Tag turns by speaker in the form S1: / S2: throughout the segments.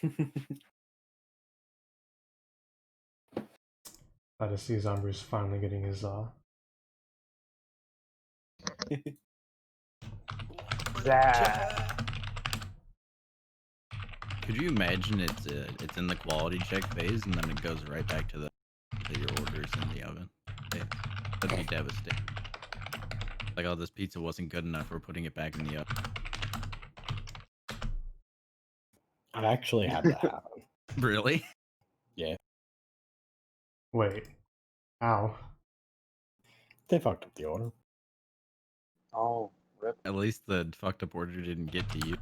S1: I just see Zombrie's finally getting his
S2: Could you imagine it's in the quality check phase and then it goes right back to your orders in the oven? That'd be devastating. Like, oh, this pizza wasn't good enough. We're putting it back in the oven.
S3: I've actually had that happen.
S2: Really?
S3: Yeah.
S1: Wait. Ow.
S3: They fucked up the order.
S4: Oh, rip.
S2: At least the fucked up order didn't get to you.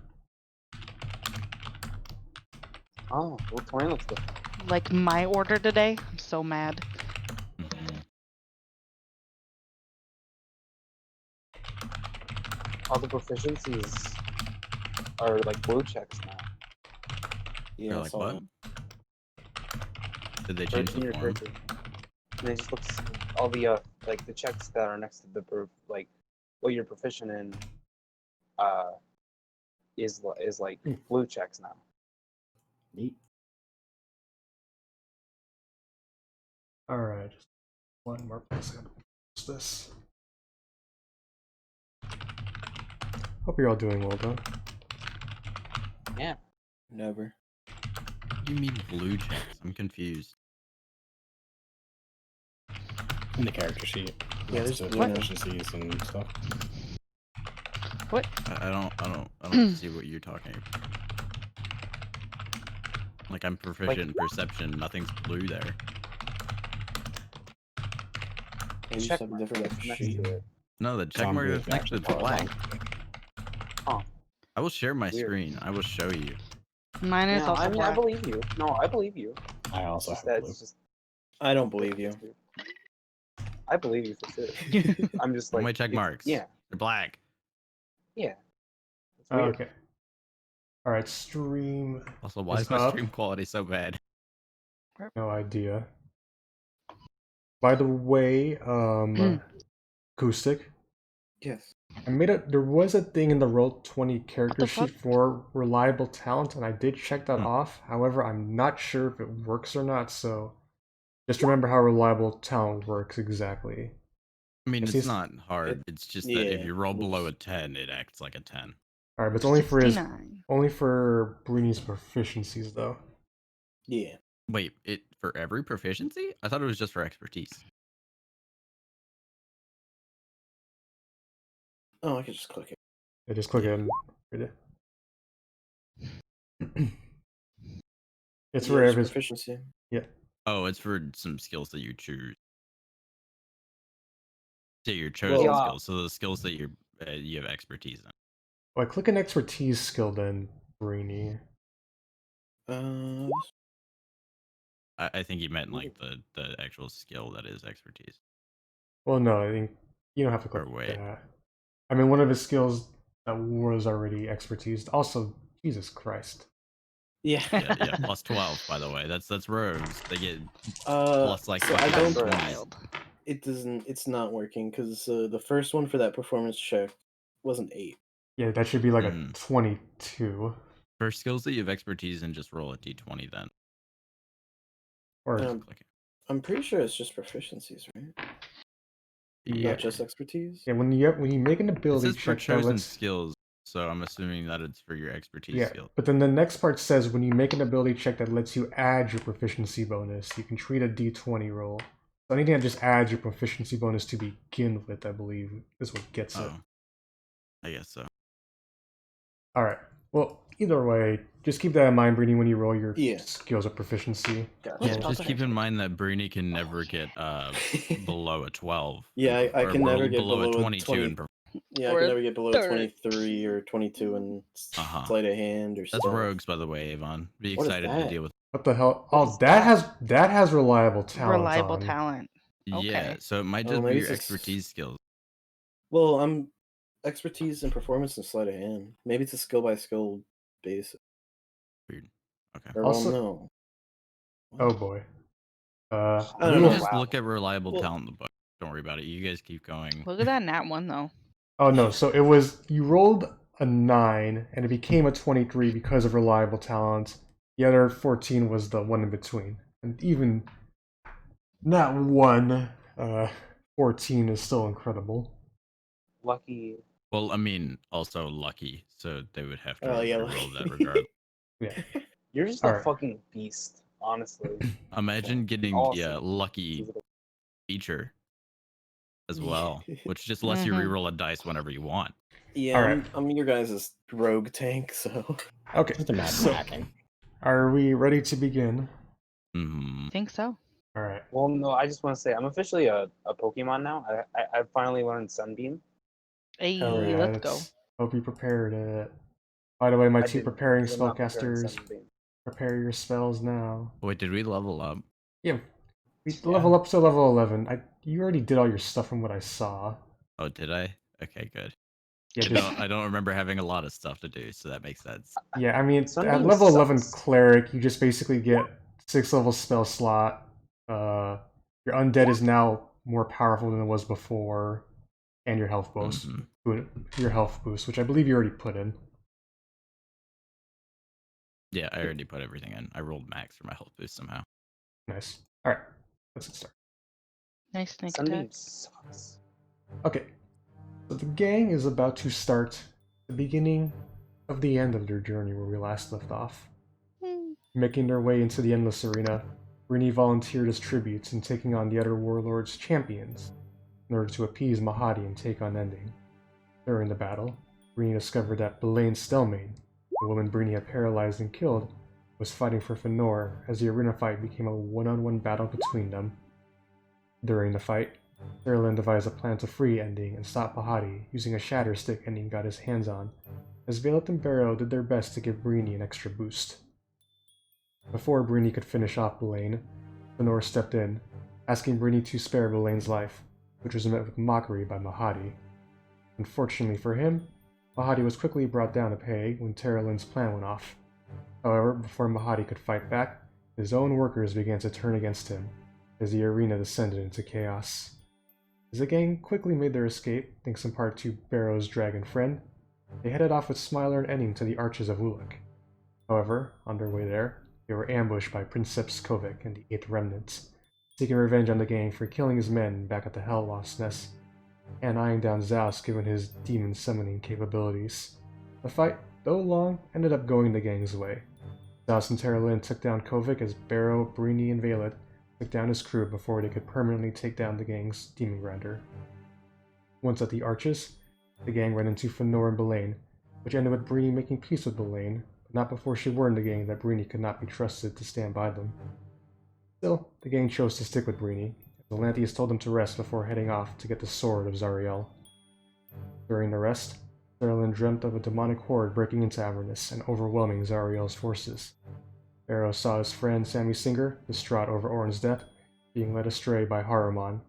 S4: Oh, well, 20 looks good.
S5: Like my order today. I'm so mad.
S4: All the proficiencies are like blue checks now.
S3: Yeah,
S2: like what? Did they change the form?
S4: And it just looks all the like the checks that are next to the like what you're proficient in is like blue checks now.
S3: Neat.
S1: Alright. One more place. What's this? Hope you're all doing well, though.
S4: Yeah.
S3: Never.
S2: What do you mean blue checks? I'm confused.
S3: In the character sheet.
S4: Yeah, there's
S3: efficiencies and stuff.
S5: What?
S2: I don't see what you're talking about. Like, I'm proficient in perception. Nothing's blue there.
S3: You just have a different
S4: next
S3: sheet.
S4: to it.
S2: No, the check mark is next to the flag.
S4: Huh.
S2: I will share my
S4: Weird.
S2: screen. I will show you.
S5: Mine is
S4: No,
S5: also
S4: I mean,
S5: black.
S4: I believe you. No, I believe you.
S3: I also
S4: It's
S3: have
S4: just that
S3: blue.
S4: it's just,
S3: I don't believe you.
S4: I believe you for sure. I'm just like
S2: my check marks.
S4: Yeah,
S2: They're black.
S4: yeah. It's weird.
S1: Okay. Alright, stream.
S2: Also, why is my
S1: up.
S2: stream quality so bad?
S1: No idea. By the way, Acoustic.
S3: Yes.
S1: There was a thing in the Roll20 character
S5: fuck?
S1: sheet for reliable talent, and I did check that off. However, I'm not sure if it works or not, so just remember how reliable talent works exactly.
S2: I mean,
S1: It's
S2: it's not hard. It's just that if
S3: yeah,
S2: you roll below a 10, it acts like a 10.
S1: Alright, but it's only for
S5: 69.
S1: Breeni's proficiencies though.
S3: Yeah.
S2: Wait, it for every proficiency? I thought it was just for expertise.
S3: Oh, I could just click it.
S1: Yeah, just click it and read it. It's for every
S3: proficiency.
S1: Yeah.
S2: Oh, it's for some skills that you choose. So your chosen
S4: Yeah.
S2: skills. So the skills that you have expertise in.
S1: Well, click an expertise skill then, Breeni.
S2: I think you meant like the actual skill that is expertise.
S1: Well, no, I think you don't have to click
S2: Or wait.
S1: that. I mean, one of his skills that was already expertise. Also, Jesus Christ.
S3: Yeah.
S2: Yeah, plus 12, by the way. That's rogues. They get plus like
S3: so I don't
S2: 20.
S3: It doesn't. It's not working because the first one for that performance check was an 8.
S1: Yeah, that should be like a 22.
S2: For skills that you have expertise in, just roll a d20 then.
S1: Or
S3: I'm pretty sure it's just proficiencies, right?
S1: Yeah.
S3: Not just expertise.
S1: Yeah, when you make an
S2: It
S1: ability
S2: says for
S1: check, that
S2: chosen
S1: lets...
S2: skills, so I'm assuming that it's for your expertise
S1: Yeah,
S2: skill.
S1: but then the next part says when you make an ability check that lets you add your proficiency bonus, you can treat a d20 roll. So anything that just adds your proficiency bonus to begin with, I believe, is what gets it.
S2: I guess so.
S1: Alright, well, either way, just keep that in mind, Breeni, when you roll your skills of proficiency.
S2: Yeah, just keep in mind that Breeni can never get below a 12.
S3: Yeah, I can never get below
S2: a 22
S3: Yeah, I can never get below 23 or 22 in sleight of hand or
S2: That's
S3: stuff.
S2: rogues, by the way, Avon. Be
S3: What is
S2: excited to
S3: that?
S2: deal with.
S1: What the hell? Oh, that has reliable talent.
S5: Reliable
S1: on.
S5: talent. Okay.
S2: Yeah, so it might just be
S3: maybe
S2: your
S3: it's
S2: expertise skills.
S3: Well, I'm expertise and performance and sleight of hand. Maybe it's a skill by skill basis.
S2: Weird. Okay.
S3: Or
S1: Also-
S3: no.
S1: Oh boy.
S3: I
S2: Let
S3: don't
S2: me
S3: know.
S2: just look at reliable talent in the book. Don't worry about it. You guys keep going.
S5: Look at that nat one though.
S1: Oh no, so it was, you rolled a 9 and it became a 23 because of reliable talent. The other 14 was the one in between. And even that one, 14 is still incredible.
S4: Lucky.
S2: Well, I mean, also lucky, so they would have to
S3: Oh, yeah,
S2: roll
S3: lucky.
S2: that regard.
S1: Yeah.
S4: You're just
S1: All
S4: a
S1: right.
S4: fucking beast, honestly.
S2: Imagine getting
S4: Awesome.
S2: the lucky feature as well, which just lets you reroll a dice whenever you want.
S3: Yeah,
S1: All right.
S3: I'm your guys' rogue tank, so
S1: Okay.
S6: Just imagine
S1: So,
S6: hacking.
S1: are we ready to begin?
S2: Hmm.
S5: Think so.
S1: All right.
S4: Well, no, I just want to say I'm officially a Pokemon now. I finally learned Sunbeam.
S5: Hey,
S3: Hell yeah,
S5: let's go.
S1: Hope you prepared it. By the way, my
S4: I
S1: two
S4: didn't,
S1: preparing
S4: 'cause I'm not preparing
S1: spellcasters,
S4: Sunbeam.
S1: prepare your spells now.
S2: Wait, did we level up?
S1: Yeah, we level up to level 11. You already did all your stuff from what I saw.
S2: Oh, did I? Okay, good.
S1: Yeah,
S2: I don't remember having a lot of stuff to do, so that makes sense.
S1: yeah. I mean, at
S4: Sunbeam
S1: level 11
S4: sucks.
S1: cleric, you just basically get 6 level spell slot. Your undead is now more powerful than it was before, and your health boost. Your health boost, which I believe you already put in.
S2: Yeah, I already put everything in. I rolled max for my health boost somehow.
S1: Nice. All right, let's get started.
S5: Nice snake
S4: Sunbeam
S5: attack.
S4: sucks.
S1: Okay, so the gang is about to start the beginning of the end of their journey where we last left off. Making their way into the Endless Arena, Breeni volunteered as tributes and taking on the other warlords' champions in order to appease Mahadi and take on Ending. During the battle, Breeni discovered that Belynne Stelmane, the woman Breeni had paralyzed and killed, was fighting for Feonor as the arena fight became a one-on-one battle between them. During the fight, Teralyn devised a plan to free Ending and stop Mahadi using a shatterstick Ending got his hands on, as Vaelith and Barrow did their best to give Breeni an extra boost. Before Breeni could finish off Belynne, Feonor stepped in, asking Breeni to spare Belynne's life, which was met with mockery by Mahadi. Unfortunately for him, Mahadi was quickly brought down to pay when Teralyn's plan went off. However, before Mahadi could fight back, his own workers began to turn against him, as the arena descended into chaos. As the gang quickly made their escape, thanks in part to Barrow's dragon friend, they headed off with Smiler and Ending to the Arches of Ulloch. However, on their way there, they were ambushed by Princeps Kovik and the Eighth Remnant, seeking revenge on the gang for killing his men back at the Hellwasp Nest, and eyeing down Zaos given his demon summoning capabilities. The fight, though long, ended up going the gang's way. Zaos and Teralyn took down Kovik as Barrow, Breeni, and Vaelith took down his crew before they could permanently take down the gang's demon grinder. Once at the Arches, the gang ran into Feonor and Belynne, which ended with Breeni making peace with Belynne, but not before she warned the gang that Breeni could not be trusted to stand by them. Still, the gang chose to stick with Breeni, as Olanthius told them to rest before heading off to get the Sword of Zariel. During the rest, Teralyn dreamt of a demonic horde breaking into Avernus and overwhelming Zariel's forces. Barrow saw his friend Sammy Singer, distraught over Orin's death, being led astray by Haruman.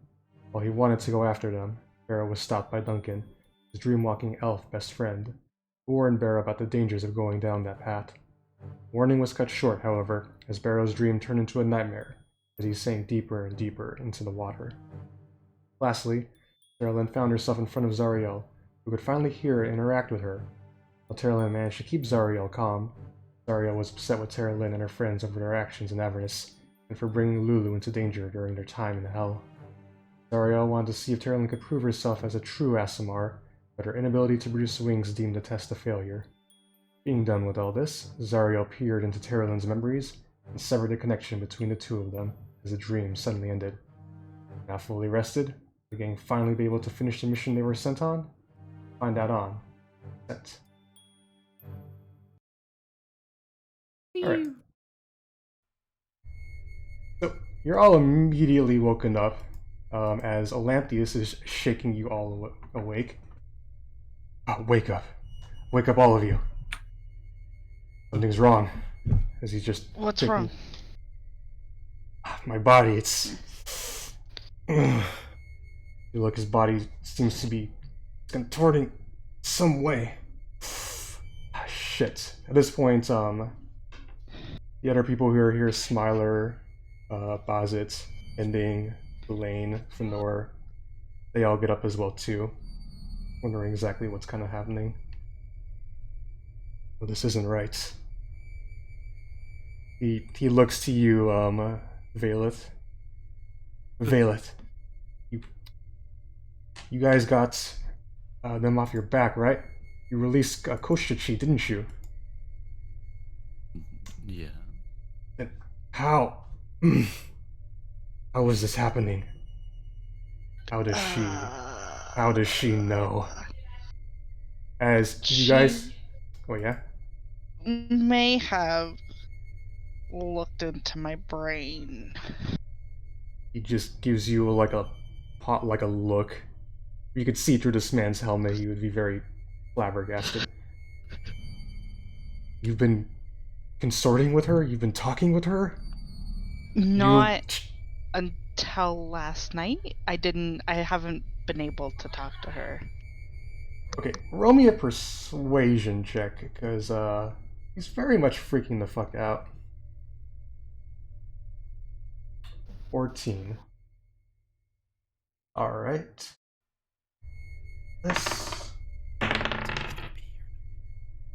S1: While he wanted to go after them, Barrow was stopped by Duncan, his dream-walking elf best friend, who warned Barrow about the dangers of going down that path. Warning was cut short, however, as Barrow's dream turned into a nightmare, as he sank deeper and deeper into the water. Lastly, Teralyn found herself in front of Zariel, who could finally hear her interact with her. While Teralyn managed to keep Zariel calm, Zariel was upset with Teralyn and her friends over their actions in Avernus, and for bringing Lulu into danger during their time in hell. Zariel wanted to see if Teralyn could prove herself as a true aasimar, but her inability to produce wings deemed the test a failure. Being done with all this, Zariel peered into Teralyn's memories and severed the connection between the two of them as the dream suddenly ended. Now fully rested, the gang finally be able to finish the mission they were sent on? Find out on Set. Alright. So, you're all immediately woken up as Olanthius is shaking you all awake. Oh, wake up. Wake up, all of you. Something's wrong. As he's just
S5: What's
S1: taking...
S5: wrong?
S1: My body, it's... You look, his body seems to be contorting some way. Shit. At this point, the other people who are here, Smiler, Bazit, Ending, Belynne, Feonor, they all get up as well too, wondering exactly what's kind of happening. Well, this isn't right. He looks to you, Vaelith. Vaelith, you guys got them off your back, right? You released Koshchichi, didn't you?
S2: Yeah.
S1: Then how? How is this happening? How does she? How does she know? As you guys, oh yeah,
S5: May have looked into my brain.
S1: he just gives you like a look. You could see through this man's helmet. He would be very flabbergasted. You've been consorting with her? You've been talking with her?
S5: Not until last night. I haven't been able to talk to her.
S1: Okay, roll me a persuasion check, because he's very much freaking the fuck out. 14. Alright.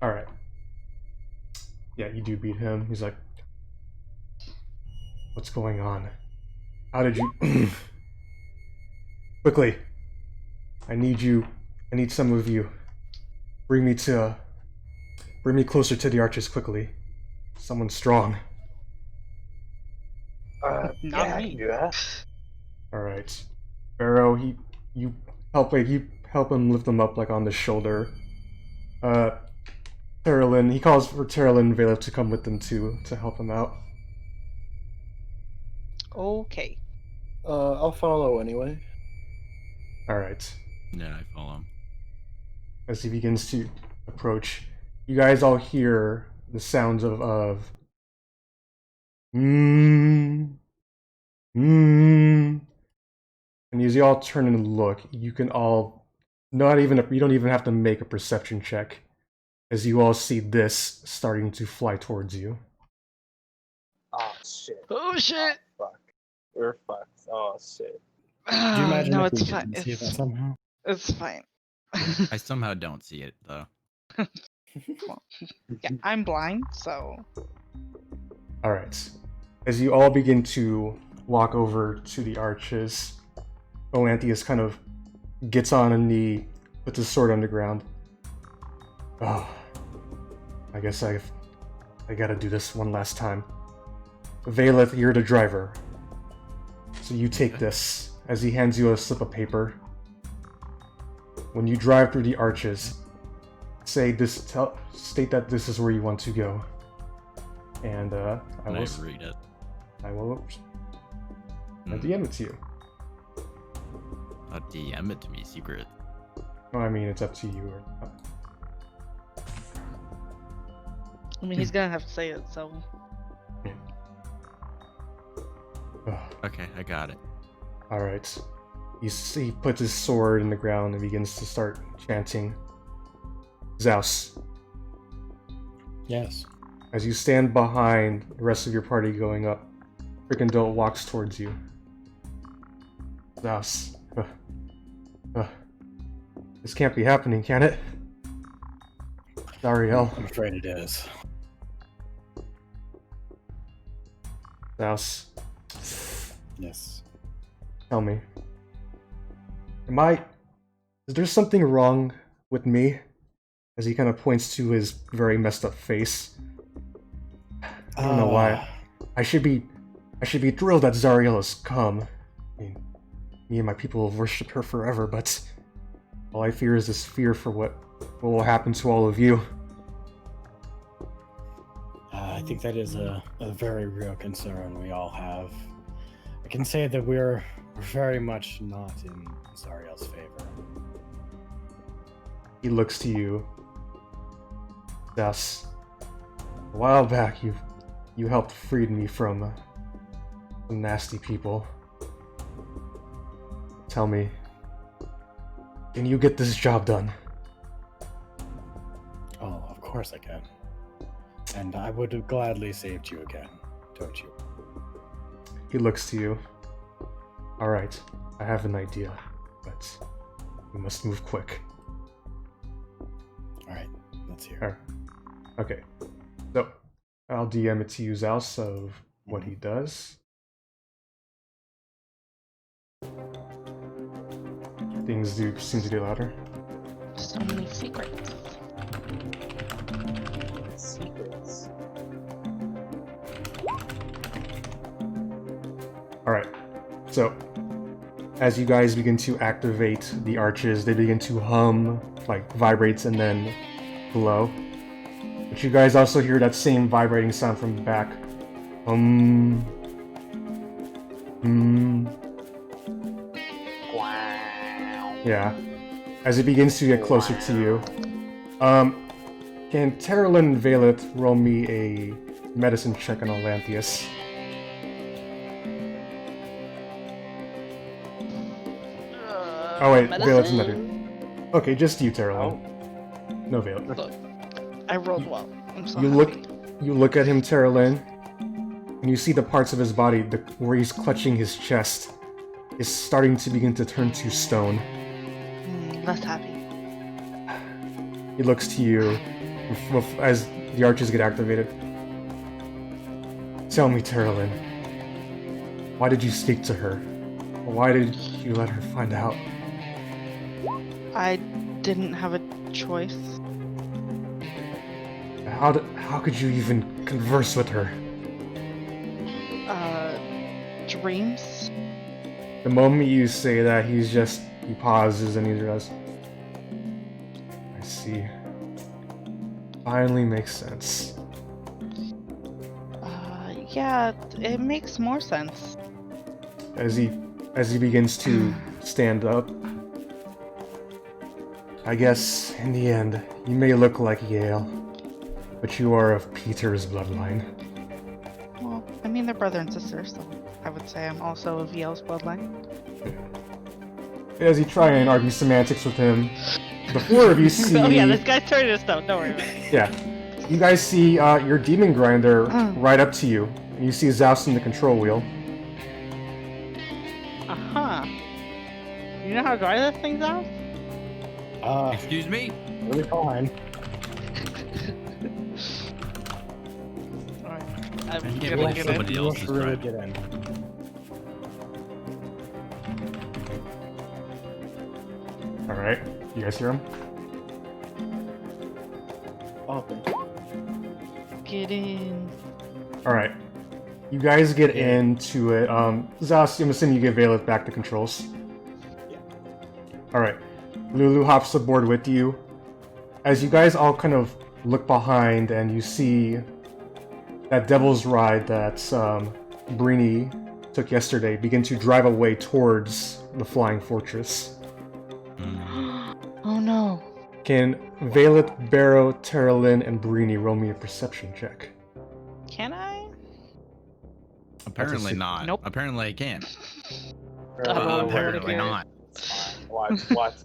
S1: Alright. Yeah, you do beat him. He's like, what's going on? How did you... Quickly. I need some of you. Bring me closer to the arches quickly. Someone strong.
S5: Not
S4: I
S5: me.
S4: can do that.
S1: Alright. Barrow, you help him lift him up like on the shoulder. Teralyn, he calls for Teralyn and Vaelith to come with them too, to help him out.
S5: Okay.
S3: I'll follow anyway.
S1: Alright.
S2: Yeah, I follow him.
S1: As he begins to approach, you guys all hear the sounds of and as you all turn and look, you can all you don't even have to make a perception check, as you all see this starting to fly towards you.
S4: Oh shit.
S5: Oh shit!
S4: Fuck. We're fucked. Oh shit.
S6: Could you imagine
S5: no,
S6: if we
S5: it's fine.
S6: didn't see that somehow?
S5: It's fine.
S2: I somehow don't see it though.
S5: Yeah, I'm blind, so.
S1: Alright. As you all begin to walk over to the arches, Olanthius kind of gets on a knee, puts his sword on the ground. Oh, I guess I gotta do this one last time. Vaelith, you're the driver. So you take this, as he hands you a slip of paper. When you drive through the arches, state that this is where you want to go. And I
S2: Can I
S1: will
S2: read it?
S1: DM it to you.
S2: DM it to me, secret.
S1: No, I mean, it's up to you.
S5: I mean, he's gonna have to say it, so.
S2: Okay, I got it.
S1: Alright. He puts his sword in the ground and begins to start chanting. Zaos,
S6: Yes.
S1: as you stand behind the rest of your party going up, freaking Dolt walks towards you. Zaos. This can't be happening, can it? Zariel.
S6: I'm afraid it is.
S1: Zaos.
S6: Yes.
S1: Tell me. Is there something wrong with me? As he kind of points to his very messed up face. I don't know why. I should be thrilled that Zariel has come. I mean, me and my people will worship her forever, but all I fear is this fear for what will happen to all of you.
S6: I think that is a very real concern we all have. I can say that we're very much not in Zariel's favor.
S1: He looks to you. Thus, a while back you helped free me from some nasty people. Tell me, can you get this job done?
S6: Oh, of course I can. And I would have gladly saved you again, don't you?
S1: He looks to you. Alright, I have an idea, but we must move quick.
S6: Alright, let's hear.
S1: Alright. Okay. So, I'll DM it to you, Zaos, of what he does. Things do seem to get louder.
S5: So many secrets.
S4: Secrets.
S1: Alright, so as you guys begin to activate the arches, they begin to hum, like vibrates and then glow. But you guys also hear that same vibrating sound from the back.
S4: Wow.
S1: Yeah. As it begins to get closer to you. Can Teralyn and Vaelith roll me a medicine check on Olanthius? Oh wait, Vaelith's not here. Okay, just you, Teralyn. No Vaelith.
S5: Look, I rolled well. I'm so
S1: You look at him, Teralyn, and you see the parts of his body where he's clutching his chest is starting to begin to turn to stone.
S5: Less happy.
S1: He looks to you as the arches get activated. Tell me, Teralyn, why did you speak to her? Why did you let her find out?
S5: I didn't have a choice.
S1: How could you even converse with her?
S5: Dreams?
S1: The moment you say that, he pauses and he goes, I see. Finally makes sense.
S5: Yeah, it makes more sense.
S1: As he begins to stand up, I guess, in the end, you may look like Yale, but you are of Peter's bloodline.
S5: Well, I mean, they're brother and sister, so I would say I'm also of Yale's bloodline.
S1: As you try and argue semantics with him, the four of you see...
S5: Oh yeah, this guy's turning to stone, don't worry about it.
S1: Yeah. You guys see your demon grinder right up to you. And you see Zaos in the control wheel.
S5: Uh-huh. You know how to drive this thing, Zaos?
S2: Excuse me?
S6: Really fine.
S5: Alright.
S2: I
S5: I'm
S2: can't
S5: gonna
S2: believe
S5: get
S2: somebody
S5: in.
S2: else is
S6: really
S2: driving.
S6: get in.
S1: Alright. You guys hear him?
S3: Okay.
S5: Get in.
S1: Alright. You guys get into it. Zaos, I'm assuming you give Vaelith back the controls.
S3: Yeah.
S1: Alright. Lulu hops aboard with you. As you guys all kind of look behind and you see that devil's ride that Breeni took yesterday begin to drive away towards the flying fortress.
S5: Oh no.
S1: Can Vaelith, Barrow, Teralyn, and Breeni roll me a perception check?
S5: Can I?
S2: Apparently
S1: That's a
S2: not.
S5: Nope.
S2: Apparently I can.
S5: Apparently
S2: not.
S4: It's fine. Watch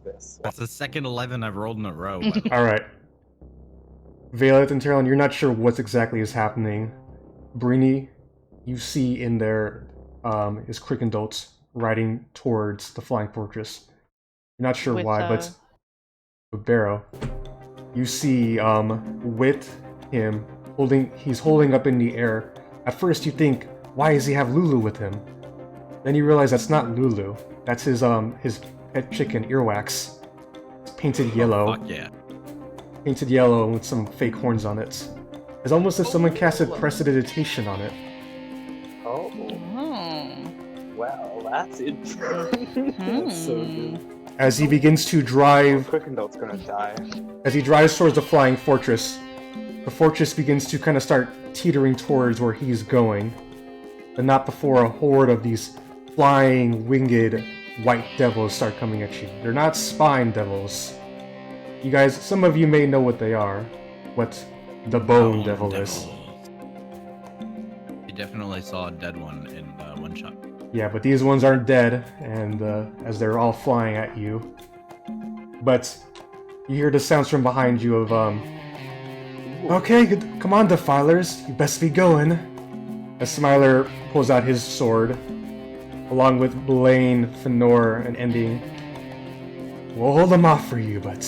S4: this.
S2: That's the second 11 I've rolled in a row.
S1: Alright. Vaelith and Teralyn, you're not sure what exactly is happening. Breeni, you see in there is Crickendolts riding towards the flying fortress. You're not sure
S5: With,
S1: why, but Barrow, you see with him he's holding up in the air. At first you think, why does he have Lulu with him? Then you realize that's not Lulu. That's his pet chicken, Earwax. It's painted yellow.
S2: Fuck yeah.
S1: Painted yellow with some fake horns on it. It's almost as if someone casted prestidigitation on it.
S4: Oh, well, that's it. That's so good.
S1: As he begins to drive,
S4: Crickendolt's gonna die.
S1: as he drives towards the flying fortress, the fortress begins to kind of start teetering towards where he's going. But not before a horde of these flying, winged, white devils start coming at you. They're not spine devils. You guys, some of you may know what they are. What the bone devil is.
S2: You definitely saw a dead one in one shot.
S1: Yeah, but these ones aren't dead, and as they're all flying at you. But you hear the sounds from behind you of, okay, come on, defilers, you best be going. As Smiler pulls out his sword, along with Belynne, Feonor, and Ending. We'll hold them off for you, but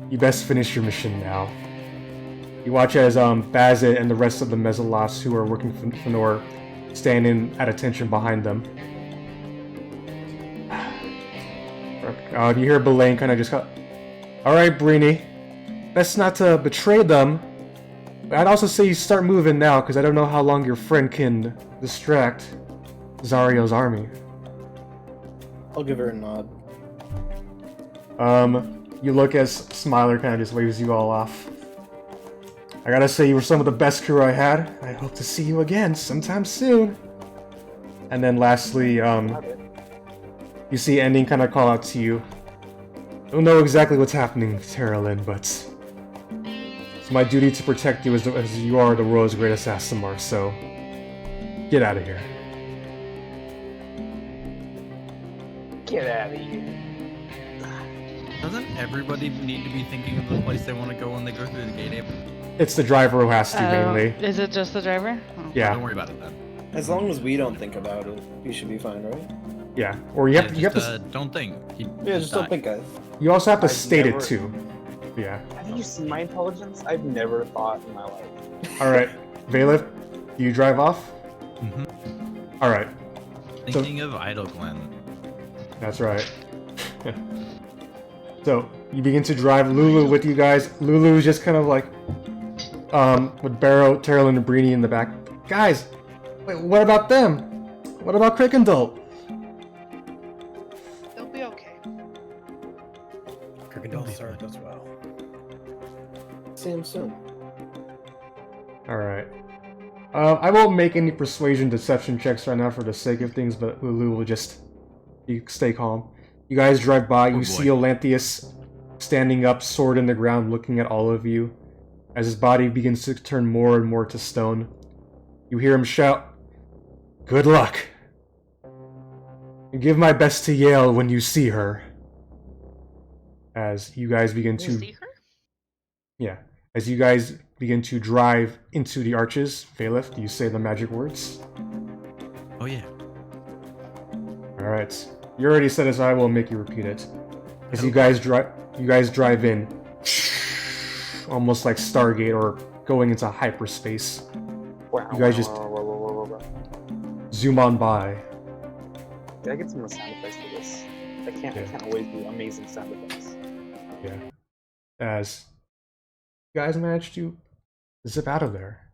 S1: you best finish your mission now. You watch as Bazit and the rest of the Mezzalots who are working for Feonor stand in at attention behind them. You hear Belynne kind of just go, "Alright, Breeni. Best not to betray them. But I'd also say you start moving now, because I don't know how long your friend can distract Zariel's army."
S3: I'll give her a nod.
S1: You look as Smiler kind of just waves you all off. "I gotta say, you were some of the best crew I had. I hope to see you again sometime soon." And then lastly, you see Ending kind of call out to you. "Don't know exactly what's happening, Teralyn, but it's my duty to protect you as you are the world's greatest aasimar, so get out of here."
S4: Get out of here.
S2: Doesn't everybody need to be thinking of the place they want to go when they go through the gate apron?
S1: It's the driver who has to, mainly.
S5: Is it just the driver? Oh.
S1: Yeah.
S2: Don't worry about it then.
S3: As long as we don't think about it, we should be fine, right?
S1: Yeah. Or you have to.
S2: Don't think.
S3: Yeah, just don't think, guys.
S1: You also have to
S4: I've
S1: state
S4: never-
S1: it too. Yeah.
S4: Have you seen my intelligence? I've never thought in my life.
S1: All right, Vaelith, do you drive off?
S2: Mhm.
S1: All right.
S2: Thinking of Idle Glen.
S1: That's right. So you begin to drive Lulu with you guys. Lulu is just kind of like, with Barrow, Teralyn, and Breeni in the back. "Guys, wait, what about them? What about Crickendall?"
S5: They'll be okay.
S6: Kirkendall served us well.
S3: See him soon.
S1: All right. I won't make any persuasion deception checks right now for the sake of things, but Lulu will just stay calm. You guys drive by. You see Olanthius standing up, sword in the ground, looking at all of you. As his body begins to turn more and more to stone, you hear him shout, "Good luck! And give my best to Yale when you see her." As you guys begin to...
S5: See her?
S1: Yeah. As you guys begin to drive into the arches, Vaelith, do you say the magic words?
S2: Oh yeah.
S1: Alright. You already said it, so I won't make you repeat it. As you guys drive in, almost like Stargate or going into hyperspace.
S4: Wow.
S1: You guys just zoom on by.
S4: Did I get some more sound effects for this? I can't always do amazing sound effects.
S1: Yeah. As you guys manage to zip out of there.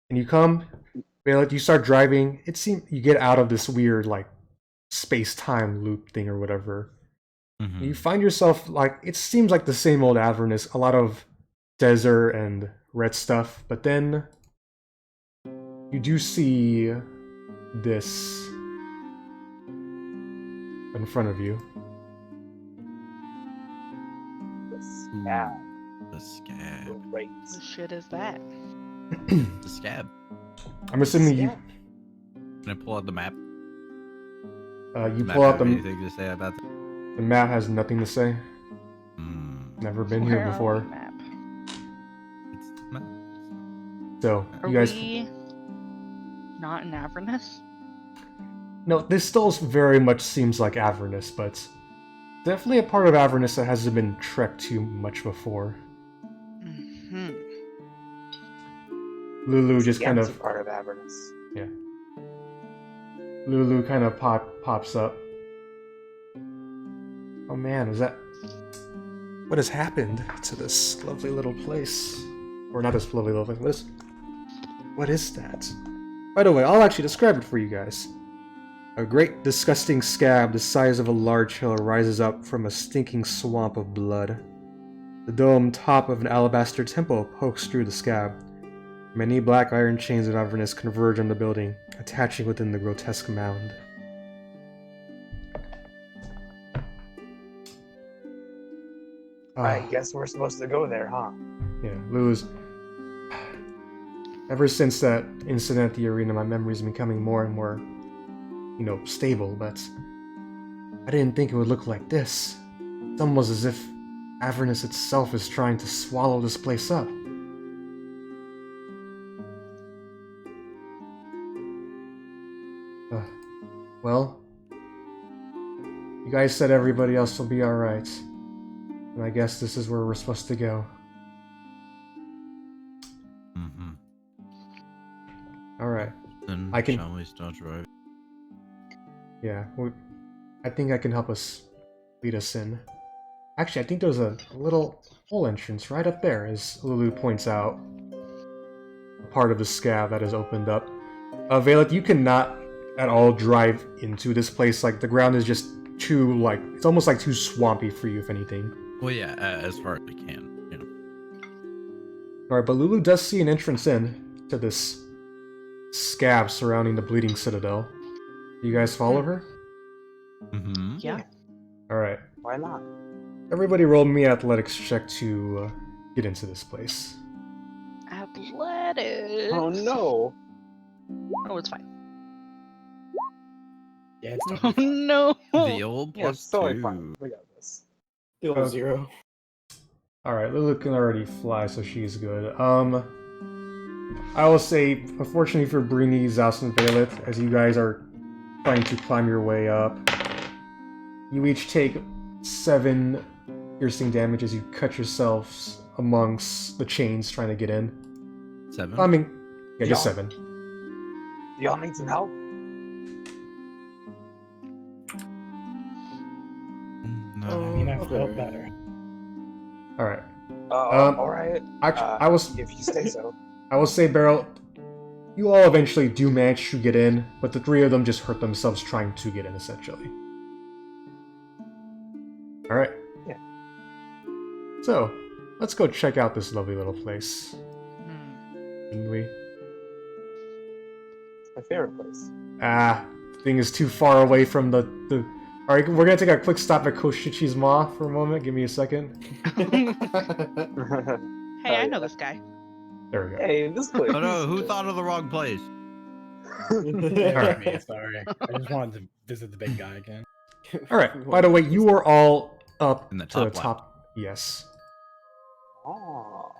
S1: And you come, Vaelith, you start driving. It seems you get out of this weird, like, space-time loop thing or whatever.
S2: Mm-hmm.
S1: You find yourself, like, it seems like the same old Avernus, a lot of desert and red stuff, but then you do see this in front of you.
S4: The scab.
S2: The scab.
S4: Right.
S5: What the shit is that?
S2: The scab.
S1: I'm assuming you
S2: Can I pull out the map?
S1: you
S2: Map
S1: pull out
S2: have
S1: the
S2: anything to say about that?
S1: map has nothing to say. Never been here
S5: Where are
S1: before.
S5: we, map?
S2: It's the map.
S1: So
S5: Are
S1: you guys
S5: we not in Avernus?
S1: No, this still very much seems like Avernus, but definitely a part of Avernus that hasn't been trekked too much before.
S5: Mm-hmm.
S1: Lulu just kind
S4: Scab's
S1: of
S4: a part of Avernus.
S1: Lulu kind of pops up. Oh man, is that what has happened to this lovely little place? Or not this lovely little place. What is that? By the way, I'll actually describe it for you guys. A great disgusting scab the size of a large hill rises up from a stinking swamp of blood. The dome top of an alabaster temple pokes through the scab. Many black iron chains of Avernus converge on the building, attaching within the grotesque mound.
S4: I guess we're supposed to go there, huh?
S1: Yeah, Lulu's... Ever since that incident at the arena, my memory's been becoming more and more, stable, but I didn't think it would look like this. It's almost as if Avernus itself is trying to swallow this place up. Well, you guys said everybody else will be alright, and I guess this is where we're supposed to go. Alright.
S2: Then
S1: I can-
S2: shall we start driving?
S1: Yeah. I think I can help us lead us in. Actually, I think there's a little hole entrance right up there, as Lulu points out. A part of the scab that has opened up. Vaelith, you cannot at all drive into this place. Like, the ground is just too, like, it's almost like too swampy for you, if anything.
S2: Well, yeah, as far as we can, you know.
S1: Alright, but Lulu does see an entrance in to this scab surrounding the Bleeding Citadel. You guys follow her?
S2: Mm-hmm.
S5: Yeah.
S1: Alright.
S4: Why not?
S1: Everybody roll me an athletics check to get into this place.
S5: Athletics.
S4: Oh no.
S5: Oh, it's fine.
S6: Yeah, it's
S5: Oh no.
S2: The old
S4: Yeah,
S2: plus
S4: it's totally
S2: 2.
S4: fine. We got this.
S3: The old 0.
S1: Alright, Lulu can already fly, so she's good. I will say, unfortunately for Breeni, Zaos, and Vaelith, as you guys are trying to climb your way up, you each take 7 piercing damage as you cut yourselves amongst the chains trying to get in.
S2: 7?
S1: I mean, yeah, just
S4: Yeah.
S1: 7.
S4: Y'all need some help?
S2: No.
S6: I mean, I
S3: Okay.
S6: felt better.
S1: Alright.
S4: Alright.
S1: I was
S4: If you say so.
S1: I will say, Barrow, you all eventually do manage to get in, but the 3 of them just hurt themselves trying to get in, essentially. Alright.
S4: Yeah.
S1: So, let's go check out this lovely little place. Shouldn't we?
S4: My favorite place.
S1: Ah, the thing is too far away from the... Alright, we're gonna take a quick stop at Koshichi's Maw for a moment. Give me a second.
S5: Hey, I know this guy.
S1: There we go.
S4: Hey, this place.
S2: Oh no, who thought of the wrong place?
S6: Alright, me, sorry. I just wanted to visit the big guy again.
S1: Alright, by the way, you are all up
S2: In the
S1: to the
S2: top left.
S1: top. Yes.
S4: Oh.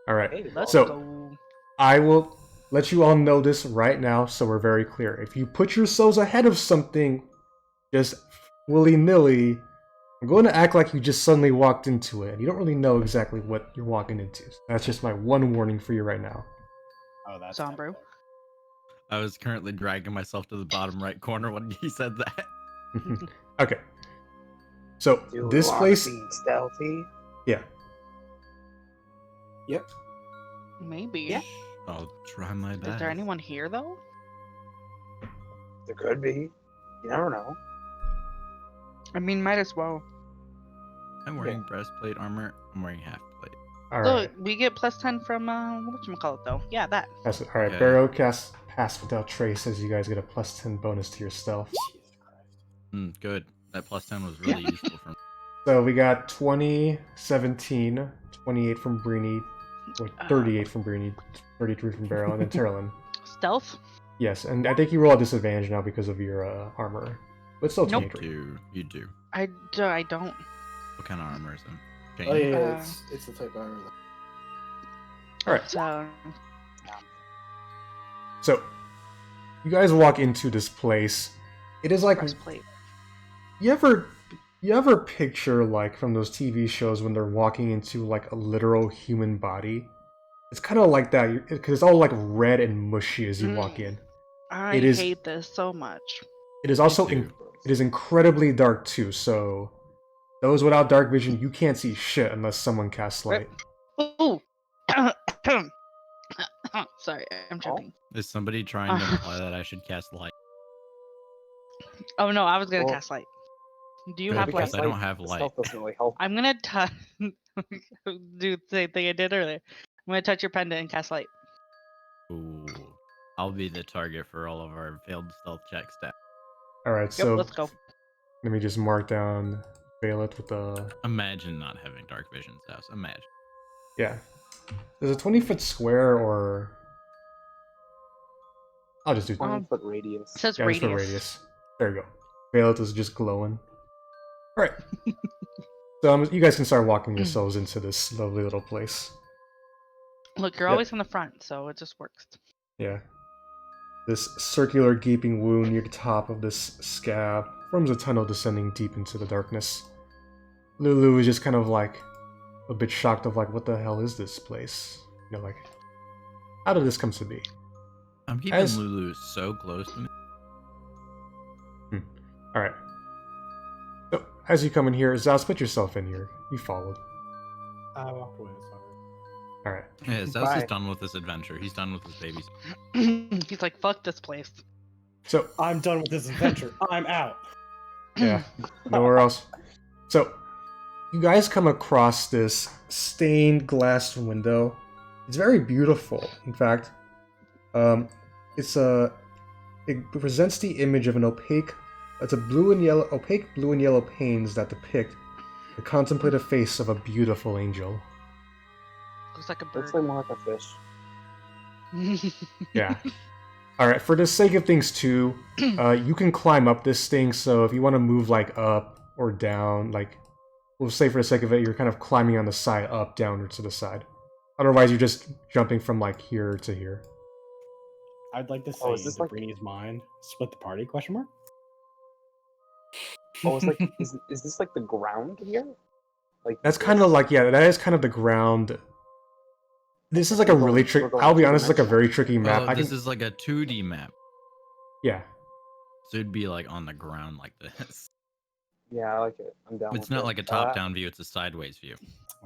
S1: Alright.
S4: Hey,
S5: Let's
S1: So-
S5: go.
S1: I will let you all know this right now so we're very clear. If you put yourselves ahead of something just willy-nilly, I'm going to act like you just suddenly walked into it and you don't really know exactly what you're walking into. That's just my one warning for you right now.
S6: Oh, that's
S5: Sombro.
S2: I was currently dragging myself to the bottom right corner when he said that.
S1: Okay. So,
S4: Do
S1: this
S4: you wanna
S1: place...
S4: be stealthy?
S1: Yeah.
S3: Yep.
S5: Maybe.
S4: Yeah.
S2: I'll try my best.
S5: Is there anyone here though?
S4: There could be. You never know.
S5: I mean, might as well.
S2: I'm wearing breastplate armor. I'm wearing half plate.
S1: Alright.
S5: Look, we get +10 from whatchamacallit though. Yeah, that.
S1: Alright,
S2: Okay.
S1: Barrow casts Pass Without Trace as you guys get a +10 bonus to your stealth.
S6: Jesus Christ.
S2: Good. That plus 10 was really useful for me.
S1: So we got 20, 17, 28 from Breeni, or 38 from Breeni, 33 from Barrow, and then Teralyn.
S5: Stealth?
S1: Yes, and I think you roll a disadvantage now because of your armor. But still
S5: Nope.
S1: 23.
S2: You do.
S5: I don't.
S2: What kind of armor is it?
S3: Oh yeah,
S5: Uh,
S3: it's the type armor.
S1: Alright,
S5: So,
S1: so you guys walk into this place. It is like
S5: breastplate.
S1: you ever picture like from those TV shows when they're walking into like a literal human body? It's kind of like that because it's all like red and mushy as you walk in.
S5: I
S1: It is-
S5: hate this so much.
S1: It is also
S2: Me too.
S1: it is incredibly dark too. So those without dark vision, you can't see shit unless someone casts light.
S5: Ooh. Sorry, I'm joking.
S2: Is somebody trying to imply that I should cast light?
S5: Oh no, I was gonna
S4: Well,
S5: cast light. Do you
S2: Good,
S5: have
S2: because
S5: light?
S2: I don't have
S4: The
S2: light.
S4: stealth doesn't really help.
S5: I'm gonna do the same thing I did earlier. I'm gonna touch your pendant and cast light.
S2: Ooh. I'll be the target for all of our failed stealth checks now.
S1: Alright,
S5: Yep,
S1: so
S5: let's go.
S1: let me just mark down Vaelith with the...
S2: Imagine not having dark vision, Zaos. Imagine.
S1: Yeah. There's a 20-foot square or... I'll just do...
S4: 20-foot radius.
S5: It says
S1: yeah, just
S5: radius.
S1: for radius. There you go. Vaelith is just glowing. Alright. So you guys can start walking yourselves into this lovely little place.
S5: Look, you're
S1: Yep.
S5: always in the front, so it just works.
S1: Yeah. This circular gaping wound near the top of this scab forms a tunnel descending deep into the darkness. Lulu is just kind of like a bit shocked of like, what the hell is this place? You know, like, how did this come to be?
S2: I'm keeping Lulu so close to me.
S1: All right. So as you come in here, Zaos, put yourself in here. You followed.
S6: I walked away. Sorry.
S1: All right.
S2: Yeah, Zaos
S4: Bye.
S2: is done with this adventure. He's done with his babies.
S5: He's like, fuck this place.
S1: So
S6: I'm done with this adventure. I'm out.
S1: yeah, nowhere else. So you guys come across this stained glass window. It's very beautiful. In fact, it presents the image of an opaque. It's a opaque blue and yellow panes that depict the contemplative face of a beautiful angel.
S5: Looks like a bird.
S4: Looks like more like a fish.
S1: Yeah. All right. For the sake of things, too, you can climb up this thing. So if you want to move like up or down, like we'll say for the sake of it, you're kind of climbing on the side, up, down, or to the side. Otherwise, you're just jumping from like here to here.
S6: I'd like to say,
S4: Oh, is this like-
S6: Breeni's mind split the party? Question mark.
S4: Oh, it's like is this like the ground here? Like
S1: That's kind of like, yeah, that is kind of the ground. This is like a really tricky. I'll be honest, it's like a very tricky map.
S2: Oh, this is like a 2D map.
S1: Yeah.
S2: So it'd be like on the ground like this.
S4: Yeah, I like it. I'm down.
S2: It's
S4: with
S2: not
S4: it.
S2: like a top-down view, it's a sideways view.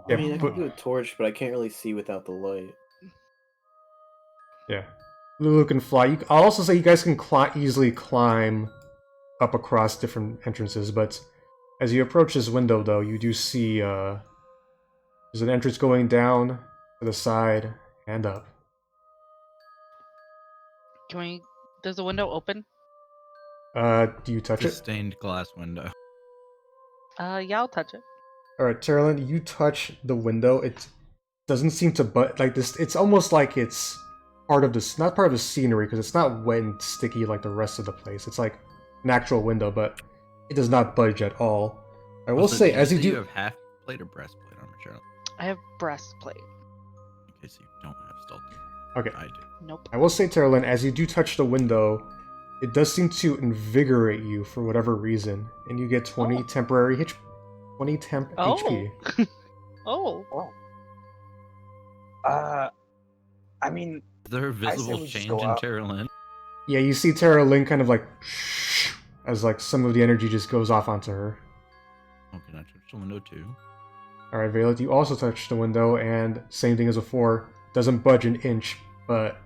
S3: I mean, I
S1: but-
S3: can do a torch, but I can't really see without the light.
S1: Yeah. Lulu can fly. I'll also say you guys can easily climb up across different entrances, but as you approach this window, though, you do see there's an entrance going down to the side and up.
S5: Can we? Does the window open?
S1: Do you touch
S2: It's a
S1: it?
S2: stained glass window.
S5: Yeah, I'll touch it.
S1: All right, Teralyn, you touch the window. It doesn't seem to like this. It's almost like it's part of this, not part of the scenery, because it's not wet and sticky like the rest of the place. It's like an actual window, but it does not budge at all. I will
S2: Also,
S1: say,
S2: did
S1: as you
S2: say
S1: do,
S2: you have half plate or breastplate armor, Charlotte.
S5: I have breastplate.
S2: In case you don't have stealth.
S1: okay.
S2: I do.
S5: Nope.
S1: I will say, Teralyn, as you do touch the window, it does seem to invigorate you for whatever reason, and you get 20 temporary temp HP.
S5: Oh.
S4: Oh. I mean,
S2: Is there a visible
S4: we just
S2: change
S4: go
S2: in
S4: up.
S2: Teralyn?
S1: Yeah, you see Teralyn kind of like as like some of the energy just goes off onto her.
S2: Oh, can I touch the window too?
S1: All right, Vaelith, you also touch the window, and same thing as before, doesn't budge an inch, but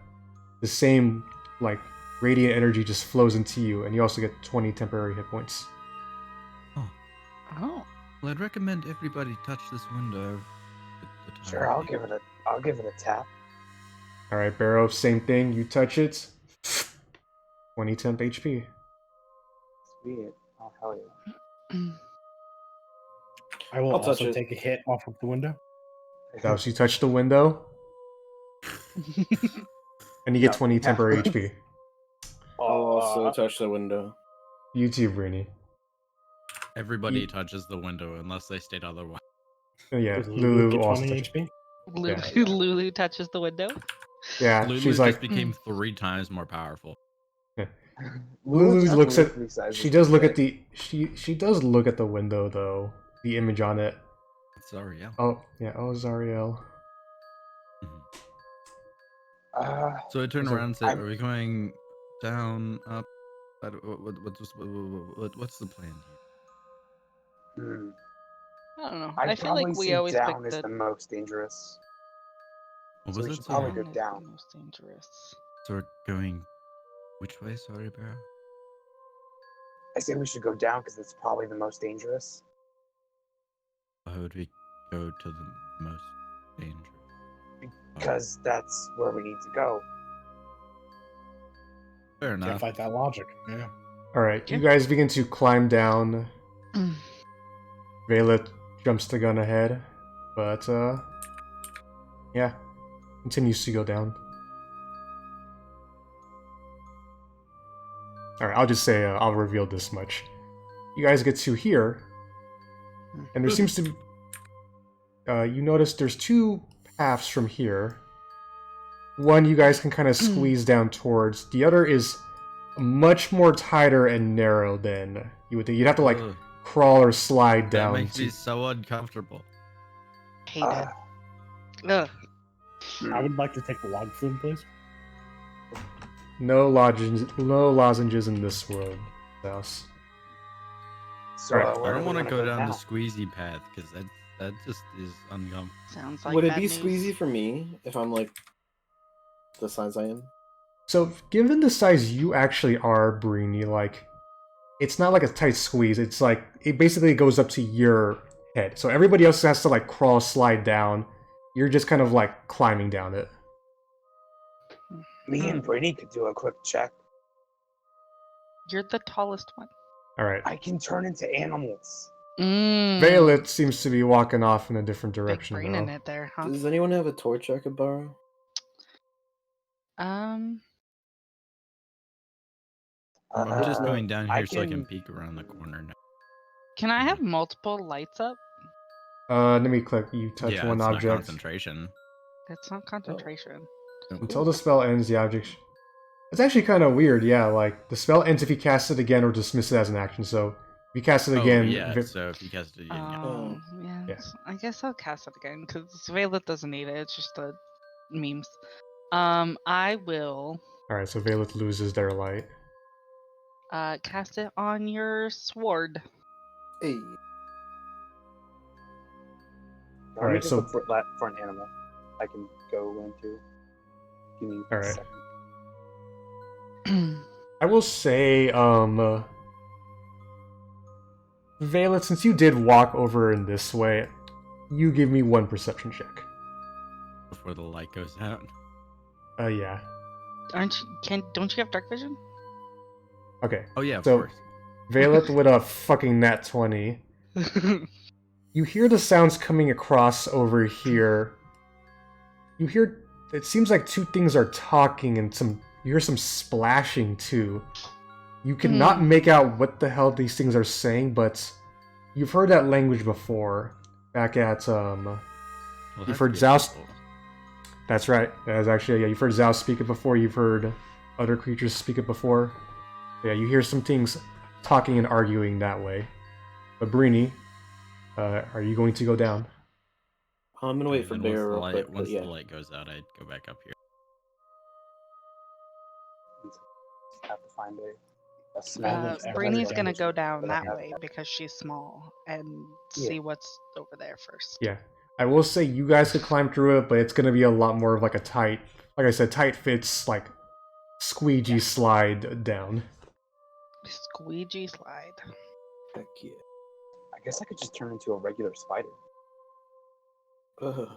S1: the same like radiant energy just flows into you, and you also get 20 temporary hit points.
S5: Oh.
S2: Well, I'd recommend everybody touch this window. at the
S4: sure,
S2: time.
S4: I'll give it a tap.
S1: All right, Barrow, same thing. You touch it, 20 temp HP.
S4: Sweet. Oh hell yeah.
S6: I will
S3: I'll touch
S6: also
S3: it.
S6: take a hit off of the window.
S1: Now, so you touch the window, and you get
S4: No.
S1: 20 temporary HP.
S3: I'll also touch the window.
S1: You too, Breeni.
S2: Everybody touches the window unless they state otherwise.
S1: Oh, yeah,
S6: Does
S1: Lulu
S6: get
S1: also
S6: 20
S1: touched.
S6: HP?
S5: Lulu, Lulu touches the window.
S1: Yeah,
S2: Lulu
S1: she's
S2: just
S1: like,
S2: became 3 times more powerful.
S1: Lulu looks at.
S4: three sizes
S1: She does
S4: too
S1: look at
S4: big.
S1: the. She does look at the window though. The image on it.
S2: Sorry, yeah.
S1: Oh yeah. Oh Zariel.
S2: So I turn
S1: So
S2: around and say,
S4: I'm-
S2: "Are we going down, up? What's the plan here?"
S4: Hmm.
S5: I don't know.
S4: I'd
S5: I feel like
S4: probably
S5: we
S4: say
S5: always
S4: down
S5: pick
S4: is the most dangerous.
S2: What
S4: So
S2: was
S4: we
S2: it?
S4: should probably
S2: Sorry.
S4: go
S5: is
S4: down.
S5: the most dangerous.
S2: So we're going which way? Sorry, Barrow.
S4: I say we should go down because it's probably the most dangerous.
S2: Why would we go to the most dangerous?
S4: Because that's where we need to go.
S2: Fair
S6: Can't
S2: enough.
S6: fight that logic. Yeah.
S1: All right. You
S5: Yeah.
S1: guys begin to climb down.
S5: Mm.
S1: Vaelith jumps the gun ahead, but yeah, continues to go down. All right. I'll just say I'll reveal this much. You guys get to here, and there seems to be. You notice there's 2 paths from here. One you guys can kind of squeeze down towards. The other is much more tighter and narrow than you would think. You'd have to like
S2: Ugh,
S1: crawl or slide
S2: that
S1: down.
S2: makes
S1: To...
S2: me so uncomfortable.
S5: Hate it.
S4: Ah,
S5: Ugh.
S6: I would like to take the log flume, please.
S1: No lozenges in this world, Zaos.
S4: so
S1: Alright.
S4: where
S2: I don't
S4: do we
S2: want to
S4: wanna
S2: go down
S4: now?
S2: the squeezy path because that just is uncomfortable.
S5: Sounds like
S3: Would it
S5: bad
S3: be
S5: news.
S3: squeezy for me if I'm like the size I am?
S1: So, given the size you actually are, Breeni, like, it's not like a tight squeeze. It's like, it basically goes up to your head. So everybody else has to, like, crawl, slide down. You're just kind of, like, climbing down it.
S4: Me and Breeni could do a quick check.
S5: You're the tallest one.
S1: Alright.
S4: I can turn into animals.
S1: Vaelith seems to be walking off in a different
S5: Big
S1: direction,
S5: brain
S1: though.
S5: in it there, huh?
S3: Does anyone have a torch I could borrow?
S5: Um,
S2: I'm just
S4: Uh,
S2: going down
S4: I
S2: here so I can
S4: can-
S2: peek around the corner now.
S5: can I have multiple lights up?
S1: Let me click. You touch
S2: Yeah,
S1: one
S2: it's not
S1: object.
S2: concentration.
S5: It's not concentration.
S1: Until the spell ends, the object... It's actually kind of weird, yeah, like, the spell ends if you cast it again or dismiss it as an action, so if you cast it again...
S2: yeah, so if you cast it again, yeah.
S5: Oh, yeah.
S1: Yeah.
S5: I guess I'll cast it again because Vaelith doesn't need it. It's just the memes. I will
S1: Alright, so Vaelith loses their light.
S5: cast it on your sword.
S3: Hey.
S4: Let me
S1: Alright,
S4: just
S1: so-
S4: look for an animal I can go into. Give me a
S1: Alright.
S4: second.
S1: I will say, Vaelith, since you did walk over in this way, you give me one perception check.
S2: Before the light goes out.
S1: Yeah.
S5: Don't you have dark vision?
S1: Okay.
S2: Oh yeah, of
S1: So-
S2: course.
S1: Vaelith with a fucking nat 20. You hear the sounds coming across over here. You hear... It seems like two things are talking and you hear some splashing too. You cannot make out what the hell these things are saying, but you've heard that language before. Back at,
S2: Well,
S1: you've
S2: that's
S1: heard
S2: good
S1: Zaos...
S2: people.
S1: That's right. That is actually... Yeah, you've heard Zaos speak it before. You've heard other creatures speak it before. Yeah, you hear some things talking and arguing that way. But Breeni, are you going to go down?
S3: I'm gonna wait for
S2: And
S3: Bear real
S2: once
S3: quick, but
S2: once
S3: yeah.
S2: the light goes out, I'd go back up here.
S4: Just have to find a small.
S6: Almost every
S5: Breenie's
S6: damage
S5: gonna go down
S4: that I
S5: that
S4: have.
S5: way because she's small and
S4: Yeah.
S5: see what's over there first.
S1: Yeah. I will say you guys could climb through it, but it's going to be a lot more of like a tight... Like I said, tight fits, like, squeegee slide down.
S5: Squeegee slide.
S3: Heck yeah.
S4: I guess I could just turn into a regular spider.
S3: Ugh.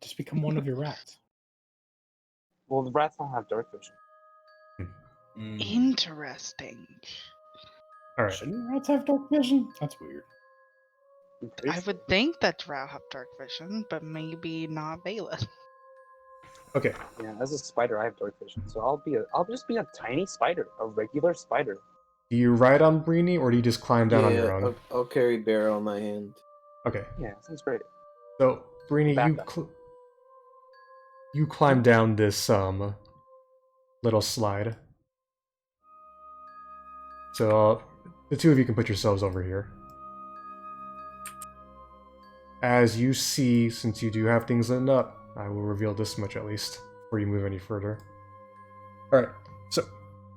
S6: Just become one of your rats.
S4: Well, the rats don't have dark vision.
S5: Interesting.
S1: Alright.
S6: Shouldn't rats have dark vision? That's weird.
S4: I'm pretty
S5: I
S4: sure.
S5: would think that drow have dark vision, but maybe not Vaelith.
S1: Okay.
S4: Yeah, as a spider, I have dark vision, so I'll just be a tiny spider, a regular spider.
S1: Do you ride on Breeni, or do you just climb down on your own?
S3: I'll carry Bear on my hand.
S1: Okay.
S4: Yeah, sounds great.
S1: So, Breeni,
S4: Back up.
S1: you climb down this, little slide. So, the two of you can put yourselves over here. As you see, since you do have things lit up, I will reveal this much at least, before you move any further. Alright, so,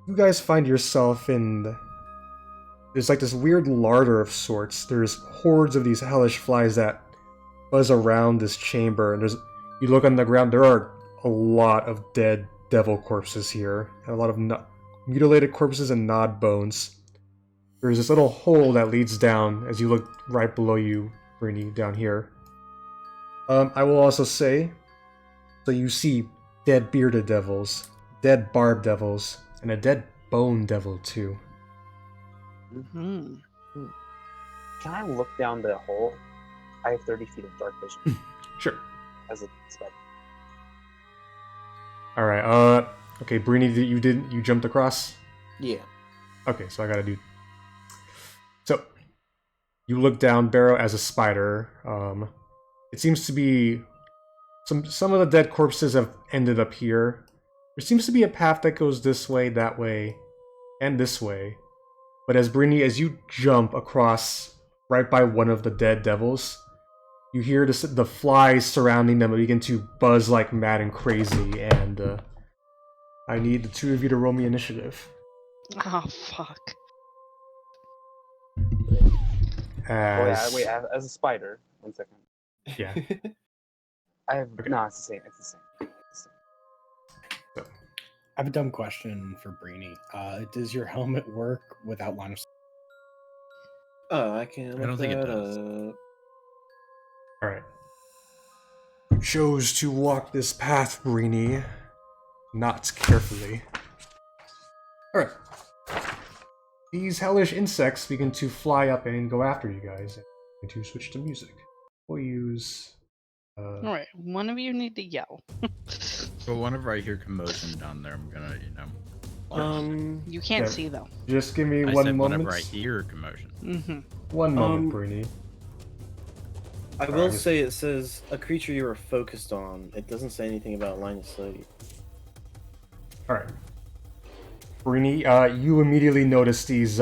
S1: you guys find yourself in... There's like this weird larder of sorts. There's hordes of these hellish flies that buzz around this chamber, and you look on the ground, there are a lot of dead devil corpses here, and a lot of mutilated corpses and gnawed bones. There's this little hole that leads down as you look right below you, Breeni, down here. I will also say, so you see dead bearded devils, dead barb devils, and a dead bone devil too.
S5: Hmm.
S4: Can I look down the hole? I have 30 feet of dark vision
S1: Sure.
S4: as a spider.
S1: Alright, okay, Breeni, you jumped across?
S3: Yeah.
S1: Okay, so I gotta do... So, you look down, Barrow, as a spider. It seems to be... Some of the dead corpses have ended up here. There seems to be a path that goes this way, that way, and this way. But as Breeni, as you jump across right by one of the dead devils, You hear the flies surrounding them begin to buzz like mad and crazy, and I need the two of you to roll me initiative.
S5: Oh fuck.
S1: As,
S4: Wait, as a spider. 1 second.
S1: yeah.
S4: I have
S1: Okay.
S4: no. It's the same. It's the same.
S6: I have a dumb question for Breeni. Does your helmet work without line of sight?
S3: Oh, I can.
S2: I don't think it does.
S1: All right. You chose to walk this path, Breeni, not carefully. All right. These hellish insects begin to fly up and go after you guys. And to switch to music, we'll use.
S5: All right, one of you need to yell.
S2: But whenever I hear commotion down there, I'm gonna,
S5: You can't
S1: Yeah.
S5: see though.
S1: Just give me
S2: I
S1: one
S2: said
S1: moment.
S2: whenever I hear commotion.
S5: Mm-hmm.
S1: One moment, Breeni.
S3: I will
S1: Alright.
S3: say it says a creature you are focused on. It doesn't say anything about line of sight.
S1: All right. Breeni, you immediately notice these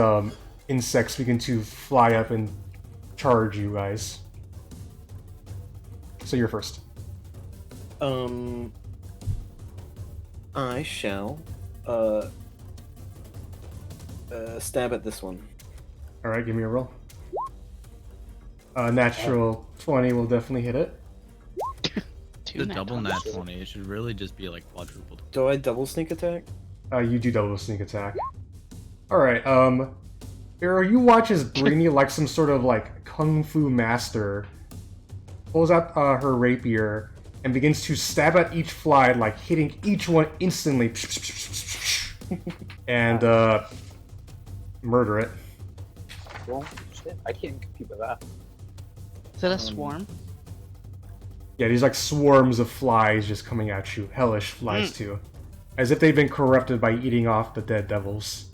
S1: insects begin to fly up and charge you guys. So you're first.
S3: I shall stab at this one.
S1: All right, give me a roll. Natural 20 will definitely hit it.
S5: Two
S2: The
S5: nat
S2: double
S5: 20s.
S2: nat 20, it should really just be like quadrupled.
S3: Do I double sneak attack?
S1: You do double sneak attack. All right. Arrow, you watch as Breeni, like some sort of like kung fu master, pulls out her rapier and begins to stab at each fly, like hitting each one instantly, and murder it.
S4: Well, shit, I can't compete with that.
S5: Is it a swarm?
S1: Yeah, these like swarms of flies just coming at you, hellish flies too, as if they've been corrupted by eating off the dead devils.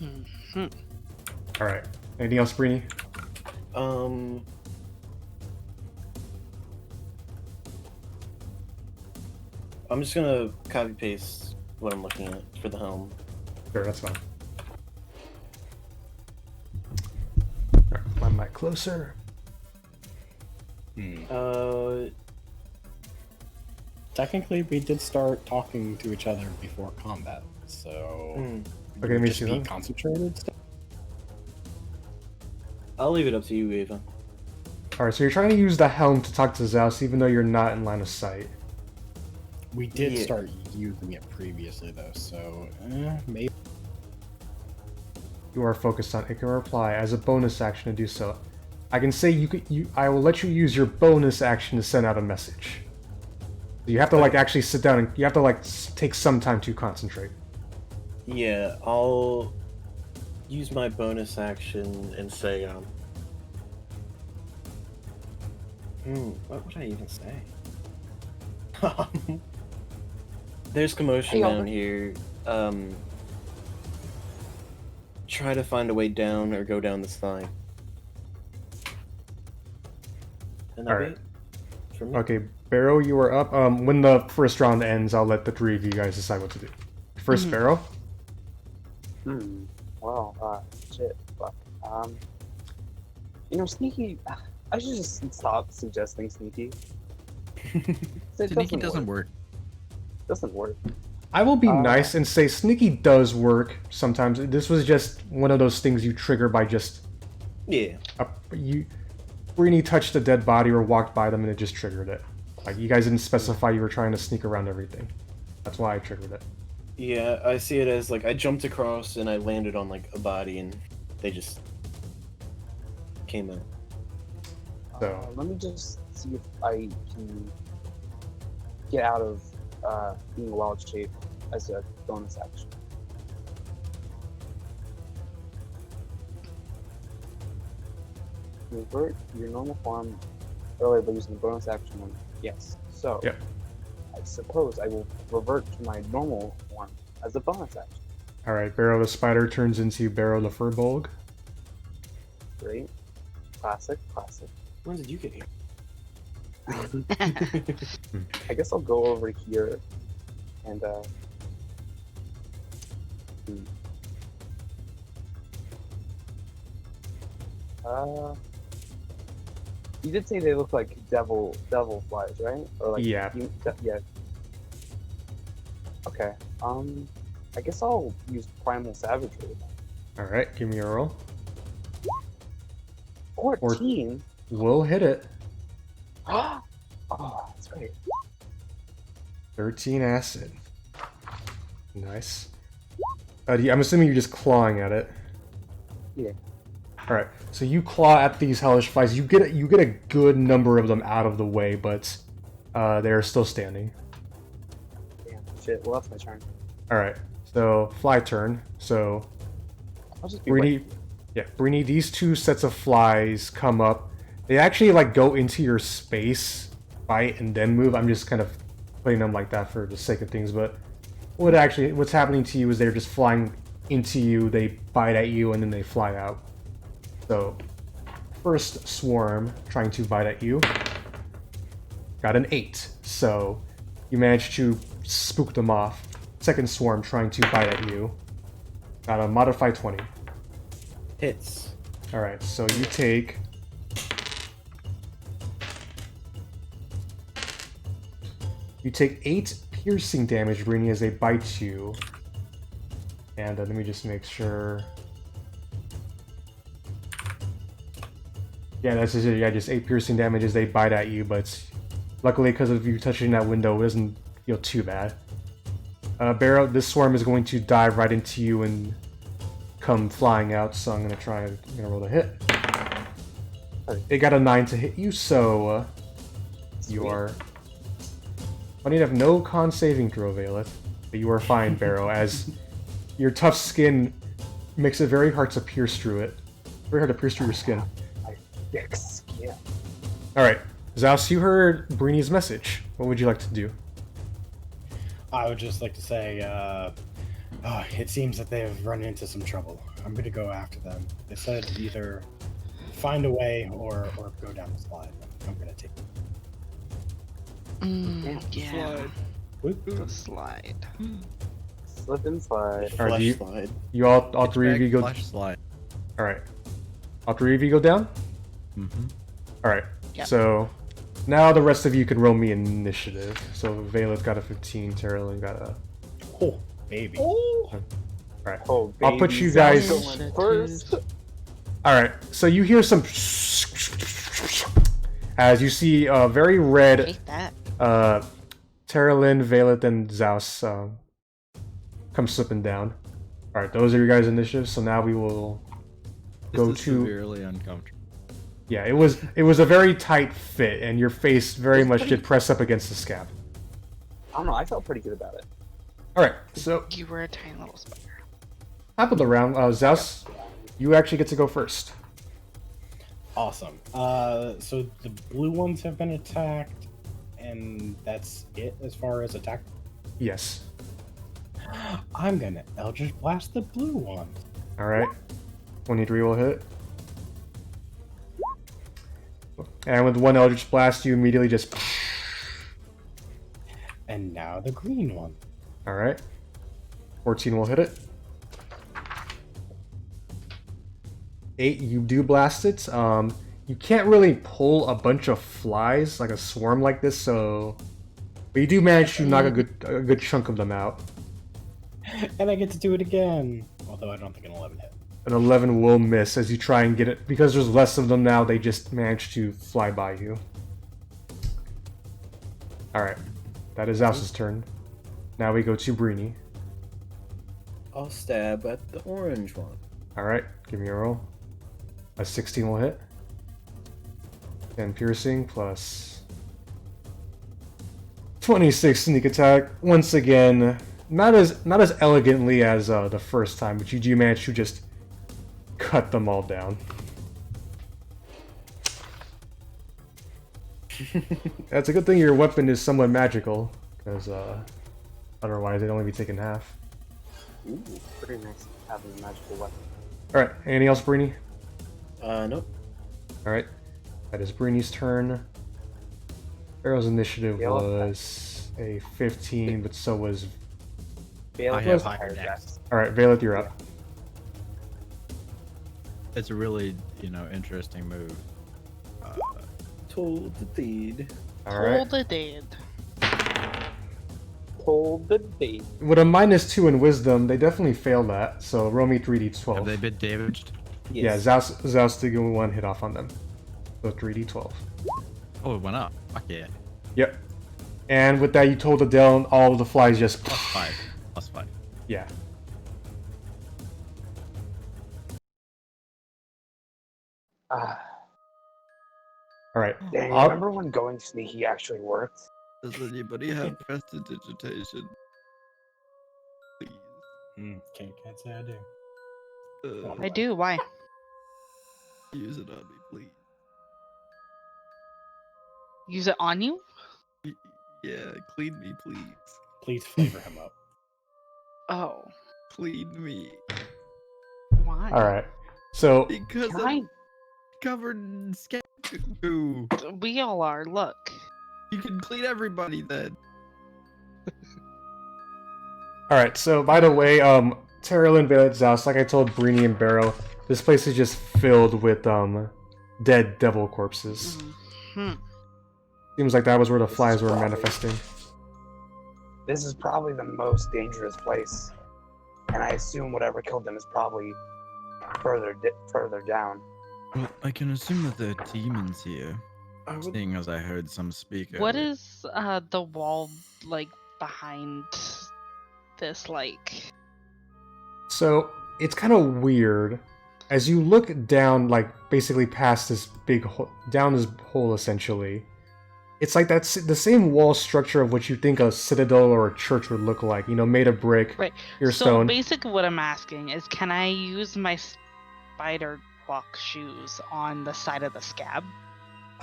S5: Mm-hmm.
S1: All right. Anything else, Breeni?
S3: I'm just gonna copy paste what I'm looking at for the helm.
S1: Sure, that's fine. Alright, my mic closer.
S6: Technically, we did start talking to each other before combat, so
S1: Okay,
S6: would
S1: let me
S6: just
S1: see
S6: be
S1: that.
S6: concentrated stuff.
S3: I'll leave it up to you, Ava.
S1: Alright, so you're trying to use the helm to talk to Zaos even though you're not in line of sight.
S6: We did
S3: Yeah.
S6: start using it previously, though, so maybe.
S1: You are focused on it. Can reply as a bonus action to do so. I can say I will let you use your bonus action to send out a message. You have to like actually sit down and you have to like take some time to concentrate.
S3: Yeah, I'll use my bonus action and say, what would I even say? There's commotion
S4: Hey,
S3: down
S4: Albert.
S3: here. Try to find a way down or go down this line. And that'll be
S1: Alright.
S3: it for me.
S1: Okay, Barrow, you are up. When the first round ends, I'll let the three of you guys decide what to do. First, Barrow.
S4: Well, shit. Fuck. Sneaky. I should just stop suggesting sneaky.
S2: Sneaky doesn't work.
S4: Doesn't work.
S1: I will be nice and say sneaky does work sometimes. This was just one of those things you trigger by just
S3: Yeah.
S1: Breeni touched a dead body or walked by them and it just triggered it. Like you guys didn't specify you were trying to sneak around everything. That's why I triggered it.
S3: Yeah, I see it as like I jumped across and I landed on like a body and they just came out.
S1: So
S4: Let me just see if I can get out of being wild shape as a bonus action. Revert your normal form earlier by using the bonus action one. Yes. So
S1: Yep.
S4: I suppose I will revert to my normal form as a bonus action.
S1: alright, Barrow the spider turns into Barrow the furbolg.
S4: Great. Classic.
S3: When did you get here?
S4: I guess I'll go over here and You did say they look like devil flies, right? Or like
S1: Yeah.
S4: yeah. Okay. I guess I'll use primal savagery.
S1: All right, give me a roll.
S4: 14.
S1: We'll hit it.
S4: Oh, that's great.
S1: 13 acid. Nice. I'm assuming you're just clawing at it.
S4: Yeah.
S1: All right. So you claw at these hellish flies. You get a good number of them out of the way, but they're still standing.
S4: Damn. Shit. Well, that's my turn.
S1: All right. So fly turn. So
S4: I'll just be
S1: Breeni, yeah, Breeni. These two sets of flies come up. They actually like go into your space, bite, and then move. I'm just kind of putting them like that for the sake of things, but what's happening to you is they're just flying into you. They bite at you and then they fly out. So first swarm trying to bite at you got an 8. So you managed to spook them off. Second swarm trying to bite at you got a modified 20.
S3: Hits.
S1: All right, so you take 8 piercing damage, Breeni, as they bite you. And let me just make sure. Yeah, that's just it. Yeah, just 8 piercing damage as they bite at you, but luckily because of you touching that window, it doesn't feel too bad. Barrow, this swarm is going to dive right into you and come flying out, so I'm gonna roll the hit. It got a 9 to hit you, so you are. I need to have no con saving throw, Vaelith, but you are fine, Barrow, as your tough skin makes it very hard to pierce through it. Very hard to pierce through your skin.
S4: My thick skin.
S1: Alright, Zaos, you heard Breeni's message. What would you like to do?
S6: I would just like to say, it seems that they have run into some trouble. I'm going to go after them. They said either find a way or go down the slide. I'm going to take it.
S5: Yeah.
S6: Whoop.
S5: The slide.
S4: Slip and slide.
S1: Alright,
S3: Flesh
S1: you,
S3: slide.
S1: you all three of you go.
S2: Flash slide.
S1: Alright. All three of you go down?
S2: Mm-hmm.
S1: Alright,
S5: Yep.
S1: so now the rest of you can roll me initiative. So Vaelith got a 15, Teralyn got a.
S6: Oh, baby.
S1: Alright.
S4: Oh,
S1: I'll put
S4: baby,
S1: you
S4: Zaos
S1: guys-
S4: going first.
S1: Alright, so you hear some. As you see a very red
S5: Hate that.
S1: Teralyn, Vaelith, and Zaos come slipping down. Alright, those are your guys' initiatives, so now we will go
S2: This is
S1: to.
S2: severely uncomfortable.
S1: Yeah, it was a very tight fit, and your face very much did press up against the scab.
S4: I don't know. I felt pretty good about it.
S1: Alright, so
S5: You were a tiny little spider.
S1: top of the round, Zaos, you actually get to go first.
S6: Awesome. So the blue ones have been attacked, and that's it as far as attack.
S1: Yes.
S6: I'm gonna Eldritch Blast the blue ones.
S1: Alright. 23 will hit. And with one Eldritch Blast, you immediately just.
S6: And now the green one.
S1: Alright. 14 will hit it. 8, you do blast it. You can't really pull a bunch of flies, like a swarm like this, so. But you do manage to knock a good chunk of them out.
S6: And I get to do it again. Although I don't think an 11 hit.
S1: An 11 will miss as you try and get it. Because there's less of them now, they just manage to fly by you. Alright. That is Zaos' turn. Now we go to Breeni.
S3: I'll stab at the orange one.
S1: Alright, give me a roll. A 16 will hit. 10 piercing plus 26 sneak attack. Once again, not as elegantly as the first time, but you do manage to just cut them all down. That's a good thing your weapon is somewhat magical, because otherwise it'd only be taken half.
S4: Ooh, pretty nice having a magical weapon.
S1: Alright, anything else, Breeni?
S3: Nope.
S1: Alright, that is Breeni's turn. Barrow's initiative
S4: Yeah,
S1: was a 15, but so was...
S4: Bailey
S2: I have
S4: was
S2: higher
S4: higher
S2: dex.
S4: dex.
S1: Alright, Vaelith, you're up.
S2: It's a really, interesting move.
S3: Told the deed.
S1: Alright.
S5: Hold the dead.
S4: Hold the date.
S1: With a -2 in wisdom, they definitely failed that, so roll me
S2: Have
S1: 3d12.
S2: they been damaged?
S1: Yeah, Zaos did get one hit off on them. So 3d12.
S2: Oh, it went up. Fuck yeah.
S1: Yep. And with that, you told Adele, all of the flies just...
S2: +5. +5.
S1: Yeah. Alright.
S4: Dang,
S1: I'll-
S4: remember when going sneaky actually worked?
S2: Does anybody have prestidigitation? Please.
S6: Can't say I do.
S5: I do. Why?
S2: Use it on me, please.
S5: Use it on you?
S2: Yeah, clean me, please.
S6: Please flavor him up.
S5: Oh.
S2: Clean me.
S5: Why?
S1: Alright. So,
S2: Because
S4: Can
S2: I'm covered in scat goo.
S5: We all are. Look.
S2: You can clean everybody then.
S1: alright, so by the way, Teralyn, Vaelith, Zaos, like I told Breeni and Barrow, this place is just filled with, dead devil corpses.
S5: Hmm.
S1: Seems like that was where the flies were manifesting.
S4: This is probably the most dangerous place, and I assume whatever killed them is probably further down.
S2: Well, I can assume that there are demons here.
S3: I would
S2: Seeing as I heard some speak
S5: What
S2: earlier.
S5: is the wall like behind this like?
S1: So, it's kind of weird. As you look down, like, basically past this big hole, down this hole, essentially, it's like that's the same wall structure of what you think a citadel or a church would look like, you know, made of brick,
S5: Right.
S1: your
S5: So
S1: stone.
S5: basically what I'm asking is, can I use my spider walk shoes on the side of the scab?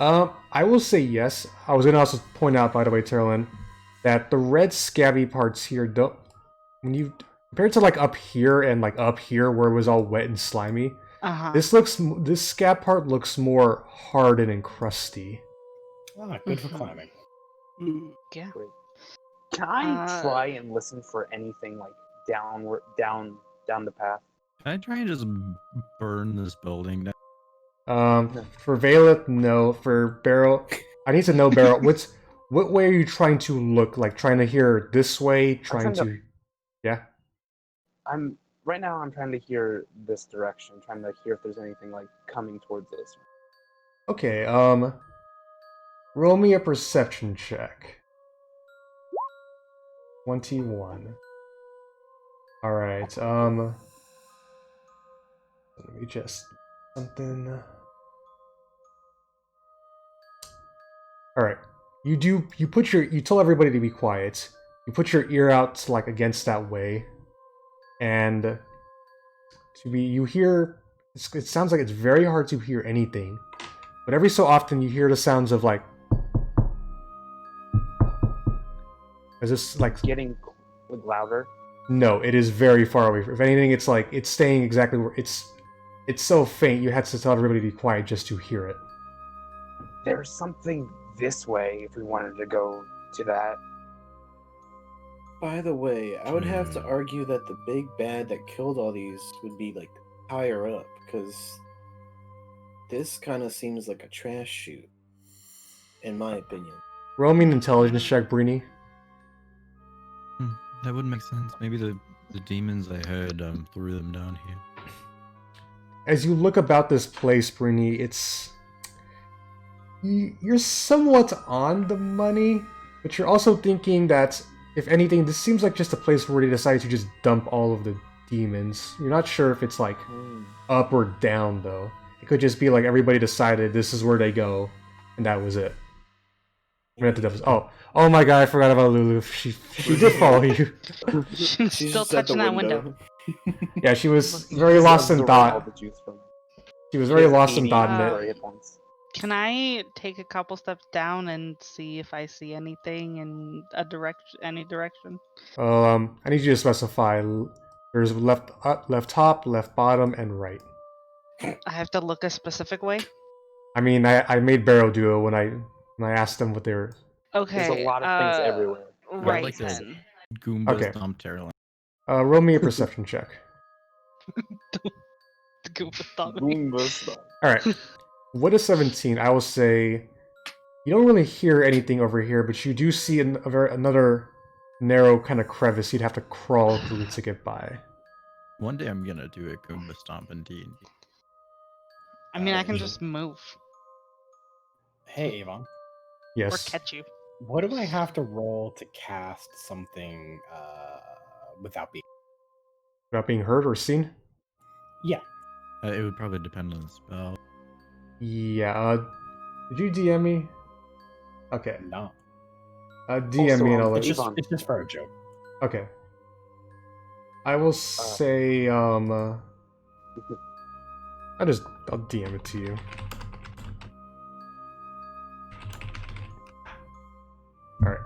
S1: I will say yes. I was going to also point out, by the way, Teralyn, that the red scabby parts here don't... When you... Compared to, like, up here and, like, up here where it was all wet and slimy,
S5: Uh-huh.
S1: this scab part looks more hardened and crusty.
S6: Good for climbing.
S5: Yeah.
S4: Can I
S5: Uh,
S4: try and listen for anything like down the path?
S2: Can I try and just burn this building down?
S1: For Vaelith, no. For Barrow, I need to know, Barrow, what way are you trying to look? Like, trying to hear this way? Trying
S4: trying
S1: to... Yeah?
S4: Right now I'm trying to hear this direction, trying to hear if there's anything like coming towards us.
S1: Okay, roll me a perception check. 21. Alright, let me just... something... Alright, you tell everybody to be quiet. You put your ear out, like, against that way. And... you hear... it sounds like it's very hard to hear anything. But every so often you hear the sounds of, like... Is this, like...
S4: Getting louder.
S1: No, it is very far away. If anything, it's like, it's staying exactly where... It's so faint, you had to tell everybody to be quiet just to hear it.
S4: There's something this way if we wanted to go to that.
S3: By the way, I would have to argue that the big bad that killed all these would be like higher up, because this kind of seems like a trash chute, in my opinion.
S1: Roll me an intelligence check, Breeni.
S2: That would make sense. Maybe the demons I heard threw them down here.
S1: As you look about this place, Breeni, it's... You're somewhat on the money, but you're also thinking that, if anything, this seems like just a place where they decided to just dump all of the demons. You're not sure if it's, like, up or down, though. It could just be like everybody decided this is where they go, and that was it. Oh my god, I forgot about Lulu. She did follow you.
S5: She's
S3: She's
S5: still
S3: just at the
S5: touching that window.
S1: Yeah, she was very lost in thought. She was very lost in thought in it.
S5: Can I take a couple steps down and see if I see anything in any direction?
S1: I need you to specify. There's left up, left top, left bottom, and right.
S5: I have to look a specific way.
S1: I mean, I made Barrow do it when I asked them what they were.
S5: Okay.
S4: There's a lot of things everywhere.
S5: Right
S2: like this.
S5: then.
S2: Goombas
S1: Okay.
S2: dump Teralyn.
S1: Roll me a perception check.
S5: Go with that.
S4: Boom, this stuff.
S1: All right. What is 17? I will say You don't really hear anything over here, but you do see another narrow kind of crevice you'd have to crawl through to get by.
S2: One day I'm gonna do a Goomba stomp in D&D.
S5: I mean, I can
S6: Avon.
S5: just move
S6: Hey, Avon.
S5: or
S1: Yes.
S5: catch you.
S6: What do I have to roll to cast something without being?
S1: Without being heard or seen?
S6: Yeah.
S2: It would probably depend on the spell.
S1: Yeah, did you DM me? Okay.
S6: No.
S1: DM
S4: Also,
S1: me and I'll let
S6: It's
S1: you...
S6: just, it's just for a joke.
S1: Okay. I will say, I'll DM it to you. Alright.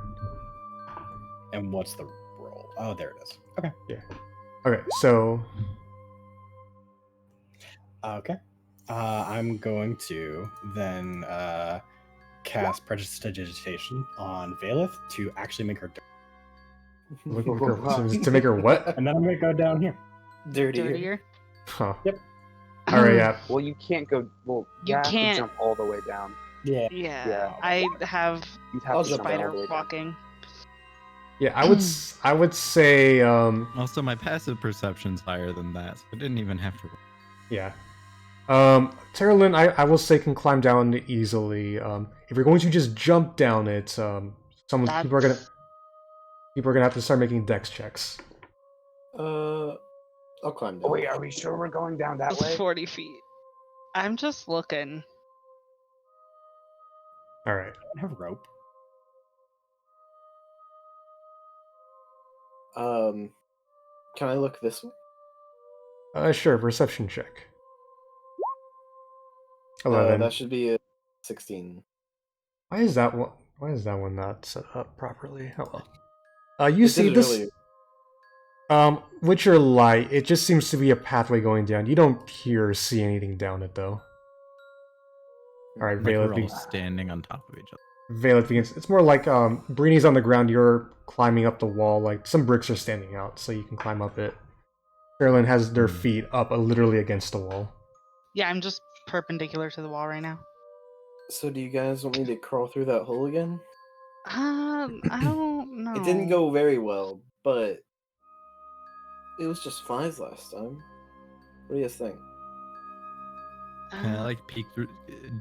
S6: And what's the roll? Oh, there it is. Okay.
S1: Okay, so...
S6: Okay. I'm going to then cast Prestidigitation on Vaelith to actually make her
S1: to make her what?
S6: and then I'm going to go down here.
S3: Dirtier.
S1: Huh.
S6: Yep.
S1: Alright, yeah.
S4: Well, you can't go. Well,
S5: You
S4: have
S5: can't-
S4: to jump all the way down.
S6: Yeah.
S5: Yeah,
S4: Yeah.
S5: I have
S4: You'd
S3: I'll
S4: have to
S3: jump
S4: jump all
S5: spider
S4: the way down.
S5: walking.
S1: Yeah, I would say,
S2: Also, my passive perception's higher than that, so I didn't even have to.
S1: yeah. Teralyn, I will say can climb down easily. If you're going to just jump down it, people are gonna have to start making dex checks.
S3: I'll climb down.
S4: Oh wait, are we sure we're going down that way?
S5: 40 feet. I'm just looking.
S1: Alright.
S6: I have rope.
S3: Can I look this way?
S1: Sure, perception check. 11.
S3: That should be a 16.
S1: Why is that one not set up properly? Oh well. You
S3: It
S1: see
S3: did it
S1: this
S3: earlier.
S1: with your light, it just seems to be a pathway going down. You don't hear or see anything down it though. Alright,
S2: Like we're all
S1: Vaelith
S2: standing on top of each other.
S1: begins. It's more like Breeni's on the ground, you're climbing up the wall, like some bricks are standing out, so you can climb up it. Teralyn has their feet up literally against the wall.
S5: Yeah, I'm just perpendicular to the wall right now.
S3: So do you guys want me to crawl through that hole again?
S5: I don't know.
S3: It didn't go very well, but it was just flies last time. What do you guys think?
S2: Can I like peek through?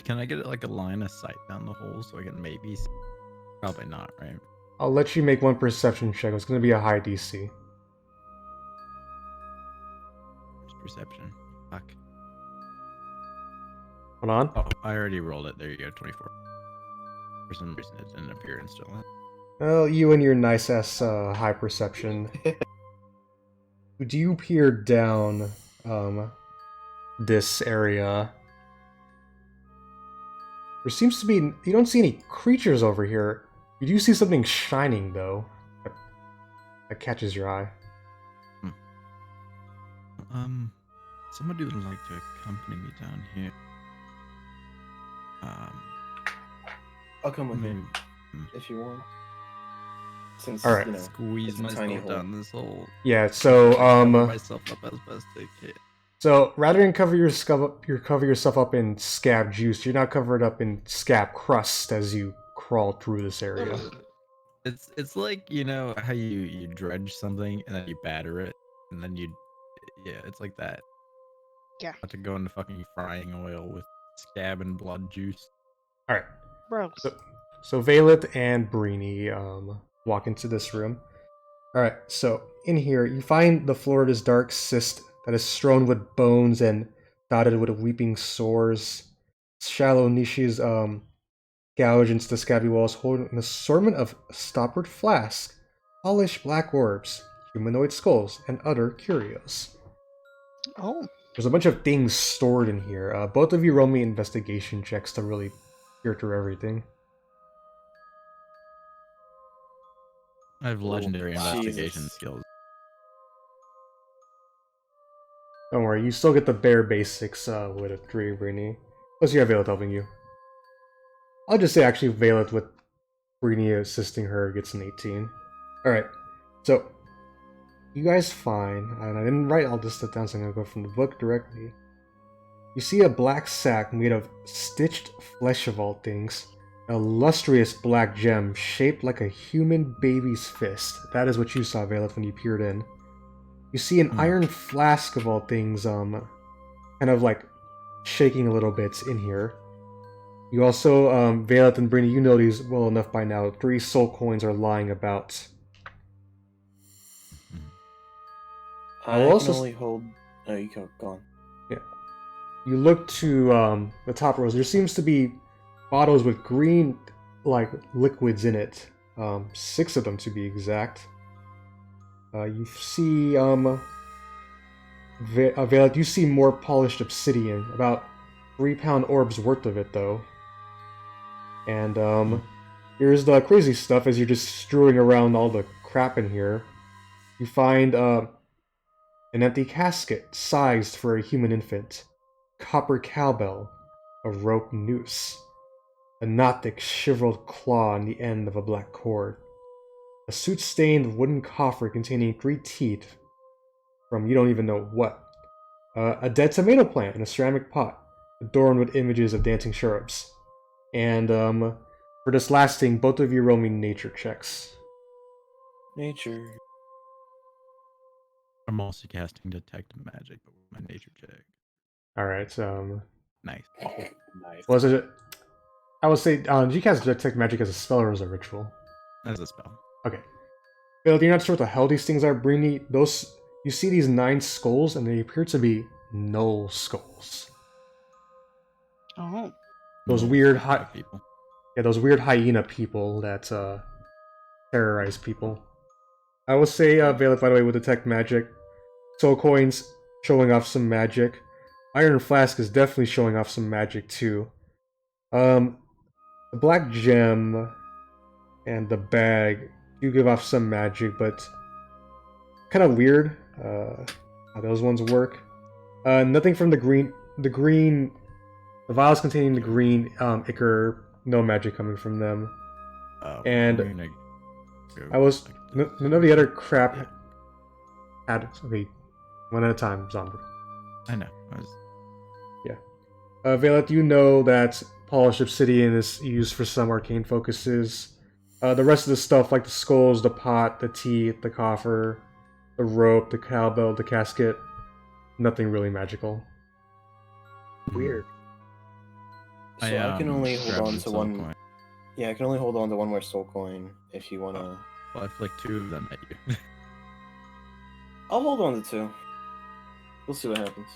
S2: Can I get like a line of sight down the hole so I can maybe? See? Probably not, right?
S1: I'll let you make one perception check. It's going to be a high DC.
S2: It's perception. Fuck.
S1: Hold on.
S2: Oh, I already rolled it. There you go, 24. For some reason, it didn't appear instantly.
S1: Well, you and your nice ass high perception. Do you peer down this area? There seems to be... You don't see any creatures over here. You do see something shining, though. That catches your eye.
S2: Somebody would like to accompany me down here.
S3: I'll come with
S2: Maybe
S3: you if you want. Since
S1: Alright.
S3: you know,
S2: squeeze
S3: it's a tiny
S2: myself
S3: hole.
S2: down this hole.
S1: Yeah, so,
S2: Cover myself up as best I can.
S1: So, rather than cover yourself up in scab juice, you're now covered up in scab crust as you crawl through this area.
S2: It's like, you know how you dredge something and then you batter it and then it's like that.
S5: Yeah.
S2: About to go into fucking frying oil with scab and blood juice.
S1: Alright.
S5: Gross.
S1: So Vaelith and Breeni walk into this room. Alright, so in here you find the floor of this dark cyst that is strewn with bones and dotted with weeping sores. Shallow niches gouge into the scabby walls, holding an assortment of stoppered flasks, polished black orbs, humanoid skulls, and other curios.
S5: Oh.
S1: There's a bunch of things stored in here. Both of you roll me investigation checks to really peer through everything.
S2: I have legendary
S3: Jesus.
S2: investigation skills.
S1: Don't worry, you still get the bare basics with a 3, Breeni. Plus you have Vaelith helping you. I'll just say actually Vaelith with Breeni assisting her gets an 18. Alright, so you guys find, and I didn't write all this stuff down so I'm going to go from the book directly. You see a black sack made of stitched flesh of all things, A lustrous black gem shaped like a human baby's fist. That is what you saw, Vaelith, when you peered in. You see an iron flask of all things, kind of like shaking a little bit in here. You also, Vaelith and Breeni, you know these well enough by now. 3 soul coins are lying about.
S3: I can only hold. Oh, you go on.
S1: Yeah. You look to the top rows. There seems to be bottles with green, like, liquids in it. 6 of them to be exact. You see, Vaelith, you see more polished obsidian. About 3-pound orbs worth of it, though. And, here's the crazy stuff as you're just strewing around all the crap in here. You find, an empty casket, sized for a human infant. Copper cowbell. A rope noose. A knot-thick shriveled claw on the end of a black cord. A soot-stained wooden coffer containing 3 teeth from you don't even know what. A dead tomato plant in a ceramic pot, adorned with images of dancing cherubs. And, for this last thing, both of you roll me nature checks.
S3: Nature.
S2: I'm also casting detect magic, but with my nature check.
S1: Alright,
S2: Nice.
S3: Nice.
S1: was it? I would say, did you cast detect magic as a spell or as a ritual?
S2: As a spell.
S1: Okay. Bill, you're not sure what the hell these things are, Breeni. You see these 9 skulls, and they appear to be null skulls.
S5: Oh.
S1: Those weird
S2: people.
S1: Yeah, those weird hyena people that terrorize people. I will say, Vaelith, by the way, with detect magic, soul coins showing off some magic. Iron flask is definitely showing off some magic too. The black gem and the bag do give off some magic, but kind of weird how those ones work. Nothing from the vials containing the green ichor, no magic coming from them. And none of the other crap had. Okay, one at a time, Zombie.
S2: I know.
S1: Vaelith, you know that polished obsidian is used for some arcane focuses. The rest of the stuff, like the skulls, the pot, the teeth, the coffer, the rope, the cowbell, the casket, nothing really magical.
S4: Weird.
S3: So I can only hold
S2: grabbed
S3: on
S2: the
S3: to
S2: soul
S3: one.
S2: coin.
S3: Yeah, I can only hold on to one more soul coin if you wanna.
S2: Well, I flicked 2 of them at you.
S3: I'll hold on to 2. We'll see what happens.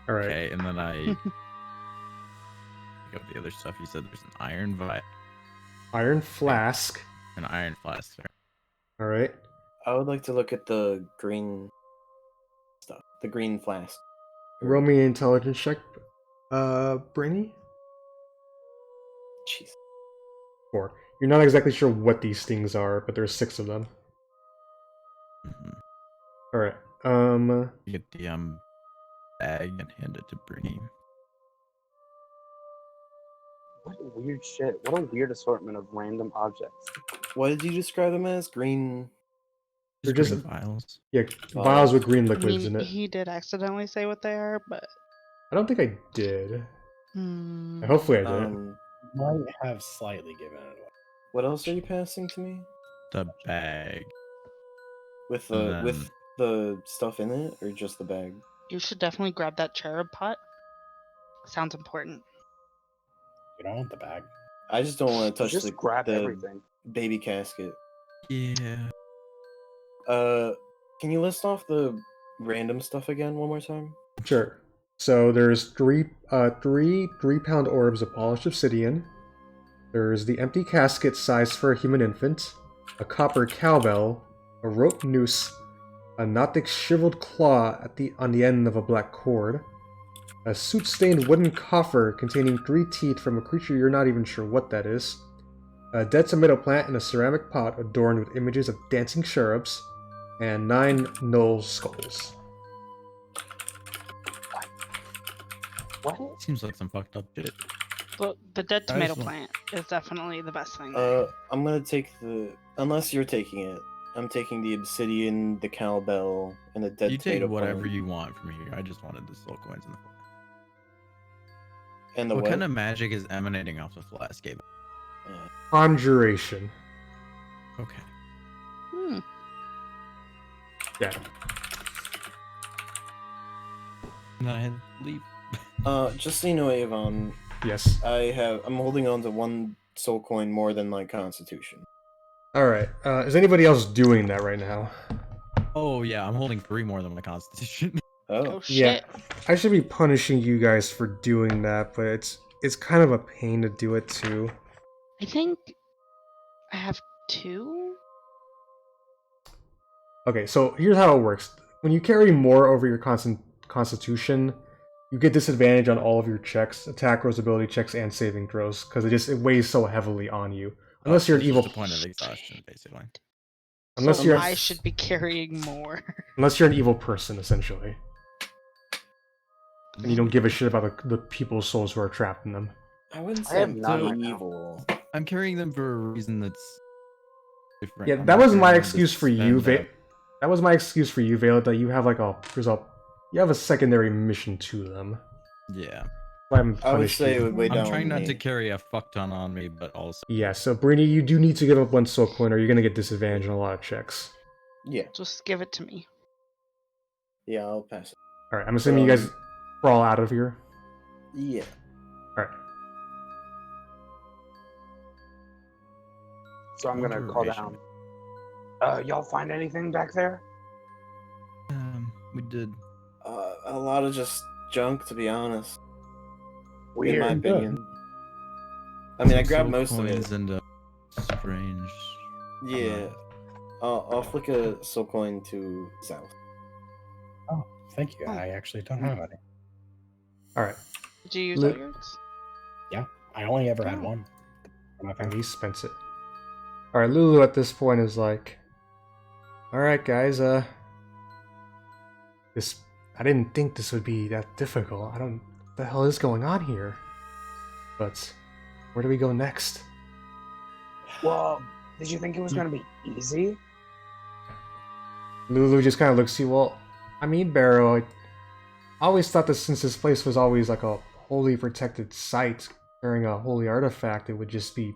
S1: All right.
S2: Okay, and then I pick up the other stuff. You said there's an iron vial,
S1: Iron flask.
S2: an iron flask there.
S1: All right.
S3: I would like to look at the green stuff. The green flask.
S1: Roll me an intelligence check, Breeni.
S3: Jeez.
S1: 4. You're not exactly sure what these things are, but there's 6 of them. All right.
S2: You get the bag and hand it to Breeni.
S4: What weird shit. What a weird assortment of random objects.
S3: What did you describe them as? Green.
S1: They're
S2: Just
S1: just
S2: green vials.
S1: Yeah, vials with green
S5: I
S1: liquids
S5: mean,
S1: in it.
S5: he did accidentally say what they are, but.
S1: I don't think I did.
S5: Hmm.
S1: Hopefully I did.
S6: Might have slightly given it away.
S3: What else are you passing to me?
S2: The bag.
S3: With
S2: And
S3: the
S2: then-
S3: with the stuff in it, or just the bag?
S5: You should definitely grab that cherub pot. Sounds important.
S6: You don't want the bag.
S3: I just don't want to touch
S4: Just grab
S3: the
S4: everything.
S3: baby casket.
S2: Yeah.
S3: Can you list off the random stuff again one more time?
S1: Sure. So there's 3-pound orbs of polished obsidian. There's the empty casket sized for a human infant, a copper cowbell, a rope noose, a knot-thick shriveled claw on the end of a black cord, a soot-stained wooden coffer containing 3 teeth from a creature you're not even sure what that is, a dead tomato plant in a ceramic pot adorned with images of dancing cherubs, and 9 null skulls.
S4: What?
S2: Seems like some fucked up shit.
S5: But the dead
S2: That
S5: tomato
S2: is one.
S5: plant is definitely the best thing.
S3: I'm gonna take unless you're taking it. I'm taking the obsidian, the cowbell, and the dead
S2: You take
S3: tomato
S2: whatever
S3: plant.
S2: you want from here. I just wanted the soul coins in the flask.
S3: And the
S2: What
S3: what?
S2: kind of magic is emanating off the flask, Gabe?
S1: Conjuration.
S2: Okay.
S1: Yeah.
S2: And then I leave.
S3: Just so you know, Avon,
S1: Yes.
S3: I'm holding on to 1 soul coin more than my constitution.
S1: Alright. Is anybody else doing that right now?
S2: Oh yeah, I'm holding 3 more than my constitution.
S5: Oh
S1: Yeah.
S5: shit.
S1: I should be punishing you guys for doing that, but it's kind of a pain to do it too.
S5: I think I have 2.
S1: Okay, so here's how it works. When you carry more over your constitution, you get disadvantage on all of your checks, attack rolls, ability checks, and saving throws, because it weighs so heavily on you. Unless you're an evil.
S2: The point of exhaustion, basically.
S1: Unless
S5: So
S1: you're.
S5: I should be carrying more.
S1: Unless you're an evil person, essentially, and you don't give a shit about the people's souls who are trapped in them.
S3: I wouldn't
S4: I
S3: say
S4: have
S3: I'm
S4: none right
S3: too
S4: now.
S3: evil.
S2: I'm carrying them for a reason that's different.
S1: Yeah,
S2: I'm
S1: that
S2: not
S1: was my
S2: carrying them to
S1: excuse for you,
S2: spend,
S1: That was my excuse for you, Vaelith, that you have like you have a secondary mission to them.
S2: Yeah.
S3: I would say it would weigh down
S2: I'm trying
S3: on
S2: not
S3: me.
S2: to carry a fuck ton on me, but also.
S1: Yeah, so Breeni, you do need to give up 1 soul coin, or you're gonna get disadvantage on a lot of checks.
S3: Yeah,
S5: Just give it to me.
S3: yeah, I'll pass it.
S1: All right, I'm assuming you guys crawl out of here.
S3: Yeah.
S1: All right.
S4: So I'm gonna call down. Y'all find anything back there?
S2: We did.
S3: A lot of just junk, to be honest.
S4: Weird.
S3: In my
S6: Good.
S3: opinion. I mean, I
S2: Some
S3: grabbed
S2: soul
S3: most of
S2: coins
S3: it.
S2: and strange.
S3: Yeah. I'll flick a soul coin to Zaos.
S6: Oh, thank you. I actually don't have any.
S1: All right.
S5: Did you use all yours?
S6: I only ever had
S5: Oh.
S6: one.
S1: And he spent it. All right, Lulu at this point is like, "All right, guys. I didn't think this would be that difficult. I don't. What the hell is going on here? But where do we go next?"
S4: Well, did you think it was gonna be easy?
S1: Lulu just kind of looks at you. Well, I mean, Barrow, I always thought that since this place was always like a holy protected site during a holy artifact, it would just be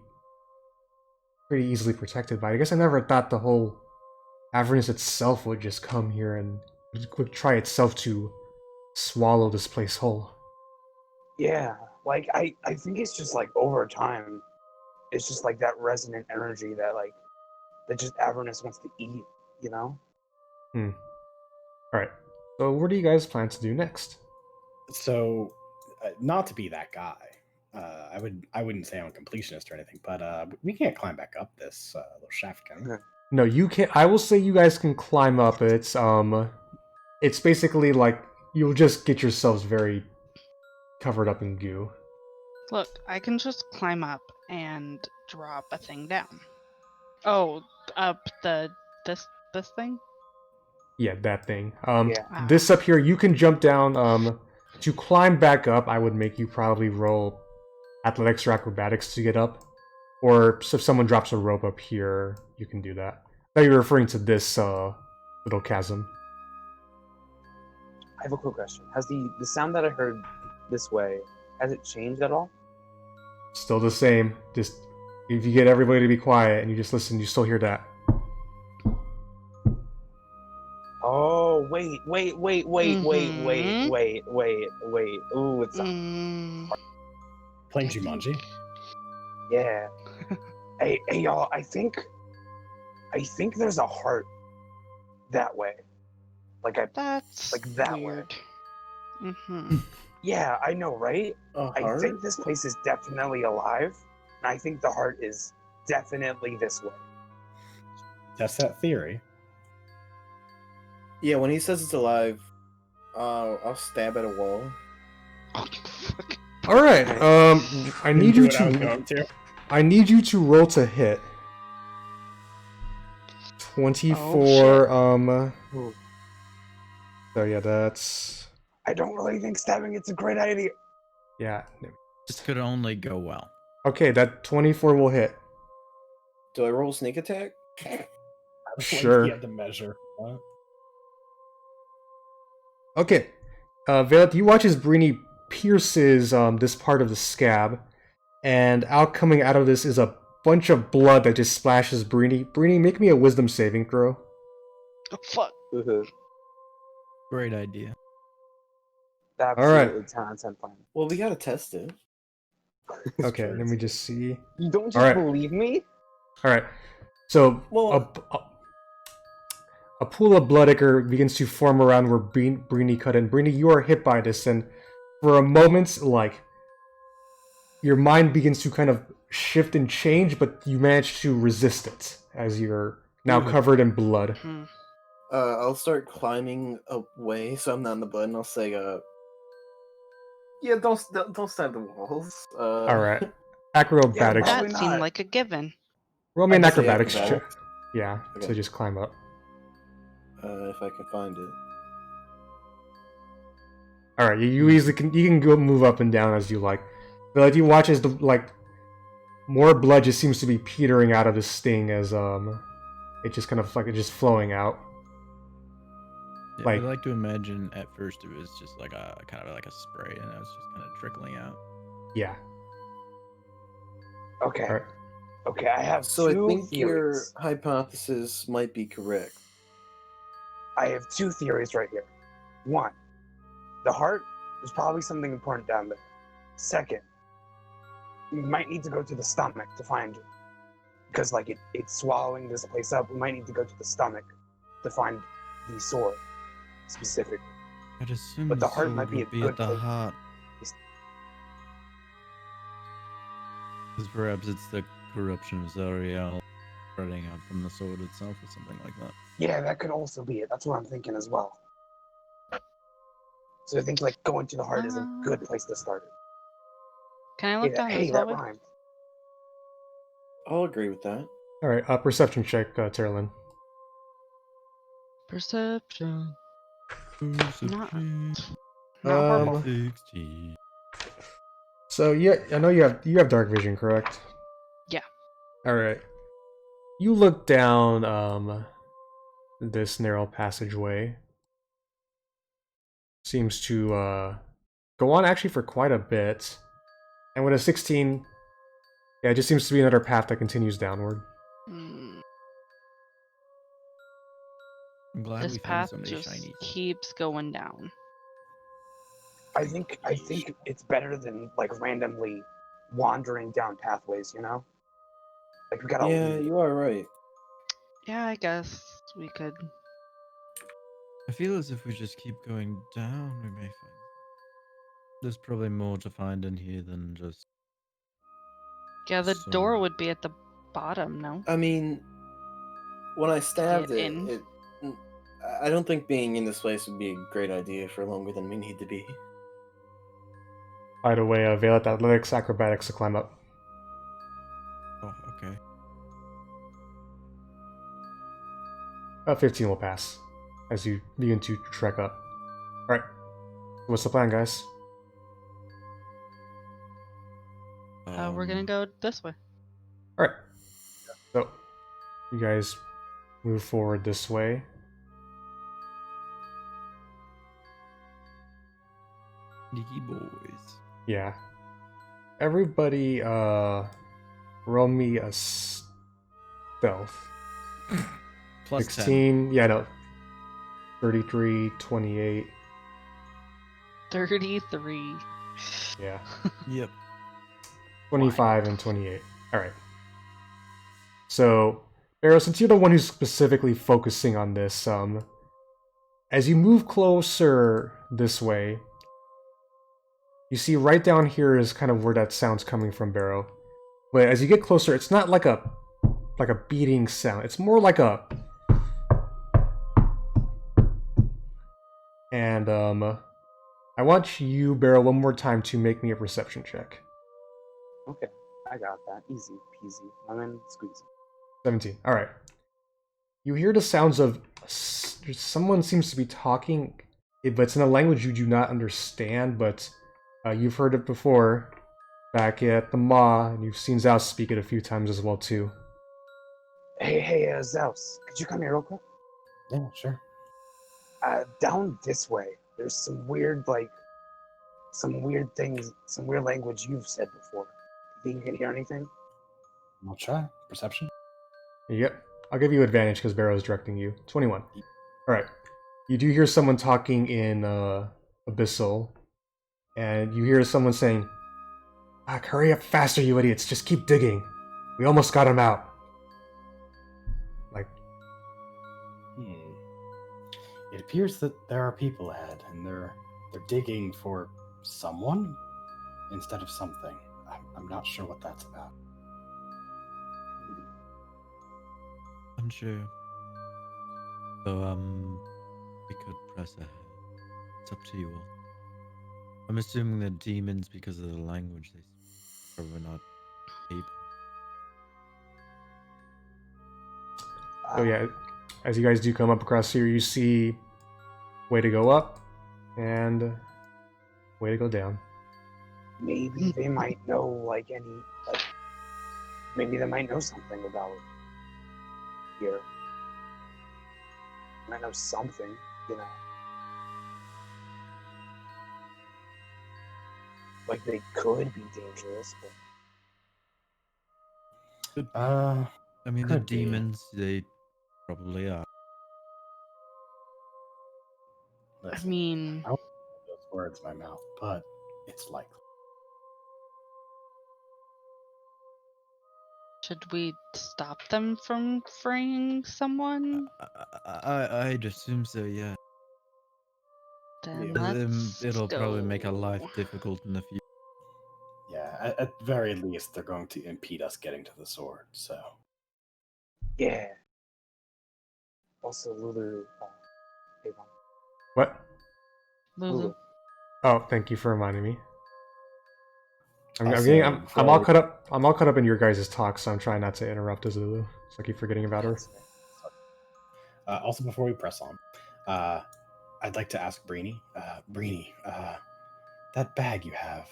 S1: pretty easily protected. But I guess I never thought the whole Avernus itself would just come here and would try itself to swallow this place whole.
S4: Yeah, like I think it's just like over time, it's just like that resonant energy that just Avernus wants to eat, you know?
S1: Alright, so what do you guys plan to do next?
S6: So, not to be that guy, I wouldn't say I'm a completionist or anything, but we can't climb back up this little shaft, can we?
S1: No, you can't. I will say you guys can climb up. It's basically like you'll just get yourselves very covered up in goo.
S5: Look, I can just climb up and drop a thing down. Oh, up this thing?
S1: Yeah, that thing.
S4: Yeah.
S1: This up here, you can jump down. To climb back up, I would make you probably roll athletics or acrobatics to get up. Or if someone drops a rope up here, you can do that. Now you're referring to this little chasm.
S4: I have a quick question. Has the sound that I heard this way, has it changed at all?
S1: Still the same. Just if you get everybody to be quiet and you just listen, you still hear that.
S4: Oh, wait. Ooh, it's
S6: Playing Jumanji.
S4: yeah. Hey, y'all, I think there's a heart that way.
S5: That's
S4: Like that way.
S5: weird. Mm-hmm.
S4: Yeah, I know, right? I
S3: Heart?
S4: think this place is definitely alive, and I think the heart is definitely this way.
S6: Test that theory.
S3: Yeah, when he says it's alive, I'll stab at a wall.
S5: Oh, fuck.
S1: All right. I need you
S6: Didn't do what I was
S1: to.
S6: going to.
S1: I need you to roll to hit. 24.
S4: Ooh.
S1: So yeah, that's
S4: I don't really think stabbing it's a great idea.
S1: yeah.
S2: This could only go well.
S1: Okay, that 24 will hit.
S3: Do I roll sneak attack?
S6: I was
S1: Sure.
S6: He had to measure. What?
S1: Okay. Vaelith, you watch as Breeni pierces this part of the scab, and coming out of this is a bunch of blood that just splashes Breeni. Breeni, make me a wisdom saving throw.
S5: Oh, fuck.
S2: Great idea.
S4: Absolutely 10 on 10 plan.
S3: Well, we gotta test it.
S1: Okay, let me just see.
S4: You don't just
S1: Alright.
S4: believe me?
S1: Alright, so
S3: Well-
S1: a pool of blood ichor begins to form around where Breeni cut in. Breeni, you are hit by this, and for a moment, like, your mind begins to kind of shift and change, but you manage to resist it as you're now covered in blood.
S5: Hmm.
S3: I'll start climbing away, so I'm not in the blood, and I'll say, yeah, don't stab the walls.
S1: Alright, acrobatics.
S4: Yeah,
S5: That
S4: not?
S5: seemed like a given.
S1: Roll me an
S3: I can say
S1: acrobatics check.
S3: acrobatics.
S1: Yeah,
S3: Okay.
S1: so just climb up.
S3: If I can find it.
S1: Alright, you easily can go move up and down as you like. But like you watch as more blood just seems to be petering out of his sting as it just kind of it's just flowing out.
S2: Yeah,
S1: Like-
S2: I'd like to imagine at first it was just like a kind of like a spray, and it was just kind of trickling out.
S1: Yeah.
S4: Okay.
S1: Alright.
S4: Okay, I have
S3: So I
S4: two
S3: think your
S4: theories.
S3: hypothesis might be correct.
S4: I have two theories right here. One, the heart, there's probably something important down there. Second, we might need to go to the stomach to find it. Because like it's swallowing this place up, we might need to go to the stomach to find the sword specifically.
S2: I'd assume
S4: But the heart might be
S2: would
S4: a
S2: be
S4: good
S2: at the
S4: place.
S2: heart. Because perhaps it's the corruption of Zariel spreading out from the sword itself or something like that.
S4: Yeah, that could also be it. That's what I'm thinking as well. So I think like going to the heart is a good place to start it.
S5: Can I look down
S4: Hey,
S5: this
S4: that
S5: hallway?
S4: rhymed.
S3: I'll agree with that.
S1: Alright, perception check, Teralyn.
S5: Perception. Not
S1: Um,
S5: horrible.
S2: 16.
S1: So yeah, I know you have dark vision, correct?
S5: Yeah.
S1: Alright. You look down this narrow passageway. Seems to go on actually for quite a bit. And with a 16, yeah, it just seems to be another path that continues downward.
S5: Mm,
S2: I'm glad
S5: this
S2: we found
S5: path
S2: so many
S5: just
S2: shiny things.
S5: keeps going down.
S4: I think it's better than like randomly wandering down pathways, you know? Like we gotta
S3: Yeah,
S4: lead.
S3: you are right.
S5: Yeah, I guess we could.
S2: I feel as if we just keep going down, we may find. There's probably more to find in here than just.
S5: Yeah, the
S2: So-
S5: door would be at the bottom, no?
S3: I mean, when I stabbed
S5: Get
S3: it,
S5: in.
S3: I don't think being in this place would be a great idea for longer than we need to be.
S1: By the way, Vaelith Athletics, Acrobatics to climb up.
S2: Oh, okay.
S1: 15 will pass as you begin to trek up. Alright. What's the plan, guys?
S5: We're gonna go this way.
S1: Alright. So, you guys move forward this way.
S2: Sneaky boys.
S1: Yeah. Everybody, roll me a stealth.
S2: Plus
S1: 16, yeah, no. 33, 28,
S5: 33.
S1: yeah.
S2: 10. Yep.
S1: 25 and 28. Alright. So, Barrow, since you're the one who's specifically focusing on this, as you move closer this way, you see right down here is kind of where that sound's coming from, Barrow. But as you get closer, it's not like a beating sound. It's more like a... And, I want you, Barrow, one more time to make me a perception check.
S4: Okay, I got that. Easy peasy. Lemon squeezy.
S1: 17. Alright. You hear the sounds of... Someone seems to be talking, but it's in a language you do not understand, but you've heard it before back at the Maw, and you've seen Zaos speak it a few times as well, too.
S4: Hey, Zaos, could you come here real quick?
S6: Yeah, sure.
S4: Down this way, there's some weird things, some weird language you've said before. You think you can hear anything?
S6: I'll try. Perception?
S1: Yep. I'll give you advantage because Barrow's directing you. 21. Alright. You do hear someone talking in Abyssal, and you hear someone saying, hurry up faster, you idiots. Just keep digging. We almost got him out. Like,
S6: It appears that there are people ahead, and they're digging for someone instead of something. I'm not sure what that's about.
S2: Unsure. So, we could press ahead. It's up to you all. I'm assuming they're demons because of the language they speak. Probably not people.
S1: so yeah, as you guys do come up across here, you see way to go up and way to go down.
S4: Maybe they might know, like, maybe they might know something about here. Might know something, you know. Like, they could be dangerous, but...
S2: I mean, the
S6: Could be.
S2: demons, they probably are.
S5: I
S6: Listen,
S5: mean,
S6: I don't put those words in my mouth, but it's likely.
S5: should we stop them from freeing someone?
S2: I'd assume so, yeah.
S5: Then
S6: Yeah.
S5: let's
S2: It'll probably make our
S5: go.
S2: life difficult in the future.
S6: Yeah, at very least, they're going to impede us getting to the sword, so...
S4: Yeah. Also, Lulu... Avon.
S1: What?
S5: Lulu.
S1: Oh, thank you for reminding me. I'm
S6: Also,
S1: getting, I'm all
S6: for-
S1: caught up. I'm all caught up in your guys' talk, so I'm trying not to interrupt Lulu. So I keep forgetting about her.
S6: Also, before we press on, I'd like to ask Breeni. Breeni, that bag you have,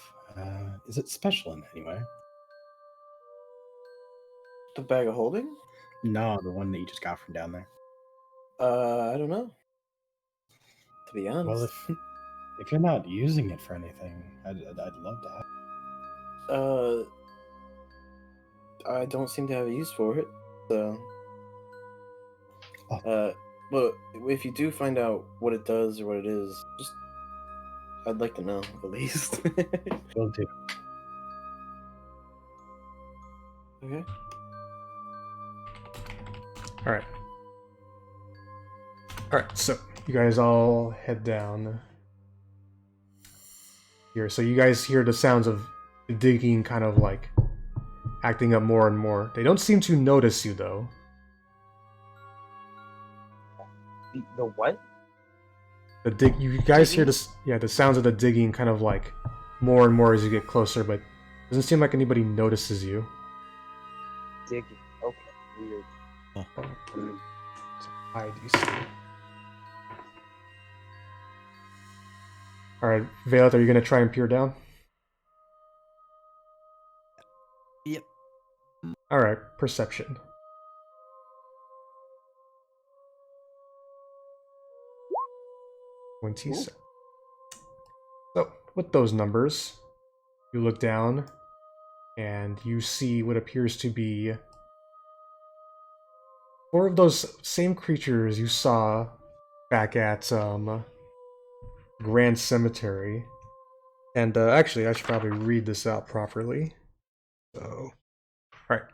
S6: is it special in any way?
S3: The bag of holding?
S6: No, the one that you just got from down there.
S3: I don't know. To be honest.
S6: Well, if you're not using it for anything, I'd love to have.
S3: I don't seem to have a use for it. So,
S6: Oh.
S3: but if you do find out what it does or what it is, just I'd like to know at least.
S6: Will do.
S3: Okay.
S1: All right. All right. So you guys all head down here. So you guys hear the sounds of the digging, kind of like acting up more and more. They don't seem to notice you though.
S4: The what?
S1: The dig. You guys hear this? Yeah, the sounds of the digging, kind of like more and more as you get closer, but doesn't seem like anybody notices you.
S4: Digging. Okay. Weird.
S2: Oh.
S1: High DC. All right, Vaelith, are you gonna try and peer down?
S2: Yep.
S1: All right, perception. So, with those numbers, you look down and you see what appears to be 4 of those same creatures you saw back at Grand Cemetery. And actually, I should probably read this out properly. So, alright.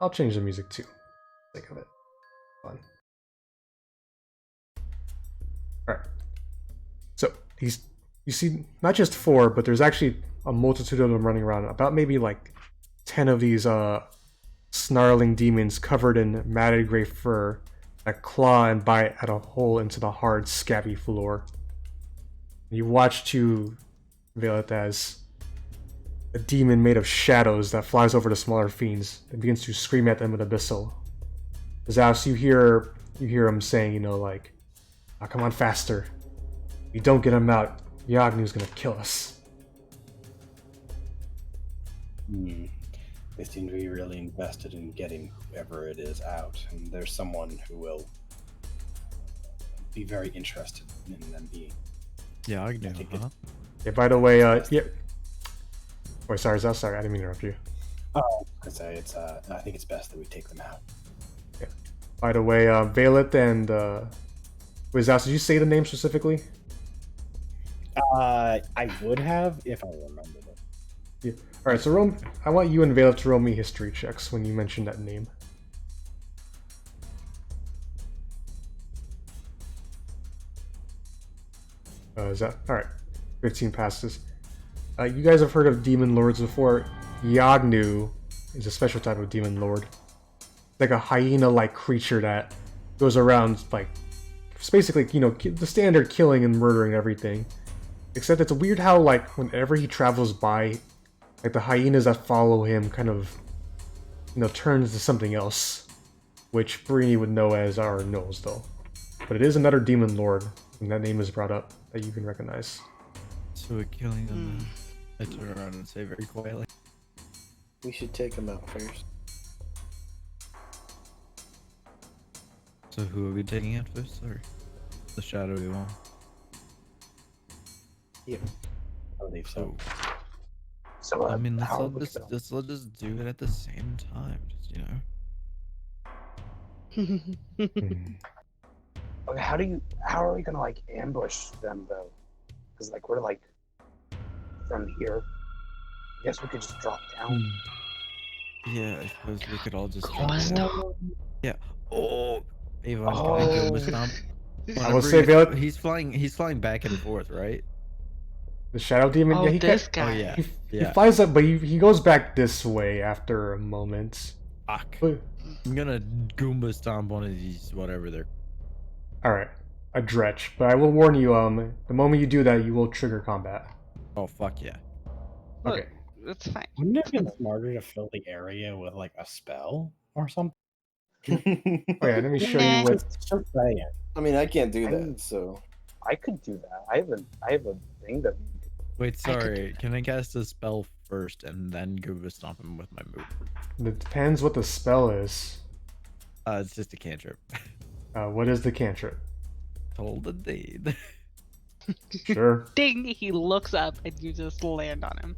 S1: I'll change the music too. Think of it. Fun. Alright. So, you see not just 4, but there's actually a multitude of them running around. About maybe like 10 of these snarling demons covered in matted gray fur that claw and bite at a hole into the hard, scabby floor. You watch too, Vaelith, as a demon made of shadows that flies over the smaller fiends and begins to scream at them with abyssal. Zaos, you hear him saying, you know, like, oh, come on faster. If you don't get him out, Yagnu's gonna kill us.
S6: They seem to be really invested in getting whoever it is out, and there's someone who will be very interested in them being.
S2: Yeah, I can
S6: think
S2: do it.
S1: Yeah, by the way, yeah. Wait, sorry, Zaos, sorry, I didn't mean to interrupt you.
S6: I say it's. I think it's best that we take them out.
S1: By the way, Vaelith and wait, Zaos, did you say the name specifically?
S6: I would have if I remembered it.
S1: Yeah. All right, so I want you and Vaelith to roll me history checks when you mention that name. Is that all right? 15 passes. You guys have heard of demon lords before. Yagnu is a special type of demon lord. It's like a hyena-like creature that goes around like, it's basically, you know, the standard killing and murdering everything. Except it's weird how like whenever he travels by, like the hyenas that follow him kind of, you know, turns to something else, which Breeni would know as our nose though. But it is another demon lord, and that name is brought up that you can recognize.
S2: So we're killing them. I turn around and say very quietly.
S3: We should take them out first.
S2: So who are we taking out first, or the shadowy one?
S3: Yeah.
S6: I believe so.
S4: So
S2: I mean,
S4: how are we gonna-
S2: let's just do it at the same time. Just
S4: Okay, how are we gonna like ambush them though? Because like we're like from here. I guess we could just drop down.
S2: Yeah, I suppose we could all just.
S5: Goma stomp.
S2: Yeah. Oh, Avon,
S4: Oh.
S2: can I Goma stomp?
S1: I will say, Vaelith,
S2: He's flying back and forth, right?
S1: the shadow demon.
S5: Oh,
S1: Yeah, he
S5: this
S1: ca-
S2: Oh
S5: guy.
S2: yeah.
S1: He
S2: Yeah.
S1: flies up, but he goes back this way after a moment.
S2: Fuck.
S1: But-
S2: I'm gonna Goomba stomp one of these, whatever they're.
S1: Alright, a dretch. But I will warn you, the moment you do that, you will trigger combat.
S2: Oh fuck yeah.
S5: Look,
S1: Okay.
S5: it's fine.
S6: Wouldn't it have been smarter to fill the area with like a spell or something?
S1: Oh yeah, let me show
S5: Nah.
S1: you what...
S6: Just saying.
S3: I mean, I can't do
S4: I
S3: that,
S4: mean-
S3: so.
S4: I could do that. I have a thing that
S2: Wait,
S5: I could
S2: sorry. Can I cast a spell first and then Goomba stomp him with my move?
S1: It depends what the spell is.
S2: It's just a cantrip.
S1: What is the cantrip?
S2: Told the deed.
S1: Sure.
S5: Ding! He looks up and you just land on him.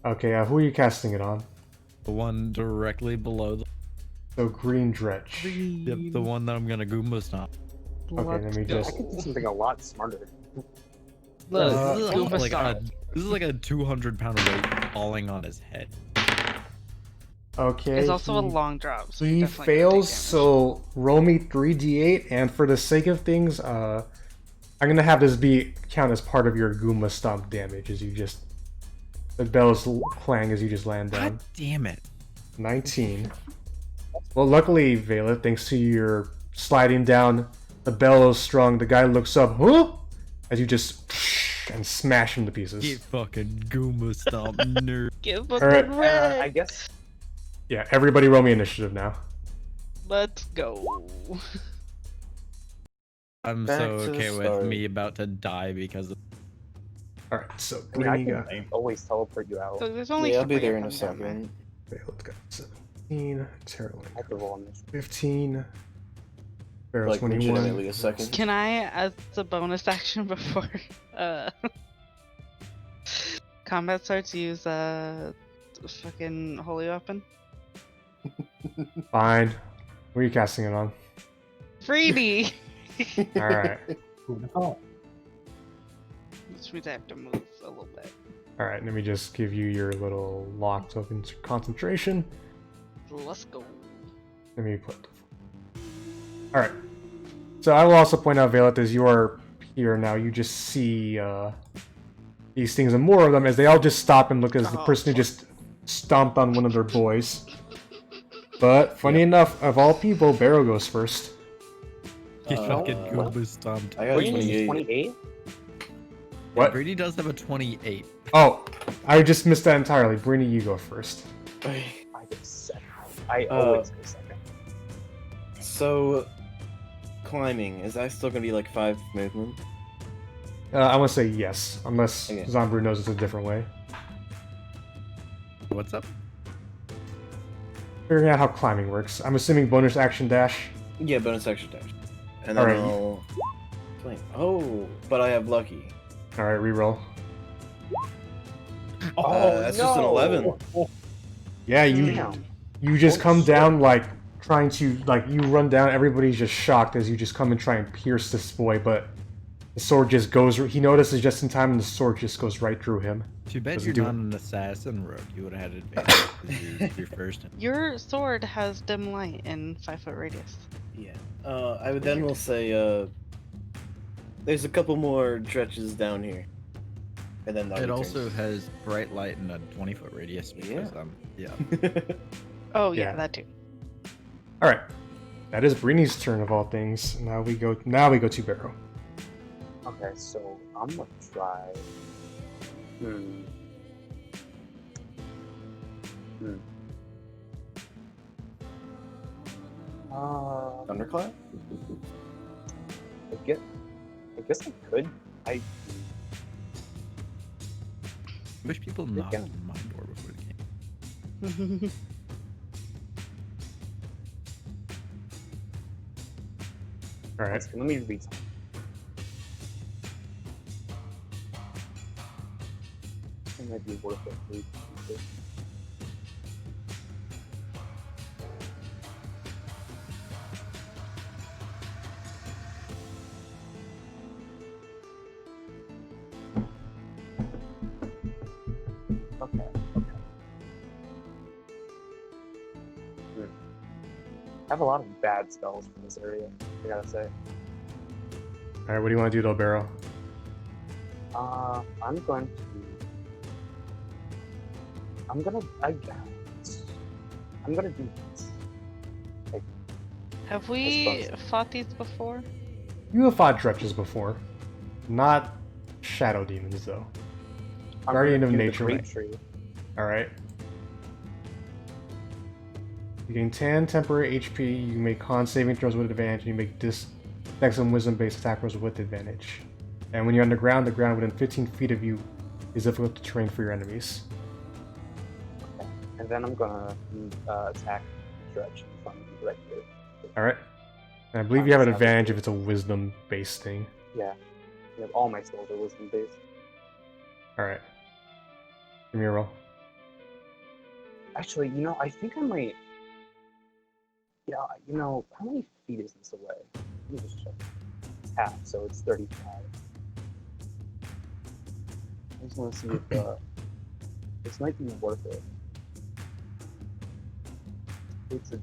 S1: Okay, who are you casting it on?
S2: The one directly below the.
S1: So, green dretch.
S2: Yep, the one that I'm gonna Goomba stomp.
S1: Okay, let me
S4: I
S1: just...
S4: could do something a lot smarter.
S5: Look,
S2: this, is
S5: Goomba
S2: like
S5: stomp.
S2: this is like a 200-pound weight falling on his head.
S1: Okay,
S5: It's also a
S1: he-
S5: long drop, so
S1: He
S5: you're definitely gonna take
S1: fails,
S5: damage.
S1: so roll me 3d8, and for the sake of things, I'm gonna have this count as part of your Goomba Stomp damage as you just... The bells clang as you just land
S2: God
S1: down.
S2: damn it.
S1: 19. Well, luckily, Vaelith, thanks to your sliding down, the bell is strong, the guy looks up, huh? As you just... and smash him to pieces.
S2: Get fucking Goomba stomp, nerd.
S5: Give us
S1: Alright.
S5: the red.
S4: I guess
S1: Yeah, everybody roll me initiative now.
S5: Let's go.
S2: I'm
S3: Back
S2: so
S3: to the
S2: okay with
S3: start.
S2: me about to die because of.
S1: Alright, so
S4: I mean I
S1: Breeni
S4: can always teleport you out.
S5: Look, there's only
S3: Yeah, I'll be
S5: three
S3: there
S5: of
S3: in a
S5: them down there.
S3: second.
S1: Vaelith got 17, Teralyn
S4: I have to roll on this.
S1: 15, Barrow
S3: Like,
S1: 21.
S3: legitimately a second.
S5: Can I, as a bonus action before combat starts, use fucking holy weapon?
S1: Fine. What are you casting it on?
S5: Freebie!
S1: Alright.
S6: Who'd have thought?
S5: Which means I have to move a little bit.
S1: Alright, let me just give you your little locked open concentration.
S5: Let's go.
S1: Let me put... Alright. So I will also point out, Vaelith, as you are here now, you just see these things and more of them as they all just stop and look as the
S5: Oh,
S1: person who just stomped on one of their boys. But, funny enough, of all people, Barrow goes first.
S2: Get fucking
S3: well,
S2: Goomba stomped.
S3: I got a
S4: Breeni
S3: 28.
S4: 28?
S1: What?
S2: Brady does have a 28.
S1: Oh, I just missed that entirely. Breeni, you go first.
S4: I go second. I always go second.
S3: So, climbing, is that still gonna be like 5 movement?
S1: I want to say yes, unless
S3: Okay.
S1: Zombrew knows it's a different way.
S2: What's up?
S1: Figuring out how climbing works. I'm assuming bonus action dash.
S3: Yeah, bonus action dash. And then
S1: Alright.
S3: I'll... Climb. Oh, but I have lucky.
S1: Alright, reroll.
S3: That's just an 11.
S1: Yeah,
S4: Damn.
S1: you just
S3: Holy
S1: come
S3: shit.
S1: down like trying to like you run down. Everybody's just shocked as you just come and try and pierce this boy, but the sword just goes. He notices just in time, and the sword just goes right through him.
S2: Too bad
S1: Doesn't
S2: you're
S1: do
S2: not
S1: it.
S2: an assassin, Rogue. You would have had advantage because you're first.
S5: Your sword has dim light in 5-foot radius.
S3: Yeah. I would then will say, there's a couple more dretches down here. And then
S2: It also has bright light in a 20-foot radius because
S3: Yeah.
S5: Oh
S1: Yeah.
S5: yeah, that too.
S1: All right, that is Breeni's turn of all things. Now we go to Barrow.
S4: Okay, so I'm gonna try.
S3: Thunderclap?
S4: I guess I could. I
S2: wish people knocked
S4: Yeah.
S2: on my door before the game.
S1: All right.
S4: let me read something. It might be worth it. Read something. Okay. I have a lot of bad spells from this area, I gotta say.
S1: All right, what do you want to do, though, Barrow?
S4: I'm going to. I'm gonna do this.
S5: Have we
S4: suppose.
S5: fought these before?
S1: You have fought dretches before, not shadow demons, though.
S4: I'm
S1: Guardian
S4: gonna
S1: of
S4: do the
S1: Nature,
S4: Great
S1: right?
S4: Tree.
S1: All right. You gain 10 temporary HP. You make con saving throws with advantage. And you make dex and wisdom-based attack rolls with advantage. And when you're on the ground within 15 feet of you is difficult to terrain for your enemies.
S4: And then I'm gonna attack Dredge from right here.
S1: All right. And I believe you have an advantage if it's a wisdom-based thing.
S4: Yeah. All my spells are wisdom based.
S1: All right. Give me a roll.
S4: Actually, I think I might. Yeah, how many feet is this away? Let me just check. It's half, so it's 35. I just want to see if this might be worth it. It's a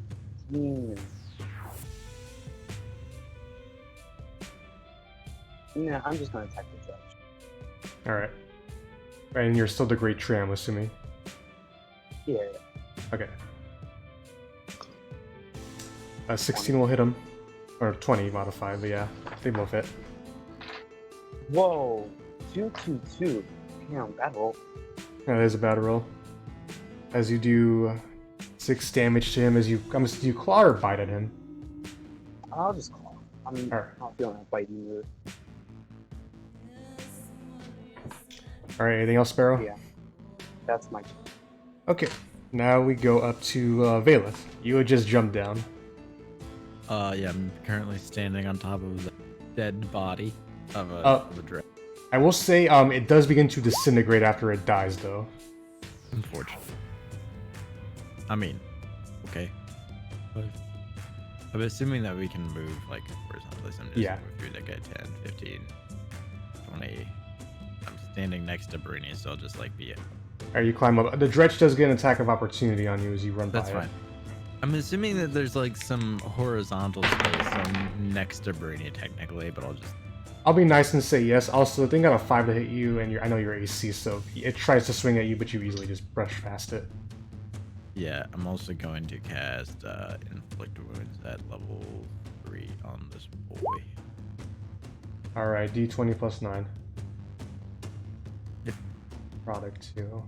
S4: demon. Nah, I'm just gonna attack the judge.
S1: All right. And you're still the Great Tree, I'm assuming.
S4: Yeah.
S1: Okay. 16 will hit him. Or 20 modified, but yeah, they both hit.
S4: Whoa. 222. Damn, bad roll.
S1: That is a bad roll. As you do 6 damage to him, as you claw or bite at him.
S4: I'll just claw. I'm
S1: Alright.
S4: not feeling that bite either.
S1: Alright, anything else, Sparrow?
S4: Yeah. That's my turn.
S1: Okay, now we go up to Vaelith. You would just jump down.
S2: Yeah, I'm currently standing on top of the dead body of a dragon.
S1: I will say, it does begin to disintegrate after it dies, though.
S2: Unfortunately. I mean, okay. But I'm assuming that we can move, like, horizontally. So I'm just
S1: Yeah.
S2: move through, like, 10, 15, 20. I'm standing next to Breeni, so I'll just, like, be it.
S1: Alright, you climb up. The Dretch does get an attack of opportunity on you as you run
S2: That's
S1: by
S2: fine.
S1: it.
S2: I'm assuming that there's, like, some horizontal space next to Breeni, technically, but
S1: I'll be nice and say yes. Also, the thing got a 5 to hit you, and I know you're AC, so it tries to swing at you, but you easily just brush past it.
S2: Yeah, I'm also going to cast Inflict Wounds at level 3 on this boy.
S1: Alright, D20 plus 9.
S2: Yep.
S1: Product 2.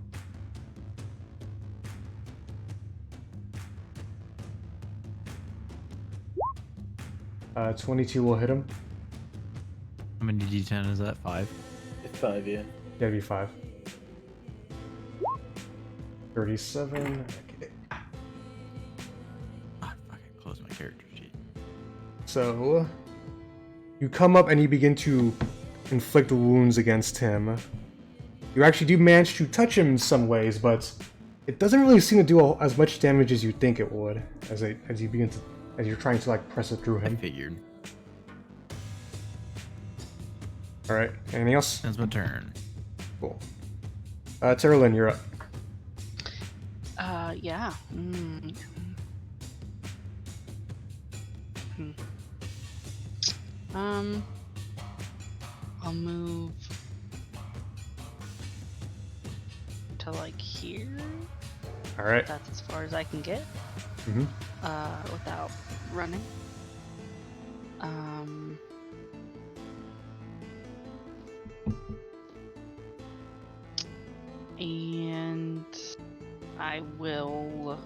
S1: Uh, 22 will hit him.
S2: How many D10 is that? 5?
S3: 5, yeah.
S1: That'd be 5. 37. Okay.
S2: Ah, fucking close my character sheet.
S1: So, you come up and you begin to inflict wounds against him. You actually do manage to touch him in some ways, but It doesn't really seem to do as much damage as you think it would, as you're trying to like press it through
S2: I
S1: him.
S2: figured.
S1: All right. Anything else?
S2: That's my turn.
S1: Cool. Teralyn, you're up.
S5: Yeah. I'll move to like here.
S1: All right.
S5: That's as far as I can get.
S1: Mm-hmm.
S5: Without running. And I will.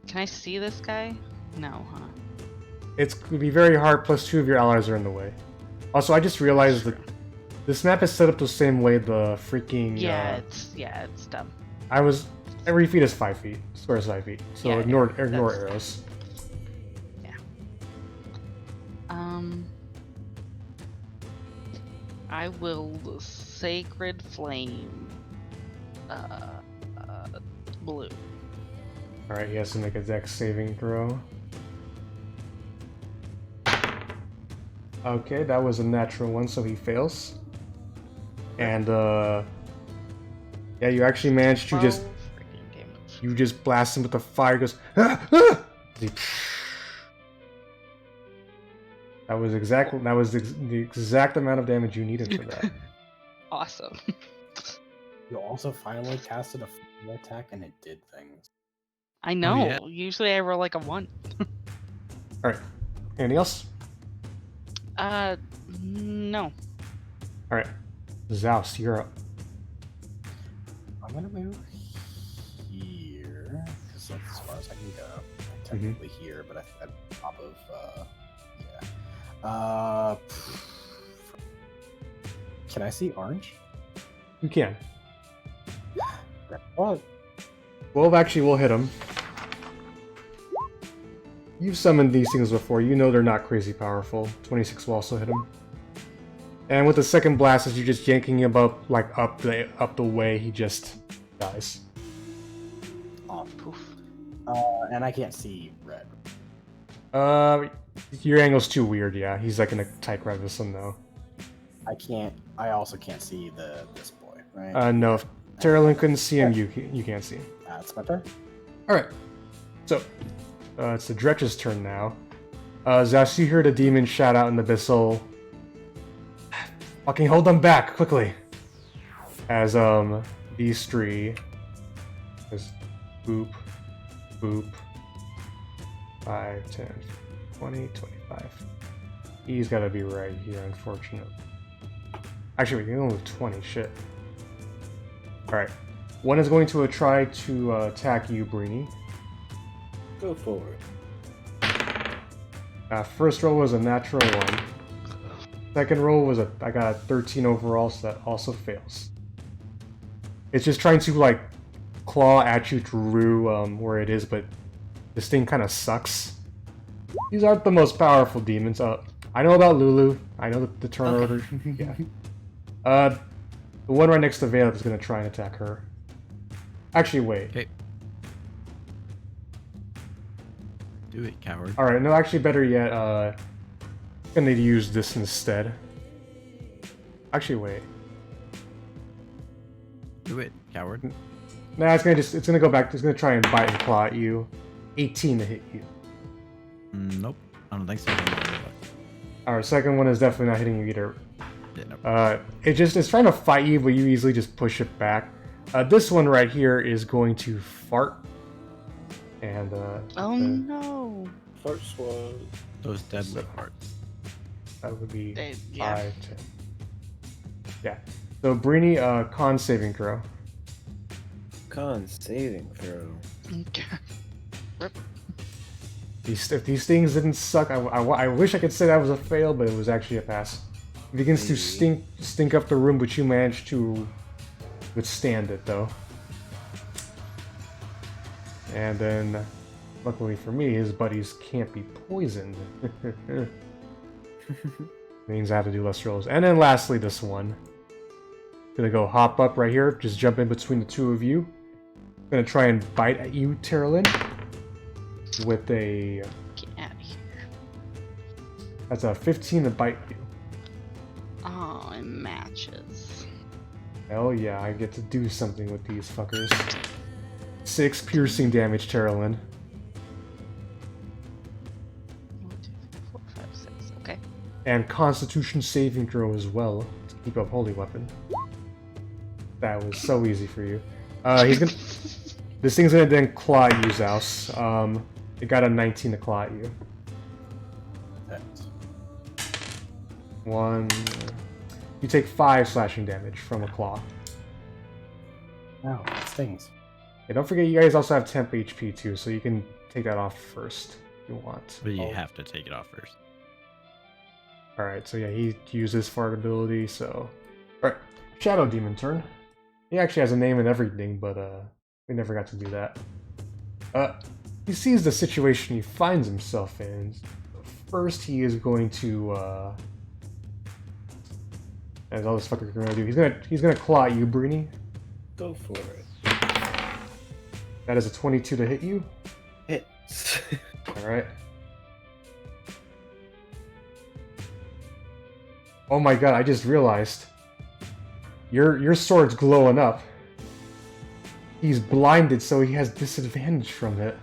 S5: Can I see this guy? No, huh?
S1: It's going to be very hard, plus 2 of your allies are in the way. Also, I just realized that this map is set up the same way the freaking...
S5: Yeah, it's dumb.
S1: Every feet is 5 feet. Square is 5 feet. So
S5: Yeah,
S1: ignore
S5: that's-
S1: arrows.
S5: Yeah. I will Sacred Flame blue.
S1: Alright, he has to make a dex saving throw. Okay, that was a natural one, so he fails. And, yeah, you actually managed to just...
S5: 12 freaking damage.
S1: You just blast him with the fire, he goes... Ah! Ah! That was the exact amount of damage you needed for that.
S5: Awesome.
S6: You also finally casted a full attack and it did things.
S5: I know.
S2: yeah.
S5: Usually I roll like a 1.
S1: Alright, anything else?
S5: No.
S1: Alright, Zaos, you're up.
S6: I'm gonna move here because that's as far as I can go. Technically here, but I think at top of can I see orange?
S1: You can.
S6: What?
S1: 12 actually will hit him. You've summoned these things before, you know they're not crazy powerful. 26 will also hit him. And with the second blast, as you're just yanking him up, like up the way, he just dies.
S6: Oh,
S5: Poof.
S6: and I can't see red.
S1: Your angle's too weird, yeah. He's like in a tight crevice, so no.
S6: I also can't see this boy, right?
S1: No, if Teralyn couldn't see him, you can't see him.
S6: That's my turn.
S1: Alright. So, it's the Dretch's turn now. Zaos, you hear the demon shout out in the abyssal. Fucking hold them back, quickly! As, these three... Just boop, boop. 5, 10, 20, 25. He's gotta be right here, unfortunately. Actually, we can only move 20, shit. Alright. One is going to try to attack you, Breeni.
S3: Go for it.
S1: First roll was a natural 1. Second roll was I got a 13 overall, so that also fails. It's just trying to, like, claw at you through where it is, but this thing kind of sucks. These aren't the most powerful demons. I know about Lulu. I know the turn order. Yeah. The one right next to Vaelith is going to try and attack her. Actually, wait.
S2: Okay. Do it, coward.
S1: Alright, no, actually, better yet, I'm gonna need to use this instead. Actually, wait.
S2: Do it, coward.
S1: Nah, it's gonna go back, it's gonna try and bite and claw at you. 18 to hit you.
S2: Nope. I don't think so.
S1: Alright, second one is definitely not hitting you either.
S2: Yeah, nope.
S1: It's trying to fight you, but you easily just push it back. This one right here is going to fart. And,
S5: Oh no.
S3: Fart swab.
S2: Those deadly parts.
S1: that would be
S5: Yeah.
S1: 5, 10. Yeah. So, Breeni, con saving throw.
S3: Con saving throw.
S5: Okay.
S1: If these things didn't suck, I wish I could say that was a fail, but it was actually a pass. It begins to stink up the room, but you managed to withstand it, though. And then, luckily for me, his buddies can't be poisoned. Means I have to do less rolls. And then lastly, this one. Gonna go hop up right here, just jump in between the two of you. Gonna try and bite at you, Teralyn. With a...
S5: Get out of here.
S1: That's a 15 to bite you.
S5: Oh, it matches.
S1: Hell yeah, I get to do something with these fuckers. 6 piercing damage, Teralyn.
S5: 1, 2, 3, 4, 5, 6. Okay.
S1: And Constitution saving throw as well to keep up Holy Weapon. That was so easy for you. He's gonna. This thing's gonna then claw at you, Zaos. It got a 19 to claw at you. One. You take 5 slashing damage from a claw.
S6: Oh, it stings.
S1: Yeah, don't forget you guys also have temp HP too, so you can take that off first if you want.
S2: But you have to take it off first.
S1: Alright, so yeah, he used his fart ability, so... Alright, Shadow Demon turn. He actually has a name and everything, but we never got to do that. He sees the situation he finds himself in. First, he is going to, as all this fucker's gonna do, he's gonna claw at you, Breeni.
S3: Go for it.
S1: That is a 22 to hit you.
S3: Hits.
S1: Alright. Oh my god, I just realized. Your sword's glowing up. He's blinded, so he has disadvantage from it.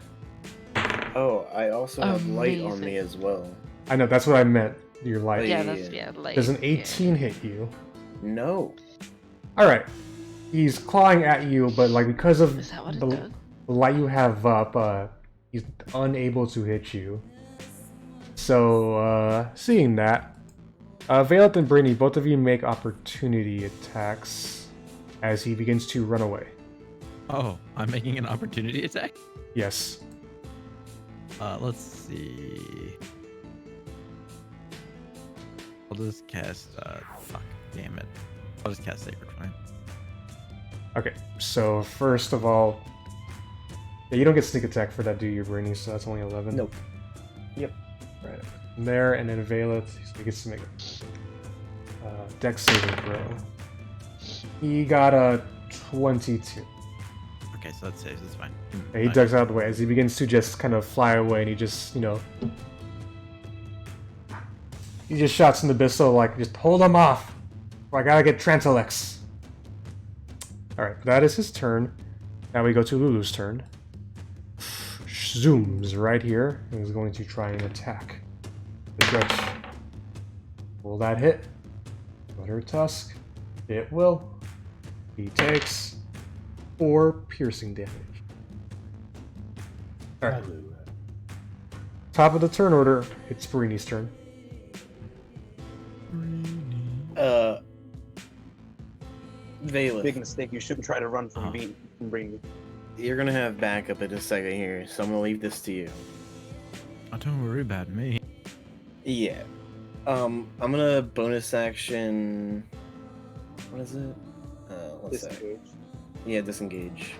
S3: Oh, I also have light on
S5: Amazing.
S3: me as well.
S1: I know, that's what I meant. Your light.
S5: Yeah,
S3: Yeah.
S5: that's like.
S1: Does an 18 hit you?
S3: No.
S1: Alright. He's clawing at you, but like because of
S5: Is that what it
S1: the
S5: does?
S1: light you have up, he's unable to hit you. So, seeing that, Vaelith and Breeni, both of you make opportunity attacks as he begins to run away.
S2: Oh, I'm making an opportunity attack?
S1: Yes.
S2: Let's see. I'll just cast, fuck, damn it. I'll just cast Sacred Flame.
S1: Okay, so first of all, yeah, you don't get sneak attack for that, do you, Breeni? So that's only 11.
S3: Nope. Yep.
S1: Right there, and then Vaelith, so he gets to make a dex saving throw. He got a 22.
S2: Okay, so that saves, it's fine.
S1: Yeah, he ducks out of the way as he begins to just kind of fly away, and he just, you know, he just shots in the abyss, so like, just hold him off, or I gotta get Transilex. Alright, that is his turn. Now we go to Lulu's turn. Zooms right here, and is going to try and attack the judge. Will that hit? Butter Tusk. It will. He takes 4 piercing damage. Alright. Top of the turn order, it's Breeni's turn.
S3: Vaelith,
S4: Big mistake. You shouldn't try to run from Breeni.
S3: you're gonna have backup in a second here, so I'm gonna leave this to you.
S2: Oh, don't worry about me.
S3: Yeah. I'm gonna bonus action. What is it? One sec.
S4: Disengage.
S3: Yeah, disengage.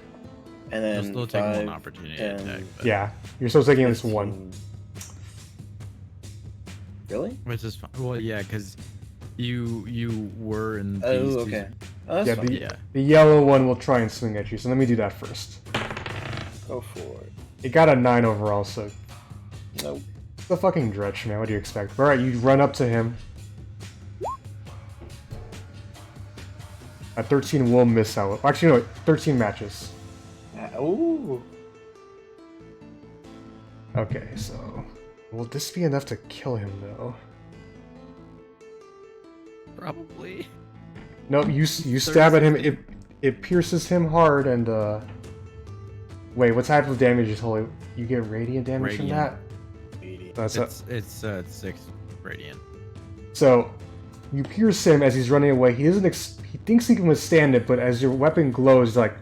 S3: And
S2: I'll
S3: then
S2: still take
S3: 5,
S2: one opportunity
S3: 10,
S2: attack. But...
S1: Yeah, you're still taking this one.
S3: 15. Really?
S2: Which is fine. Well, yeah, because you were in these
S3: Oh,
S2: two-
S3: okay. Oh, that's
S1: Yeah,
S3: fine.
S2: Yeah.
S1: The yellow one will try and swing at you, so let me do that first.
S3: Go for it.
S1: It got a 9 overall, so
S3: Nope.
S1: it's the fucking dredge, man. What do you expect? Alright, you run up to him. A 13 will miss out. Actually, no, 13 matches.
S3: Ooh.
S1: Okay, so... Will this be enough to kill him, though?
S2: Probably.
S1: Nope, you stab at him, it pierces him hard, and, Wait, what type of damage is holy? You get radiant damage from that? That's
S2: It's 6 radiant.
S1: So, you pierce him as he's running away. He doesn't. He thinks he can withstand it, but as your weapon glows, he's like,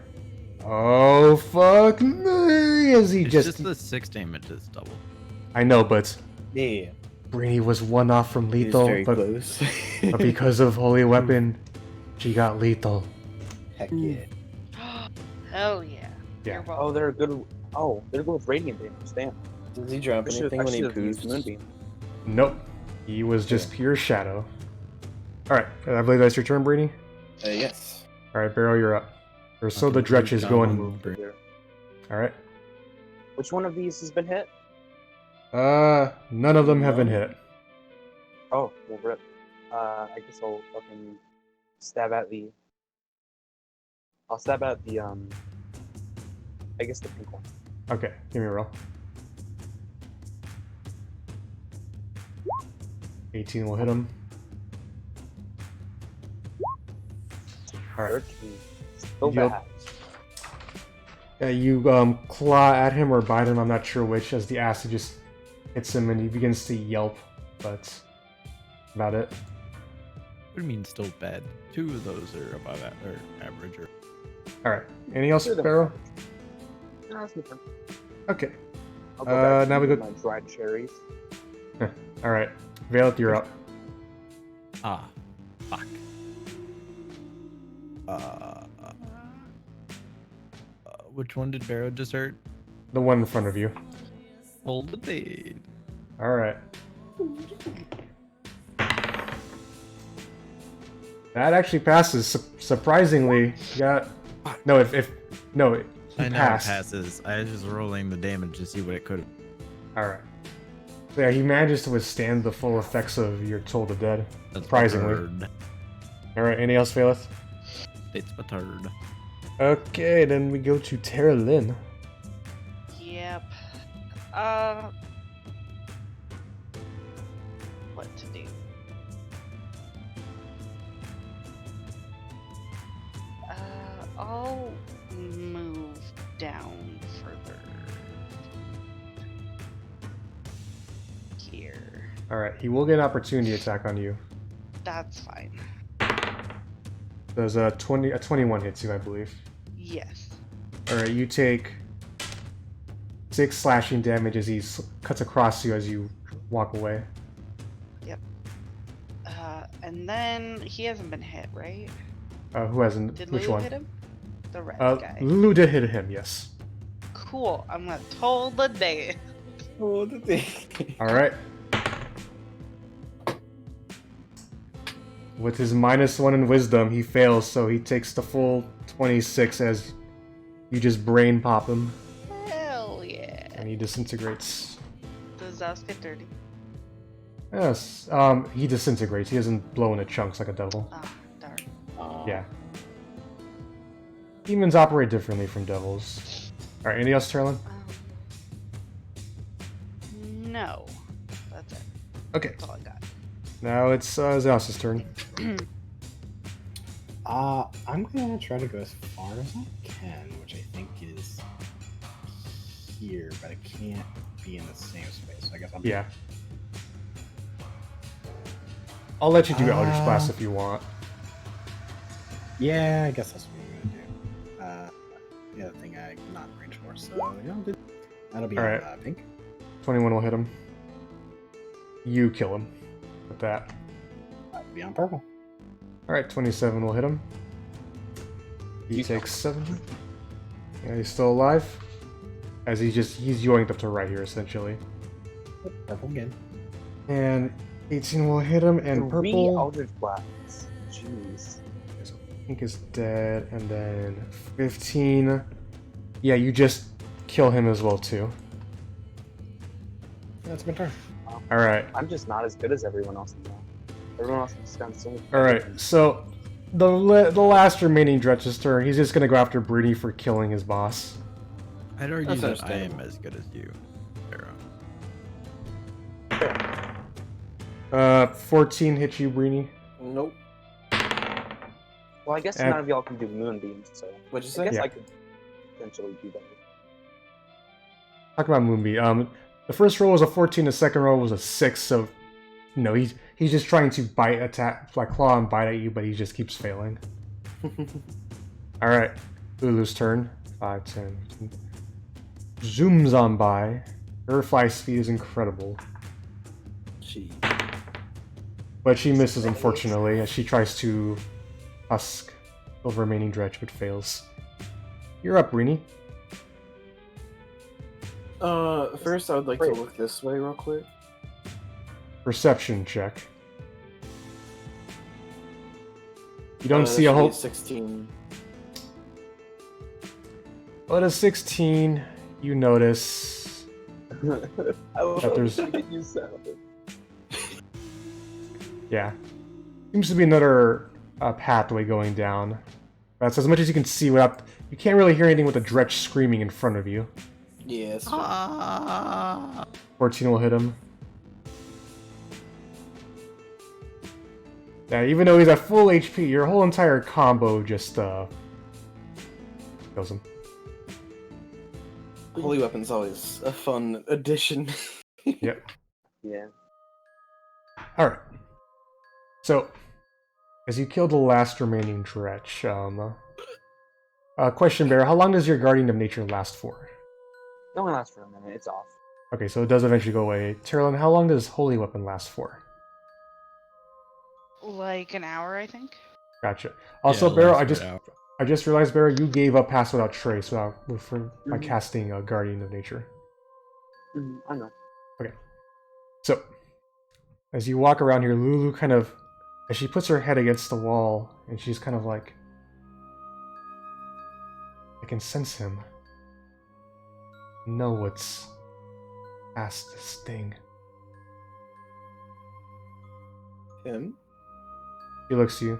S1: "Oh fuck me!" As he
S2: It's just the 6 damage is double.
S1: I know, but
S3: Yeah.
S1: Breeni was one off from
S3: He's
S1: lethal,
S3: very
S1: but,
S3: close.
S1: but because of holy weapon, she got lethal.
S3: Heck yeah.
S5: Hell yeah.
S1: Yeah.
S5: You're
S4: Oh,
S5: welcome.
S4: they're good. Oh, they're good with radiant damage. Damn.
S3: Does he drop
S4: I should
S3: anything when he
S4: have used
S3: poops?
S4: Moonbeam.
S1: Nope, he was just pure shadow. All right, I believe that's your turn, Breeni.
S3: Yes.
S1: All right, Barrow, you're up. Or so the dredge is going. Alright.
S4: Which one of these has been hit?
S1: None of them have been hit.
S4: Oh, well, rip. I guess I'll fucking stab at the. I'll stab at the I guess the pink one.
S1: Okay, give me a roll. 18 will hit him. Alright.
S4: 13. Still
S1: Yep.
S4: bad.
S1: Yeah, you claw at him or bite him, I'm not sure which, as the acid just hits him and he begins to yelp, but that's about it.
S2: What do you mean still bad? 2 of those are above or average. Or...
S1: Alright, anything else,
S4: Sure, they're
S1: Barrow?
S4: No, that's different.
S1: Okay,
S4: I'll go back to
S1: now we go-
S4: my dried cherries.
S1: alright. Vaelith, you're up.
S2: Ah, fuck. Which one did Barrow desert?
S1: The one in front of you.
S2: Hold the blade.
S1: Alright. That actually passes, surprisingly. You got... No, no, he
S2: I know
S1: passed.
S2: it passes. I was just rolling the damage to see what it could have.
S1: Alright. So yeah, he manages to withstand the full effects of your Toll the Dead.
S2: That's
S1: Surprisingly.
S2: Turd.
S1: Alright, anything else, Vaelith?
S2: It's my turd.
S1: Okay, then we go to Teralyn.
S5: Yep. What to do? I'll move down further. Here.
S1: Alright, he will get an opportunity attack on you.
S5: That's fine.
S1: There's a 21 hits you, I believe.
S5: Yes.
S1: Alright, you take 6 slashing damage as he cuts across you as you walk away.
S5: And then he hasn't been hit, right?
S1: Who hasn't?
S5: Did
S1: Which
S5: Lulu
S1: one?
S5: hit him? The red guy.
S1: Lulu did hit him, yes.
S5: Cool. I'm gonna toll the day.
S3: Oh, the thing.
S1: Alright. With his -1 in wisdom, he fails, so he takes the full 26 as you just brain pop him,
S5: Hell yeah.
S1: and he disintegrates.
S5: Does Zaos get dirty?
S1: Yes, he disintegrates. He doesn't blow into chunks like a devil.
S5: Ah, darn.
S1: Yeah. Demons operate differently from devils. Alright, anything else, Teralyn?
S5: No. That's it.
S1: Okay,
S5: That's all I got.
S1: now it's Zaos' turn.
S6: I'm gonna try to go as far as I can, which I think is here, but I can't be in the same space. So I guess I'm
S1: Yeah. I'll let you do Eldritch Blast if you want.
S6: Yeah, I guess that's what I'm gonna do. The other thing I'm not in range for, so yeah, that'll be
S1: Alright.
S6: pink.
S1: 21 will hit him. You kill him with that.
S6: That'll be on purple.
S1: Alright, 27 will hit him. He takes 7. Yeah, he's still alive. As he's yoinked up to right here, essentially.
S6: Purple again.
S1: And 18 will hit him, and
S4: 3
S1: purple.
S4: Eldritch Blasts. Jeez.
S1: So pink is dead, and then 15. Yeah, you just kill him as well, too.
S6: That's my turn.
S1: Alright.
S4: I'm just not as good as everyone else now. Everyone else has done so much.
S1: Alright, so the last remaining Dretch's turn, he's just gonna go after Breeni for killing his boss.
S2: I'd argue
S3: That's
S2: that I am
S3: understandable.
S2: as good as you, Barrow.
S1: 14 hit you, Breeni.
S3: Nope.
S4: Well, I guess
S1: And-
S4: none of y'all can do moonbeams, so
S3: What'd you
S4: I
S3: say?
S4: guess
S1: Yeah.
S4: I could potentially do that.
S1: Talk about Moonbeam. The first roll was a 14, the second roll was a 6, so no, he's just trying to bite, attack, like claw and bite at you, but he just keeps failing. Alright, Lulu's turn. 5, 10, 15. Zooms on by. Her fly speed is incredible,
S3: Gee.
S1: but she misses unfortunately as she tries to husk the remaining dredge but fails. You're up, Breeni.
S3: First I would like to look this way real quick.
S1: Perception check. You don't
S3: That
S1: see a
S3: should be
S1: whole.
S3: 16.
S1: But a 16, you notice
S4: I love
S1: that there's-
S4: the way you sound.
S1: yeah, seems to be another pathway going down. That's as much as you can see without. You can't really hear anything with the Dretch screaming in front of you.
S3: Yes.
S1: 14 will hit him. Yeah, even though he's at full HP, your whole entire combo just kills him.
S3: Holy weapon's always a fun addition.
S1: Yep.
S4: Yeah.
S1: Alright. So, as you kill the last remaining Dretch, question, Bear, how long does your Guardian of Nature last for?
S4: It only lasts for a minute. It's off.
S1: Okay, so it does eventually go away. Teralyn, how long does Holy Weapon last for?
S5: Like an hour, I think.
S1: Gotcha. Also,
S2: Yeah,
S1: Barrow,
S2: lasts for an hour.
S1: I just realized, Barrow, you gave up Pass Without Trace by casting Guardian of Nature.
S4: I know.
S1: So, as you walk around here, Lulu kind of, as she puts her head against the wall, and she's kind of like, I can sense him. Know what's past this thing.
S3: Him?
S1: He looks to you.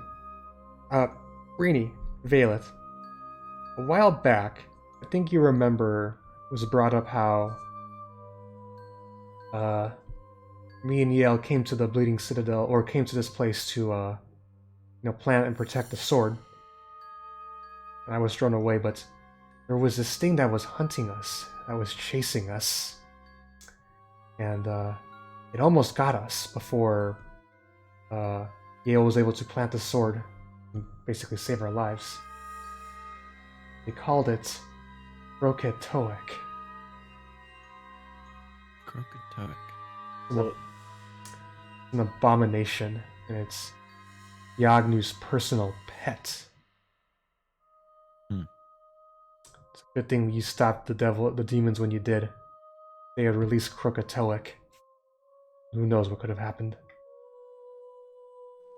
S1: Breeni, Vaelith. A while back, I think you remember, it was brought up how me and Yale came to the Bleeding Citadel, or came to this place to, plant and protect the sword. And I was thrown away, but there was this thing that was hunting us, that was chasing us. And it almost got us before Yale was able to plant the sword and basically save our lives. They called it Kroketoic.
S2: Kroketoic.
S1: An abomination, and it's Yagnu's personal pet. It's a good thing you stopped the demons when you did. They had released Kroketoic. Who knows what could have happened.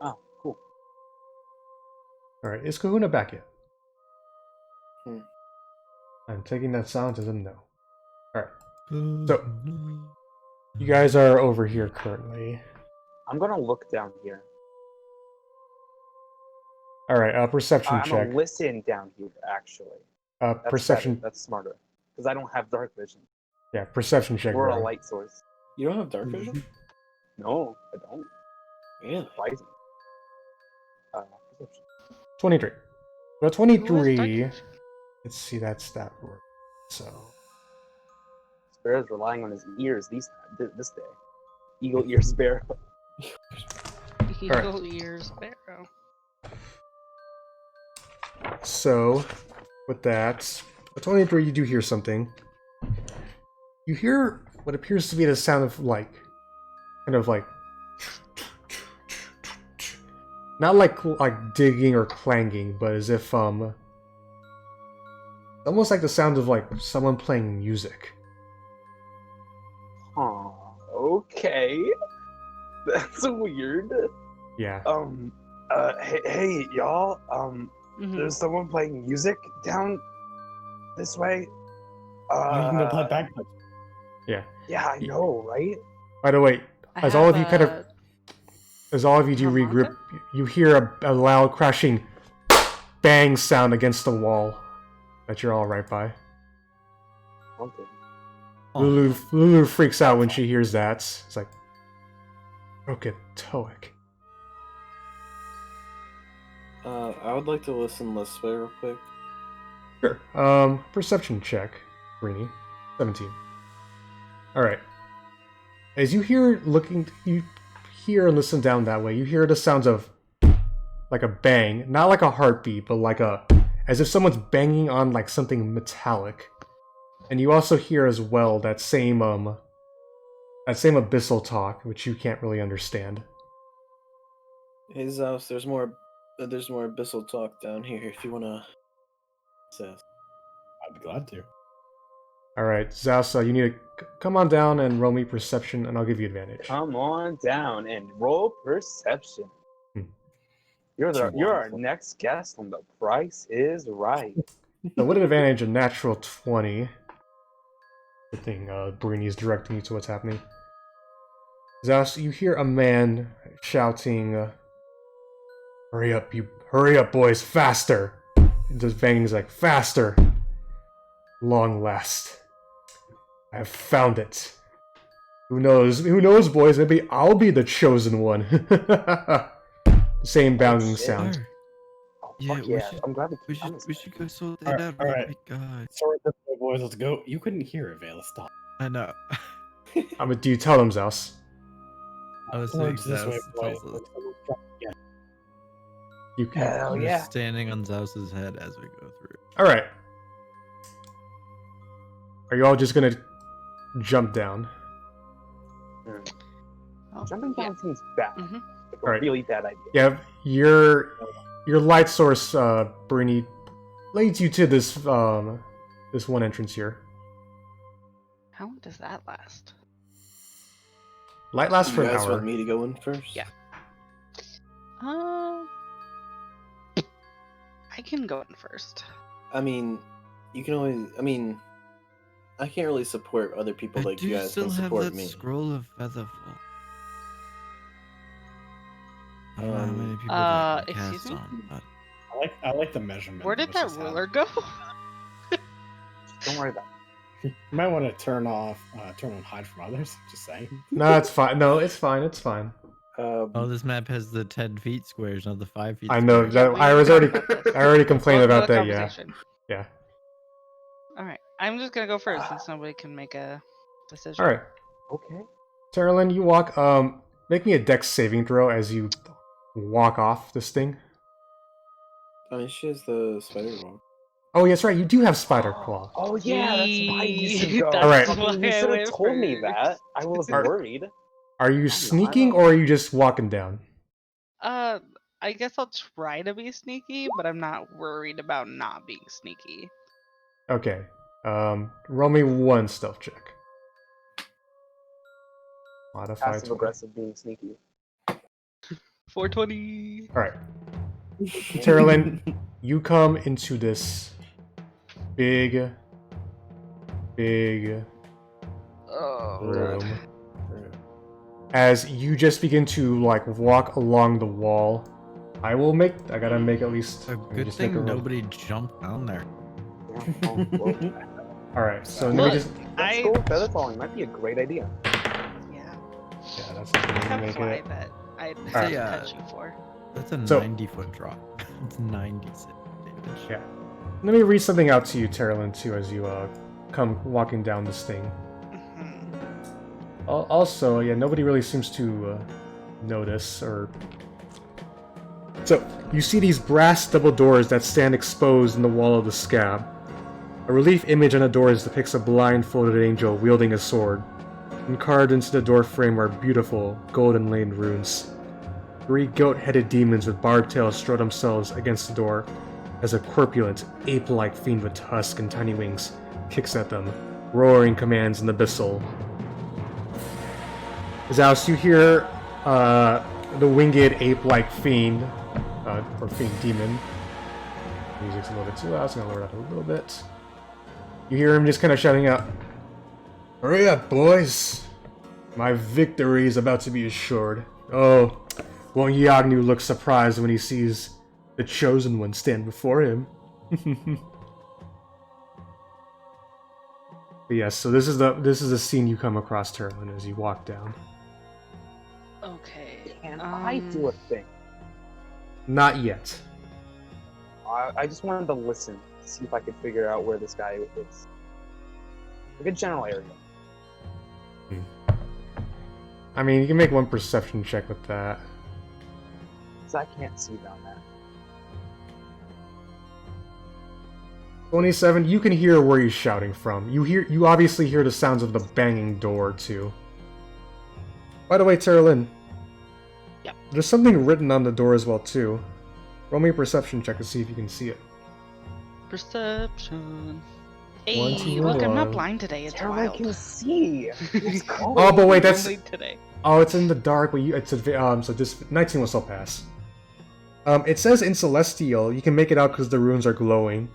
S4: Oh, cool.
S1: Alright, is Kahuna back yet?
S3: Hmm.
S1: I'm taking that silence as a no. Alright, so you guys are over here currently.
S4: I'm gonna look down here.
S1: Alright, perception
S4: I'm
S1: check.
S4: gonna listen down here, actually. That's
S1: Perception.
S4: better. That's smarter. Because I don't have dark vision.
S1: Yeah, perception check.
S4: Or a
S1: Bro.
S4: light source.
S3: You don't have dark vision?
S4: No, I don't.
S3: Yeah.
S4: Why isn't perception.
S1: 23. Well,
S5: Who has
S1: 23.
S5: dark-
S1: Let's see that stat. So.
S4: Sparrow's relying on his ears this day. Eagle ear sparrow.
S5: Eagle ears Barrow.
S1: So, with that, at 23, you do hear something. You hear what appears to be the sound of, like, kind of like, not like digging or clanging, but as if, almost like the sound of, like, someone playing music.
S4: Huh. Okay. That's weird.
S1: Yeah.
S4: Hey, y'all.
S5: Mhm.
S4: There's someone playing music down this way.
S6: You can go play bagpipes.
S1: Yeah.
S4: Yeah, I know, right?
S1: By the way,
S5: I
S1: as all of
S5: have
S1: you kind of,
S5: a
S1: as all of you do
S5: harmonica?
S1: regroup, you hear a loud crashing bang sound against the wall that you're all right by.
S4: Okay.
S1: Lulu freaks out when she hears that. It's like, Kroketoic.
S3: I would like to listen this way real quick.
S1: Sure. Perception check, Breeni. 17. Alright. As you hear you hear and listen down that way, you hear the sounds of like a bang, not like a heartbeat, but like as if someone's banging on like something metallic. And you also hear as well that same abyssal talk, which you can't really understand.
S3: Hey Zaos, there's more abyssal talk down here if you wanna access.
S6: I'd be glad to.
S1: Alright, Zaos, you need to come on down and roll me perception, and I'll give you advantage.
S4: Come on down and roll perception.
S1: Hmm.
S4: You're our
S6: Wonderful.
S4: next guest on The Price is Right.
S1: So with an advantage, a natural 20. Good thing Breeni's directing you to what's happening. Zaos, you hear a man shouting, hurry up, boys, faster! Just banging's like, faster! Long last. I have found it. Who knows, boys, maybe I'll be the chosen one. Same bounding sound.
S4: Oh,
S2: Yeah,
S4: fuck
S2: we
S4: yeah.
S2: should-
S4: I'm glad
S2: We should go sort that out.
S6: Alright.
S2: Oh my god.
S6: Sorry, this way, boys. Let's go. You couldn't hear it, Vaelith. Stop.
S2: I know.
S1: Do you tell them, Zaos?
S2: I was saying
S6: Towards this way, boys.
S2: Zaos tells us.
S6: Yeah.
S1: You can.
S4: Hell
S2: We're
S4: yeah.
S2: standing on Zaos's head as we go through.
S1: Alright. Are you all just gonna jump down?
S5: Oh,
S4: Jumping
S5: yeah.
S4: down seems bad.
S5: Mhm.
S4: Like a
S1: Alright.
S4: really bad idea.
S1: Yeah, your light source, Breeni, leads you to this this one entrance here.
S5: How long does that last?
S1: Light lasts for
S3: You
S1: an
S3: guys
S1: hour.
S3: want me to go in first?
S5: Yeah. I can go in first.
S3: I mean, you can always. I mean, I can't really support other people like you guys
S2: still
S3: can
S2: have
S3: support
S2: that
S3: me.
S2: scroll of Featherfall. I don't know how many people that can
S5: excuse
S2: cast
S5: me?
S2: on, but
S6: I like the measurement.
S5: Where did
S6: was
S5: that
S6: just
S5: ruler go?
S4: Don't worry about
S6: You might want to turn on hide from others. Just saying.
S1: No, it's fine. No, it's fine. It's fine.
S2: oh, this map has the 10 feet squares, not the 5 feet.
S1: I know
S2: squares.
S1: that.
S5: We
S1: I was
S5: talked
S1: already.
S5: about this.
S1: I already complained
S5: Welcome
S1: about
S5: to the
S1: that. Yeah.
S5: conversation.
S1: Yeah.
S5: All right, I'm just gonna go first since nobody can make a decision.
S1: All right,
S4: it. Okay.
S1: Teralyn, you walk. Make me a dex saving throw as you walk off this thing.
S3: I mean, she has the spider wall.
S1: Oh, yes, right. You do have spider claw.
S4: Oh yeah, that's why you should go.
S5: That's
S1: Alright.
S5: why
S4: You
S5: I
S4: should have
S5: went
S4: told me that.
S5: first.
S4: I was
S1: Alright.
S4: worried.
S1: Are you sneaking or are you just walking down?
S5: I guess I'll try to be sneaky, but I'm not worried about not being sneaky.
S1: Okay. Roll me one stealth check. Modified.
S4: Passive
S1: 20.
S4: aggressive being sneaky.
S5: 420.
S1: All right. Teralyn, you come into this big
S5: Oh.
S1: room. As you just begin to like walk along the wall, I gotta make at least.
S2: A
S1: let me
S2: good
S1: just make
S2: thing
S1: a roll.
S2: nobody jumped down there.
S4: Yeah, oh, well,
S1: All right, so let
S5: Look,
S1: me just.
S4: let's go with feather falling. Might be a great idea.
S5: Yeah.
S1: Yeah, that's not gonna
S5: Have
S1: make
S5: fly
S1: it.
S5: that I'd
S1: Alright.
S5: cut you for.
S2: That's a
S1: So-
S2: 90-foot drop. It's 96 damage.
S1: Yeah. Let me read something out to you, Teralyn, too, as you come walking down this thing.
S5: Mhm.
S1: Also, yeah, nobody really seems to notice or. So, you see these brass double doors that stand exposed in the wall of the scab. A relief image on the doors depicts a blindfolded angel wielding a sword, and carved into the door frame are beautiful, golden-laned runes. 3 goat-headed demons with barbed tails strut themselves against the door as a corpulent, ape-like fiend with tusks and tiny wings kicks at them, roaring commands in the abyssal. Zaos, you hear the winged ape-like fiend, or fiend demon. Music's a little bit too loud, so I'm gonna lower that a little bit. You hear him just kind of shouting out, "Hurry up, boys! My victory is about to be assured." Oh, won't Yagnu look surprised when he sees the chosen one stand before him? But yes, so this is the scene you come across, Teralyn, as you walk down.
S5: Okay.
S4: Can I do a thing?
S1: Not yet.
S4: I just wanted to listen, see if I could figure out where this guy is. Like a general area.
S1: I mean, you can make one perception check with that.
S4: Because I can't see down there.
S1: 27, you can hear where he's shouting from. You obviously hear the sounds of the banging door, too. By the way, Teralyn.
S5: Yep.
S1: There's something written on the door as well, too. Roll me a perception check to see if you can see it.
S5: Perception.
S1: One,
S5: Hey,
S1: two,
S5: look, I'm not
S1: one.
S5: blind today. It's
S4: Teralyn
S5: wild.
S4: can see. Let's go.
S1: Oh, but wait, that's...
S5: Only today.
S1: Oh, it's in the dark, but so this 19 will still pass. It says in Celestial, you can make it out because the runes are glowing.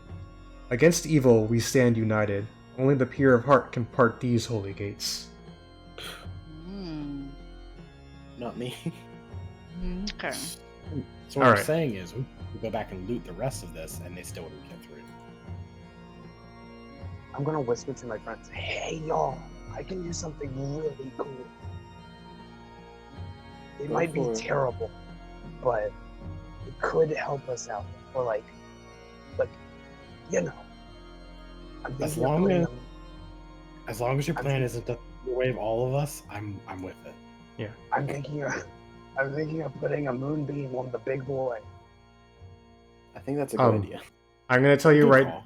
S1: Against evil we stand united. Only the pure of heart can part these holy gates.
S3: Not me.
S5: Okay.
S6: So what
S1: All
S6: we're
S1: right.
S6: saying is we go back and loot the rest of this, and they still wouldn't get through.
S4: I'm gonna whisper to my friends, hey y'all, I can do something really cool. It
S3: Go
S4: might be
S3: for it.
S4: terrible, but it could help us out. Or like, you know. I'm
S6: As
S4: thinking of
S6: long
S4: putting
S6: as-
S4: them-
S6: As long as your
S4: I'm
S6: plan
S4: thinking-
S6: isn't to wave all of us, I'm with it.
S4: I'm thinking of putting a moonbeam on the big boy.
S3: I think that's a good
S1: Um,
S3: idea.
S1: I'm gonna tell you
S6: Good
S1: right.
S6: call.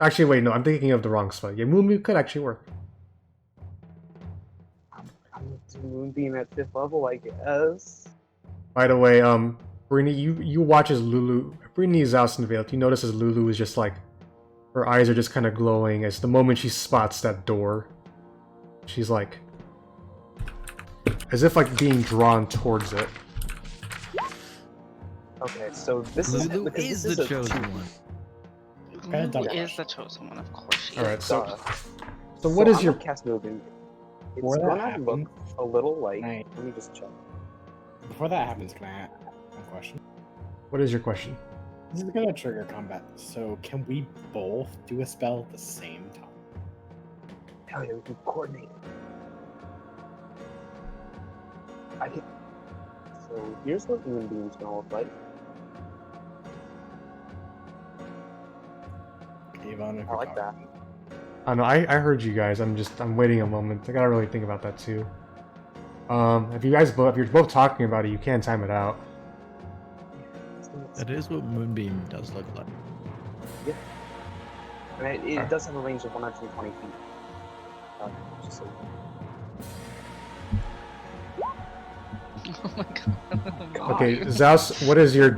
S1: Actually, wait, no, I'm thinking of the wrong spell. Yeah, Moonbeam could actually work.
S4: I'm gonna do moonbeam at 5th level, I guess.
S1: By the way, Breeni, you watch as Lulu, Breeni, Zaos, and Vaelith. You notice as Lulu is just like, her eyes are just kind of glowing as the moment she spots that door, she's like, as if like being drawn towards it.
S4: Okay, so this
S2: Lulu
S4: because
S2: is
S4: this
S2: the
S4: a
S2: chosen
S4: 2.
S2: one.
S6: Kinda dumb
S5: Lulu is
S6: question.
S5: the chosen one, of course she
S1: All right,
S5: is.
S1: so
S4: Duh.
S1: so what is
S4: I'm
S1: your
S4: gonna cast moonbeam. It's
S6: Before that
S4: gonna look
S6: happens,
S4: a little like.
S6: Right.
S4: Let me just check.
S6: Before that happens, can I ask a question?
S1: question?
S6: This is gonna trigger combat. So can we both do a spell at the same time?
S4: Hell yeah, we can coordinate. I can. So here's what moonbeam's gonna look like.
S6: Avon, if
S4: I
S6: you're
S4: like that.
S6: talking.
S1: I know. I heard you guys. I'm waiting a moment. I gotta really think about that too. If you're both talking about it, you can time it out.
S2: That is what Moonbeam does look like.
S4: And it
S1: Alright.
S4: does have a range of 120 feet. Just so
S5: Oh my god.
S4: God.
S1: Okay, Zaos, what is your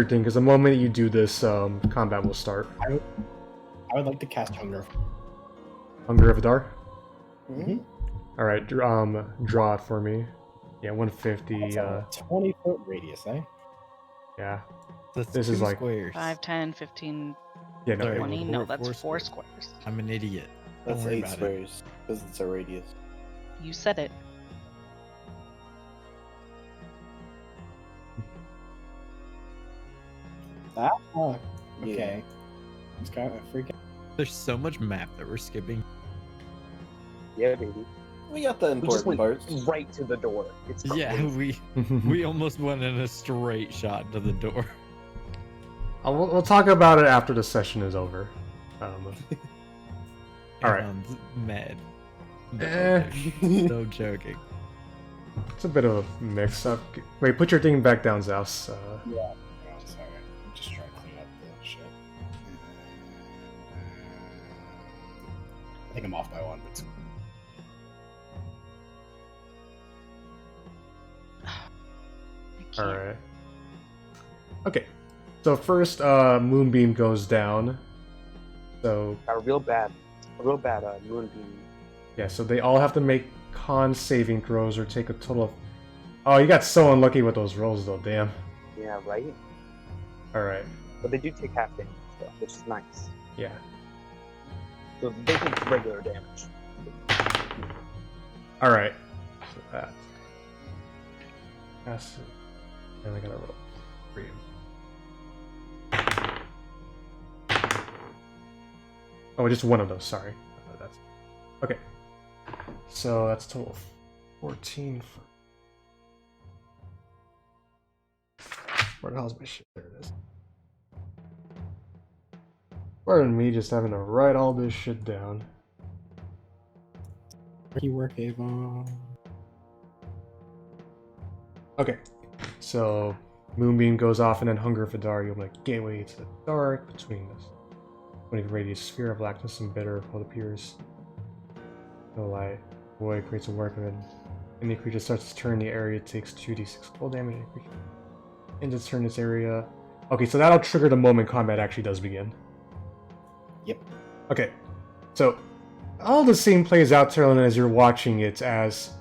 S1: thing? Because the moment you do this, combat will start.
S6: I would like to cast Hunger.
S1: Hunger of Adar.
S3: Mhm.
S1: All right, draw it for me. Yeah, 150.
S6: That's a 20-foot radius, eh?
S1: Yeah,
S2: That's
S1: This is
S2: two
S1: like-
S2: squares.
S5: 5, 10, 15,
S1: yeah, no.
S2: Sorry.
S5: 20.
S2: four-
S5: No, that's
S2: four
S5: 4 squares.
S2: I'm an idiot. Don't
S3: That's
S2: worry
S3: 8
S2: about it.
S3: squares because it's a radius.
S5: You said it.
S6: Oh, okay. It's kind of freaking.
S2: There's so much map that we're skipping.
S4: Yeah, baby.
S3: We got the
S4: We just
S3: important
S4: went
S3: parts.
S4: right to the door. It's
S2: Yeah,
S4: crazy.
S2: we almost went in a straight shot to the door.
S1: We'll talk about it after the session is over. All right.
S2: Everyone's mad. No,
S1: Eh.
S2: no joking.
S1: It's a bit of a mix-up. Wait, put your thing back down, Zaos.
S6: Yeah, I'm sorry. I'm just trying to clean up the shit. I think I'm off by 1, but
S5: I
S1: All
S5: can't.
S1: right. Okay. So first, Moonbeam goes down. So
S4: A real bad moonbeam.
S1: yeah, so they all have to make con saving throws or take a total of. Oh, you got so unlucky with those rolls, though. Damn.
S4: Yeah, right.
S1: All right.
S4: But they do take half damage, though, which is nice.
S1: Yeah.
S4: So they take regular damage.
S1: All right. So that. That's. And I gotta roll. 3. Oh, just one of those. Sorry. That's okay. So that's total of 14. Where the hell's my shit? There it is. Pardon me, just having to write all this shit down.
S6: Pretty work, Avon.
S1: Okay, so Moonbeam goes off, and then Hunger for Dar. You'll make gateway to the dark between this 20 radius sphere of blackness and bitter what appears. No light. Void creates a work of it. Any creature starts to turn the area takes 2d6 cold damage. Any creature ends its turn this area. Okay, so that'll trigger the moment combat actually does begin.
S6: Yep.
S1: Okay, so all the same plays out, Teralyn, as you're watching it, as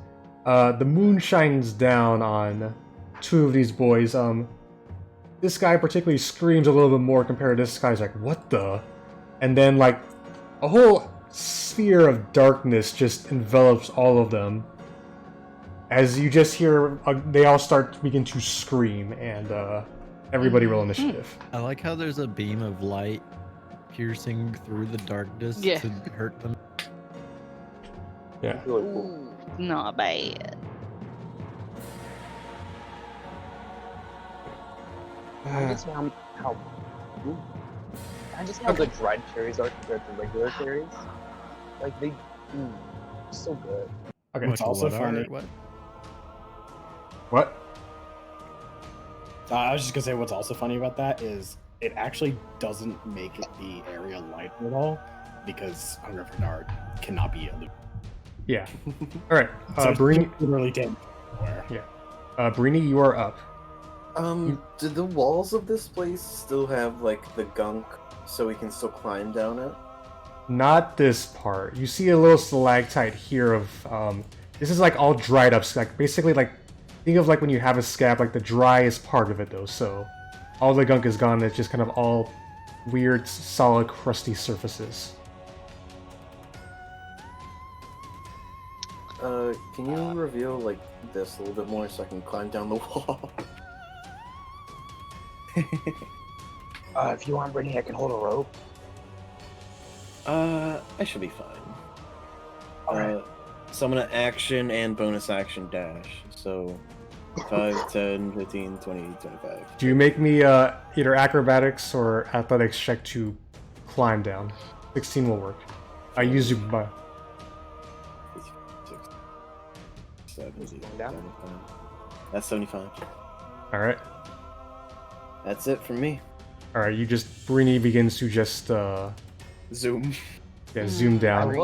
S1: the moon shines down on 2 of these boys. This guy particularly screams a little bit more compared to this guy's like, what the? and then like a whole sphere of darkness just envelops all of them. As you just hear, they all begin to scream, and everybody roll initiative.
S2: I like how there's a beam of light piercing through the darkness
S5: Yeah.
S2: to hurt them.
S1: Yeah.
S4: Really cool.
S5: Ooh, not bad.
S4: I just know how I just know how the dried cherries are compared to regular cherries. Like they, so good.
S1: Okay.
S6: What's also funny.
S1: What?
S6: I was just gonna say what's also funny about that is it actually doesn't make it the area lighter at all because Hunger for Dart cannot be illuminated.
S1: Yeah. All right.
S6: So it's
S1: Breeni.
S6: literally damn everywhere.
S1: Yeah. Breeni, you are up.
S3: Do the walls of this place still have like the gunk so we can still climb down it?
S1: Not this part. You see a little stalactite here of this is like all dried up, like basically like think of like when you have a scab, like the dry is part of it though, so all the gunk is gone, it's just kind of all weird, solid, crusty surfaces.
S3: Can you reveal like this a little bit more so I can climb down the wall?
S4: If you want, Brittany, I can hold a rope.
S3: I should be fine.
S4: Alright.
S3: So I'm gonna action and bonus action dash. So 5, 10, 15, 20, 25.
S1: Do you make me either acrobatics or athletics check to climb down? 16 will work. I use you by
S3: 70,
S4: Going down?
S3: 75. That's 75.
S1: Alright.
S3: That's it for me.
S1: Alright, you just Breeni begins to just
S3: Zoom.
S1: zoom down.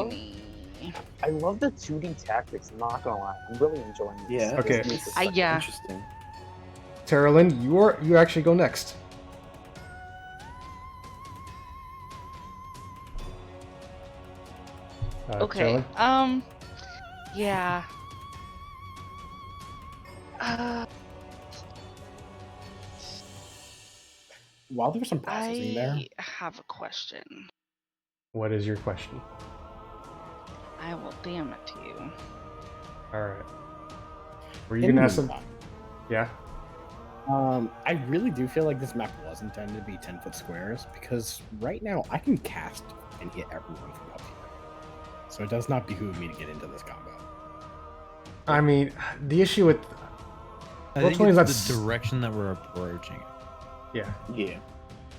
S4: I love the 2D tactics, I'm not gonna lie. I'm really enjoying this.
S3: Yeah.
S1: Okay.
S3: this makes it
S5: Yeah.
S3: Interesting.
S1: Teralyn, you actually go next.
S5: Okay.
S1: Teralyn?
S5: Yeah.
S6: While there's some processing there,
S5: I have a question.
S1: What is your question?
S5: I will damn it to you.
S1: Alright. Were you gonna ask some?
S6: meantime,
S1: Yeah?
S6: I really do feel like this map was intended to be 10-foot squares because right now I can cast and hit everyone from up here. So it does not behoove me to get into this combo.
S1: I mean, the issue with
S2: I
S1: Roll
S2: think
S1: 20 is
S2: it's
S1: not
S2: the direction that we're approaching.
S1: yeah.
S3: Yeah.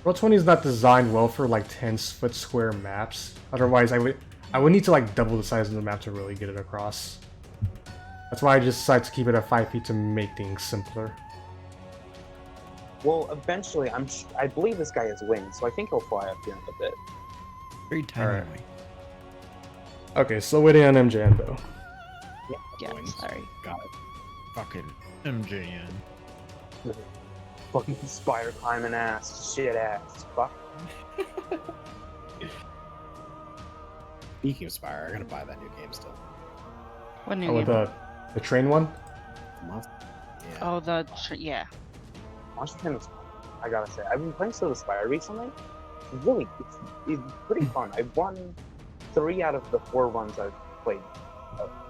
S1: Roll20 is not designed well for like 10-foot square maps. Otherwise, I would need to like double the size of the map to really get it across. That's why I just decided to keep it at 5 feet to make things simpler.
S4: Well, eventually, I believe this guy has wings, so I think he'll fly up here in a bit.
S2: Very tiny.
S1: Alright. Okay, slow it in, MJN though.
S5: Yeah,
S6: Wings.
S5: sorry.
S6: Got it.
S2: Fucking MJN.
S4: Fucking spider climbing ass, shit ass, fuck.
S6: Speaking of Spire, I gotta buy that new game still.
S5: What new
S1: Oh,
S5: game?
S1: the train one?
S6: Yeah.
S5: Oh, yeah.
S4: Monster Hunter is fun, I gotta say. I've been playing Sword of Zariel recently. Really, it's pretty fun. I've won 3 out of the 4 runs I've played.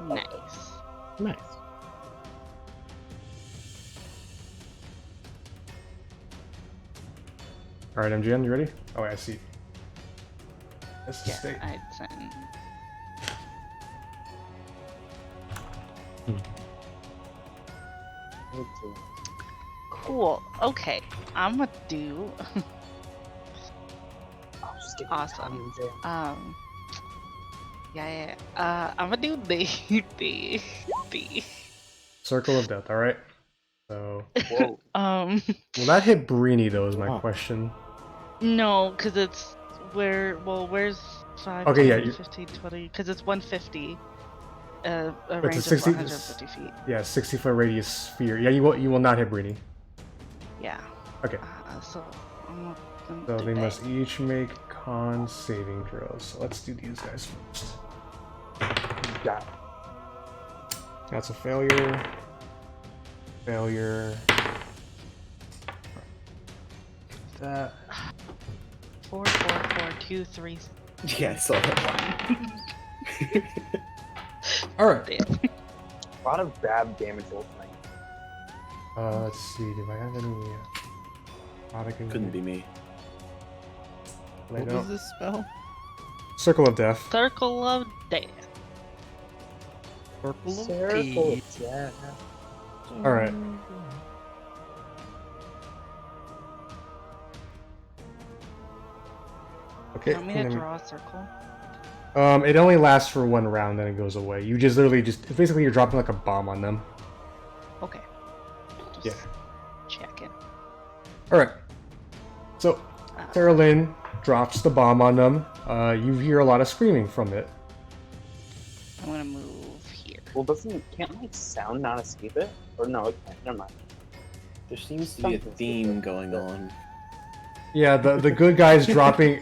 S5: Nice.
S6: Nice.
S1: Alright, MGN, you ready? Oh, wait, I see. This is
S5: Yeah,
S1: state.
S5: I'd send.
S4: Me too.
S5: Cool. Okay, I'm gonna do.
S4: Oh, just give me
S5: Awesome.
S4: time, Jay.
S5: Yeah. I'm gonna do the.
S1: Circle of Death, alright? So,
S4: Whoa.
S1: will that hit Breeni though, is my
S6: Huh.
S1: question.
S5: No, because it's where's 5,
S1: Okay,
S5: 10,
S1: yeah, you-
S5: 15, 20, because it's 150. A
S1: a
S5: range of
S1: 60
S5: 150 feet.
S1: Yeah, 60-foot radius sphere. Yeah, you will not hit Breeni.
S5: Yeah.
S1: Okay.
S5: So I'm gonna
S1: So
S5: do
S1: they
S5: that.
S1: must each make con saving throws. So let's do these guys first.
S4: Yeah.
S1: That's a failure. Failure. That.
S5: 4, 4, 4, 2, 3.
S3: Yeah, I saw that.
S1: All right.
S5: Damn.
S4: A lot of bad damage rolls tonight.
S1: Let's see. Do I have any? Product
S3: Couldn't be me.
S2: What was this spell?
S1: Circle of Death.
S5: Circle of Death.
S4: Circle, yeah.
S1: All right. Okay.
S5: You want me to
S1: and then-
S5: draw a circle?
S1: It only lasts for one round, then it goes away. You just literally just basically you're dropping like a bomb on them.
S5: Okay. Just
S1: Yeah.
S5: checking.
S1: All right. So, Teralyn drops the bomb on them. You hear a lot of screaming from it.
S5: I'm gonna move here.
S4: Well, can't like sound not escape it? Or no, it can't. Never mind.
S3: There seems to be a theme going on.
S1: Yeah, the good guys dropping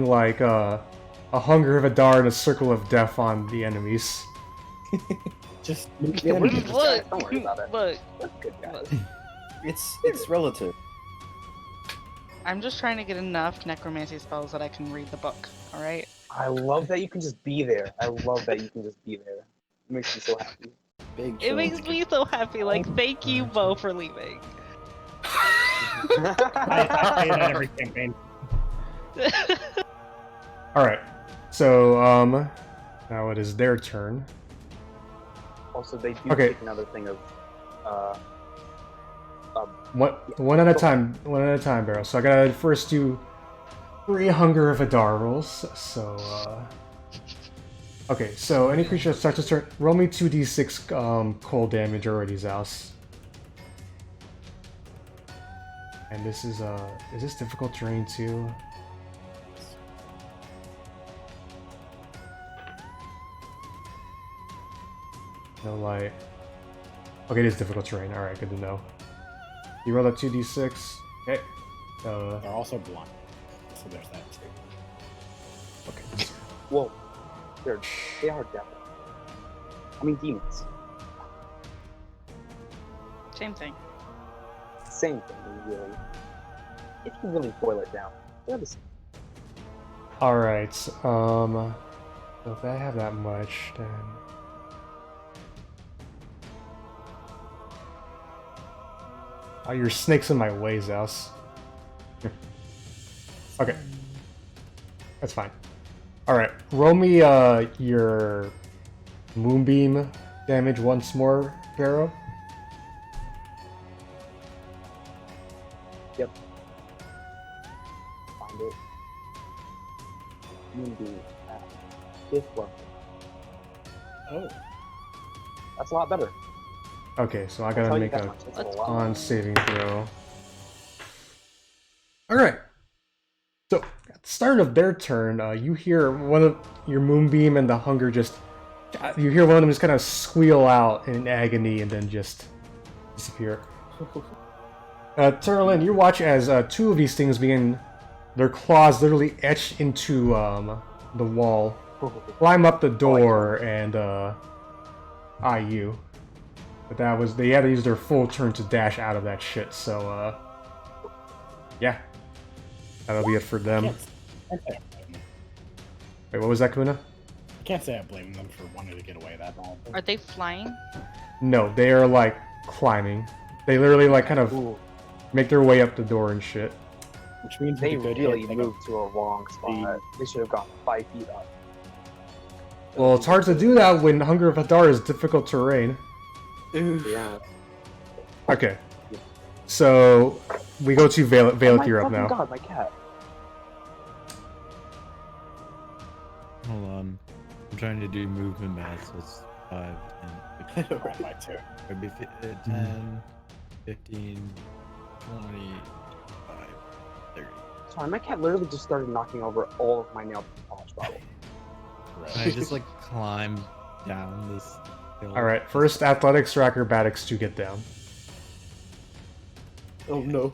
S1: like a hunger of Adar and a circle of death on the enemies.
S6: Just
S4: Yeah, we're just
S5: Look,
S4: don't worry about it.
S5: look.
S4: We're good guys.
S3: It's relative.
S5: I'm just trying to get enough necromancy spells that I can read the book. All right.
S4: I love that you can just be there. I love that you can just be there. It makes me so happy.
S3: Big
S5: It makes
S3: challenge.
S5: me so happy. Like, thank you, Bo, for leaving.
S6: I say that every campaign.
S1: All right. So now it is their turn.
S4: Also, they do
S1: Okay.
S4: take another thing of
S1: One at a time, Barrow. So I gotta first do 3 Hunger of Adar rolls. So, okay, so any creature that starts to turn, roll me 2d6 cold damage already, Zaos. And this is this difficult terrain too? No light. Okay, it is difficult terrain. Alright, good to know. You roll a 2d6. Okay.
S6: They're also blind, so there's that too.
S1: Okay.
S4: whoa, they are devils. I mean demons.
S5: Same thing.
S4: Same thing, really. If you really boil it down, they're the same.
S1: Alright, so if I have that much, then... Oh, your snake's in my way, Zaos. Okay. That's fine. Alright, roll me your moonbeam damage once more, Barrow.
S4: Yep. Find it. Moonbeam at 5th level.
S6: Oh,
S4: That's a lot better.
S1: Okay, so I
S4: I'll
S1: gotta
S4: tell you
S1: make
S4: that
S1: a
S4: much. That's a lot.
S1: con saving throw. Alright. So, at the start of their turn, you hear one of your moonbeam and the hunger just... You hear one of them just kind of squeal out in agony and then just disappear. Teralyn, you watch as 2 of these things begin... Their claws literally etch into the wall, climb up the door, and eye you. But that was... They had to use their full turn to dash out of that shit, so yeah. That'll be it for them.
S6: can't say I blame them.
S1: Wait, what was that, Kuna?
S6: I can't say I blame them for wanting to get away that bad.
S5: Are they flying?
S1: No, they are like climbing. They literally like kind of
S4: Ooh,
S1: make their way up the door and shit.
S6: Which means
S4: they
S6: with a good
S4: really
S6: hit, they
S4: moved to a wrong spot. They should have gone 5 feet up.
S1: Well, it's hard to do that when Hunger of Adar is difficult terrain.
S4: Yeah.
S1: Okay. So, we go to Vaelith, you're up
S4: Oh my
S1: now.
S4: God, my cat.
S2: Hold on. I'm trying to do movement math, so it's 5, 10, 15,
S6: roll by 2.
S2: it'd be 10, 15, 20, 25, 30.
S4: Sorry, my cat literally just started knocking over all of my nail polish bottles.
S2: And I just like climbed down this hill.
S1: Alright, first athletics or acrobatics to get down.
S3: Oh no.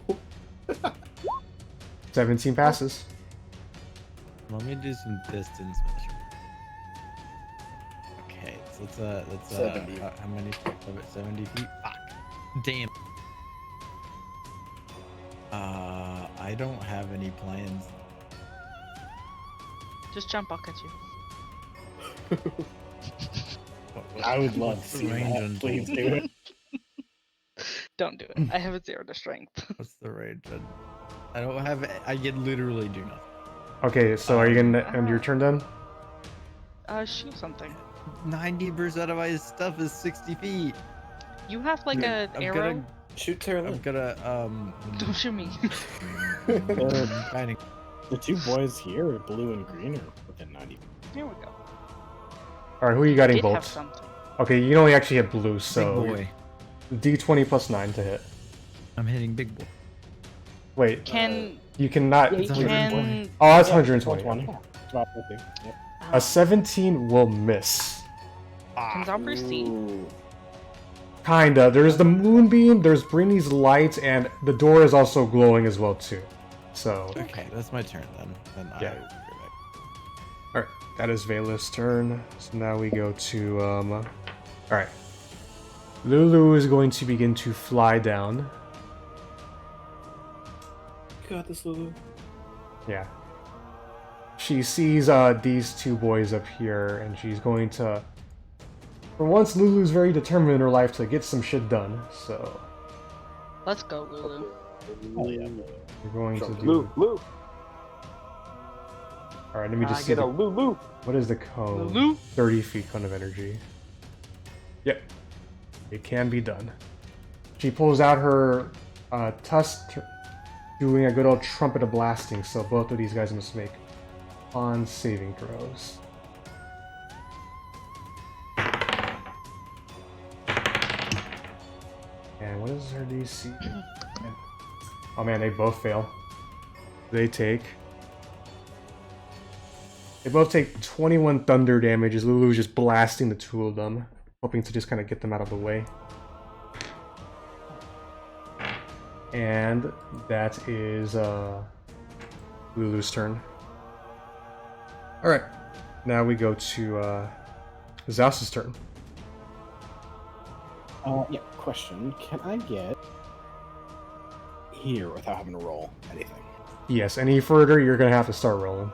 S1: 17 passes.
S2: Let me do some distance measurement. Okay, so that's
S3: 70.
S2: how many feet of it? 70 feet? Fuck. Damn. I don't have any plans.
S5: Just jump, I'll catch you.
S6: I would love to
S2: What's the
S6: see
S2: range
S6: that.
S2: on
S6: Please
S2: bolt?
S6: do it.
S5: Don't do it. I have a 0 to strength.
S2: What's the range on... I don't have... I can literally do nothing.
S1: Okay, so are you gonna end your turn then?
S5: Shoot something.
S2: 90% of my stuff is 60 feet.
S5: You have like an
S2: I'm
S5: arrow?
S2: gonna...
S3: Shoot
S2: I'm
S3: Teralyn.
S2: gonna,
S5: Don't shoot me.
S2: kind of...
S6: The two boys here, blue and green, are within 90.
S5: Here we go.
S1: Alright, who are you guiding
S5: Did have
S1: bolts?
S5: something.
S1: Okay, you can only actually hit blue,
S2: Big
S1: so
S2: boy.
S1: D20 plus 9 to hit.
S2: I'm hitting big boy.
S1: Wait,
S5: Can
S1: you cannot.
S5: you
S2: It's 120.
S5: can
S1: Oh, that's 120.
S6: 120. It's about 50. Yep.
S1: A 17 will miss.
S5: can Zombie see?
S3: Ooh.
S1: Kinda. There's the moonbeam, there's Breeni's light, and the door is also glowing as well too. So,
S2: Okay, that's my turn then.
S1: Yeah.
S2: I will go back.
S1: alright, that is Vaelith's turn. So now we go to alright. Lulu is going to begin to fly down.
S3: Got this, Lulu.
S1: Yeah. She sees these two boys up here, and she's going to... For once, Lulu's very determined in her life to get some shit done, so...
S5: Let's go, Lulu.
S6: Oh, yeah.
S1: We're going to do...
S4: Lulu.
S1: Alright, let me just
S4: I
S1: see
S4: get
S1: the...
S4: a Lulu.
S1: What is the cone?
S5: Lulu?
S1: 30 feet cone of energy. Yep. It can be done. She pulls out her tusk, doing a good old trumpet of blasting, so both of these guys must make on saving throws. And what is her DC? Oh man, they both fail. They both take 21 thunder damage as Lulu's just blasting the two of them, hoping to just kind of get them out of the way. And that is Lulu's turn. Alright, now we go to Zaos' turn.
S6: Yeah, question. Can I get here without having to roll anything?
S1: Yes, any further, you're going to have to start rolling.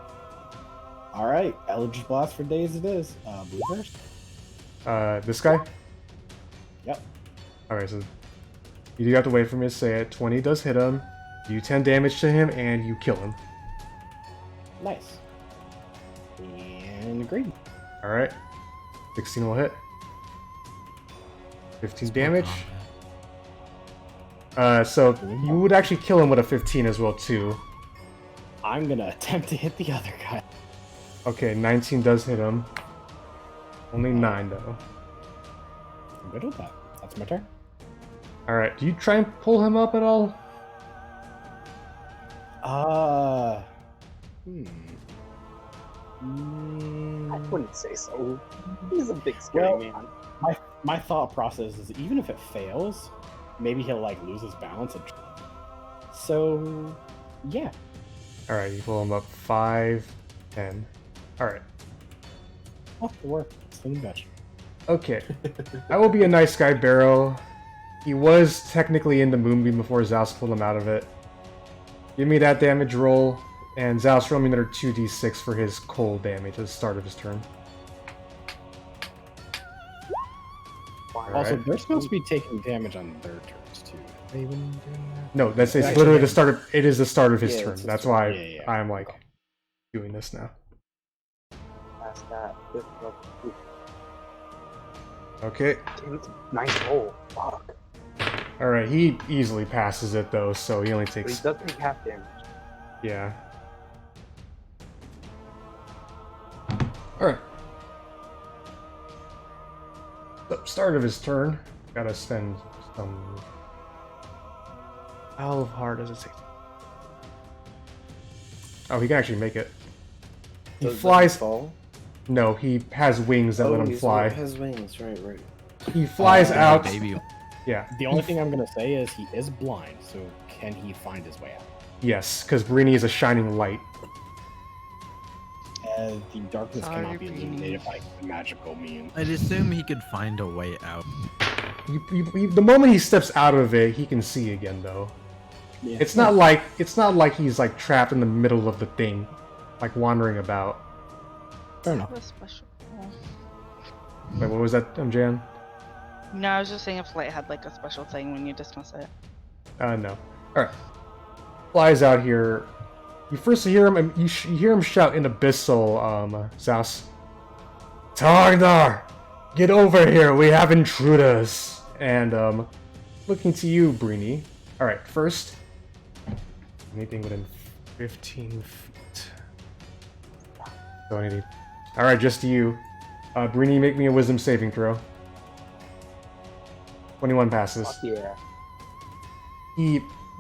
S6: Alright, Eldritch Blast for days it is. Blue first?
S1: This guy?
S6: Yep.
S1: Alright, so you do have to wait for me to say it. 20 does hit him, you 10 damage to him, and you kill him.
S6: Nice. And green.
S1: Alright, 16 will hit. 15 damage. So you would actually kill him with a 15 as well, too.
S6: I'm gonna attempt to hit the other guy.
S1: Okay, 19 does hit him. Only 9, though.
S6: I'm good with that. That's my turn.
S1: Alright, do you try and pull him up at all?
S4: I wouldn't say so. He's a big scary
S6: Well,
S4: man.
S6: My thought process is even if it fails, maybe he'll like lose his balance. So, yeah.
S1: Alright, you pull him up 5, 10. Alright.
S6: Oh, it worked. Sling batch.
S1: Okay. I will be a nice guy, Barrow. He was technically in the Moonbeam before Zaos pulled him out of it. Give me that damage roll, and Zaos roll me another 2d6 for his cold damage at the start of his turn.
S6: Also,
S1: Alright.
S6: they're supposed to be taking damage on their turns too. Have they been doing that?
S1: No, that's it's
S6: Actually,
S1: literally the
S6: yeah.
S1: start of it is the start of his
S3: Yeah,
S1: turn.
S3: it's the
S1: That's
S3: start.
S1: why
S6: Yeah.
S1: I'm like doing this now.
S4: That's that.
S1: Okay.
S4: Damn, it's a nice roll. Fuck.
S1: Alright, he easily passes it though, so he only
S4: But he
S1: takes
S4: does take half damage.
S1: yeah. Alright. So, start of his turn. Gotta spend some. How hard does it take? Oh, he can actually make it. He
S3: Does
S1: flies.
S3: that fall?
S1: No, he has wings that let him
S3: he's-
S1: fly.
S3: He has wings, right.
S1: He flies
S6: Oh,
S1: out.
S2: Baby.
S1: Yeah.
S6: The only thing I'm gonna say is he is blind, so can he find his way out?
S1: Yes, because Breeni is a shining light.
S6: The darkness
S5: Sorry,
S6: cannot be
S5: Breeni.
S6: illuminated by magical means.
S2: I'd assume he could find a way out.
S1: The moment he steps out of it, he can see again, though.
S3: Yeah.
S1: It's not like he's like trapped in the middle of the thing, like wandering about.
S6: Fair enough.
S5: Have a special.
S1: Wait, what was that, Jan?
S5: No, I was just saying if Light had like a special thing when you dismiss it.
S1: No. All right. Flies out here. You first hear him. You hear him shout in Abyssal. Zaos. Targnar, get over here. We have intruders. And looking to you, Breeni. All right. First, anything within 15 feet. So anything. All right, just you. Breeni, make me a wisdom saving throw. 21 passes.
S4: Fuck yeah.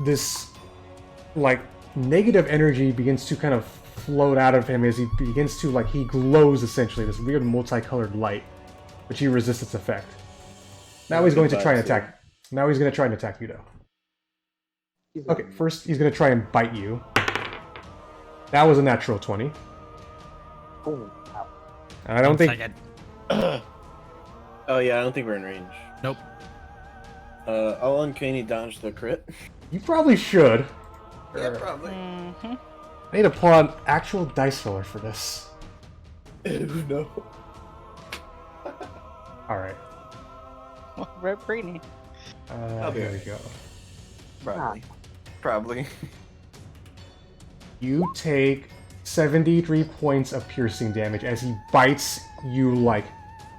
S1: This like negative energy begins to kind of float out of him as he begins to he glows essentially, this weird multicolored light, but he resists its effect. Now he's going to try and attack. Now he's going to try and attack you though. Okay, first he's going to try and bite you. That was a natural 20.
S4: Oh, wow.
S1: I don't think.
S3: Oh yeah, I don't think we're in range.
S2: Nope.
S3: I'll uncanny dodge the crit.
S1: You probably should.
S3: Yeah, probably.
S5: Mm-hmm.
S1: I need to pull out an actual dice roller for this.
S3: No.
S1: Alright.
S5: Well, Breeni.
S1: Here we go.
S3: Probably. Probably.
S1: You take 73 points of piercing damage as he bites you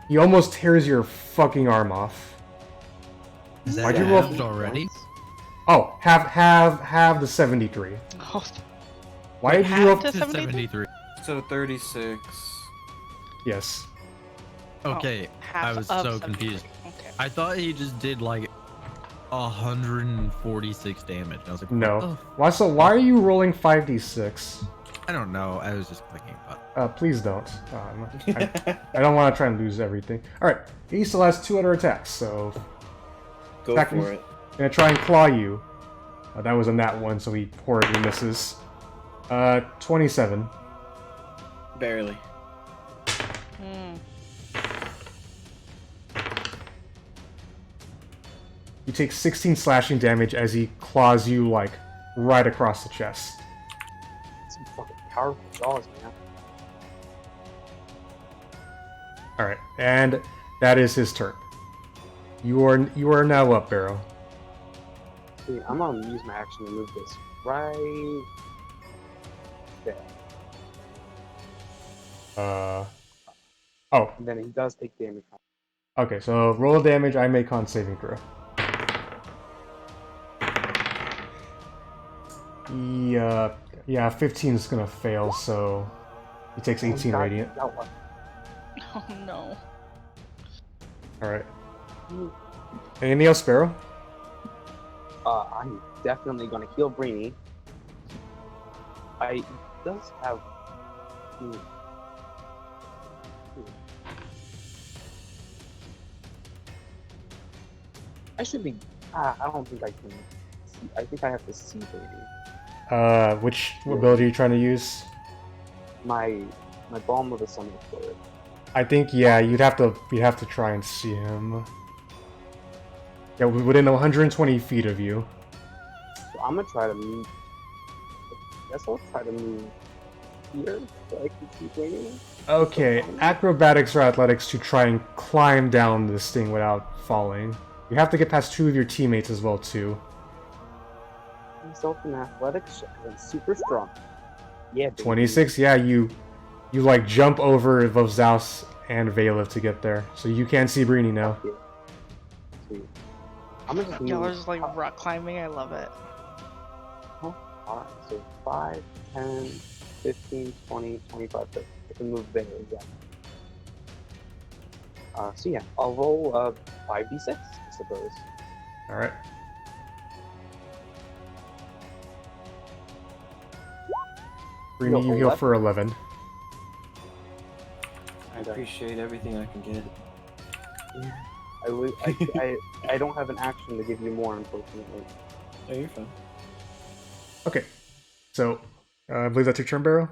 S1: he almost tears your fucking arm off.
S2: Is
S1: Why'd
S2: that
S1: you roll-
S2: halved already?
S1: Oh, have the 73.
S5: Oh,
S1: Why did you
S5: half
S1: roll?
S5: to
S2: To 73.
S3: So 36.
S1: Yes.
S2: Okay,
S5: half
S2: I was
S5: of
S2: so
S5: 73.
S2: confused.
S5: Okay.
S2: I thought he just did 146 damage. I was like,
S1: No.
S2: what the
S1: Why? So why are you rolling 5d6?
S2: I don't know. I was just clicking about.
S1: Please don't. I don't want to try and lose everything. All right. He still has 2 other attacks, so
S3: Go
S1: Back-
S3: for it.
S1: gonna try and claw you. That was a nat 1, so he horribly misses. 27.
S3: Barely.
S5: Mm.
S1: You take 16 slashing damage as he claws you right across the chest.
S4: Some fucking powerful jaws, man.
S1: All right, and that is his turn. You are now up, Barrow.
S4: See, I'm gonna use my action to move this right there.
S1: Oh,
S4: And then he does take damage.
S1: okay. So roll damage. I make con saving throw. Yeah, 15 is gonna fail. So he takes 18
S4: God,
S1: radiant.
S4: that one.
S5: Oh no.
S1: All right. Anything else, Barrow?
S4: I'm definitely gonna heal Breeni. I does have. I should be. I don't think I can. See, I think I have to see Breeni.
S1: Which ability are you trying to use?
S4: My balm of the summer fluid.
S1: I think you'd have to try and see him. Yeah, within 120 feet of you.
S4: So I'm gonna try to move. I guess I'll try to move here so I can see Breeni.
S1: Okay, acrobatics or athletics to try and climb down this thing without falling. You have to get past 2 of your teammates as well too.
S4: Myself in athletics, I'm super strong. Yeah. baby.
S1: 26, yeah, you jump over both Zaos and Vaelith to get there, so you can see Breeni now.
S4: Sweet. I'm gonna just move.
S5: Y'all are just rock climbing. I love it.
S4: Alright, so 5, 10, 15, 20, 25, 30. I can move there, yeah. So yeah, I'll roll 5d6, I suppose.
S1: All right. Breeni, you heal for 11.
S3: I appreciate everything I can get.
S4: I don't have an action to give you more, unfortunately.
S3: Oh, you're fine.
S1: Okay, so I believe that's your turn, Barrow?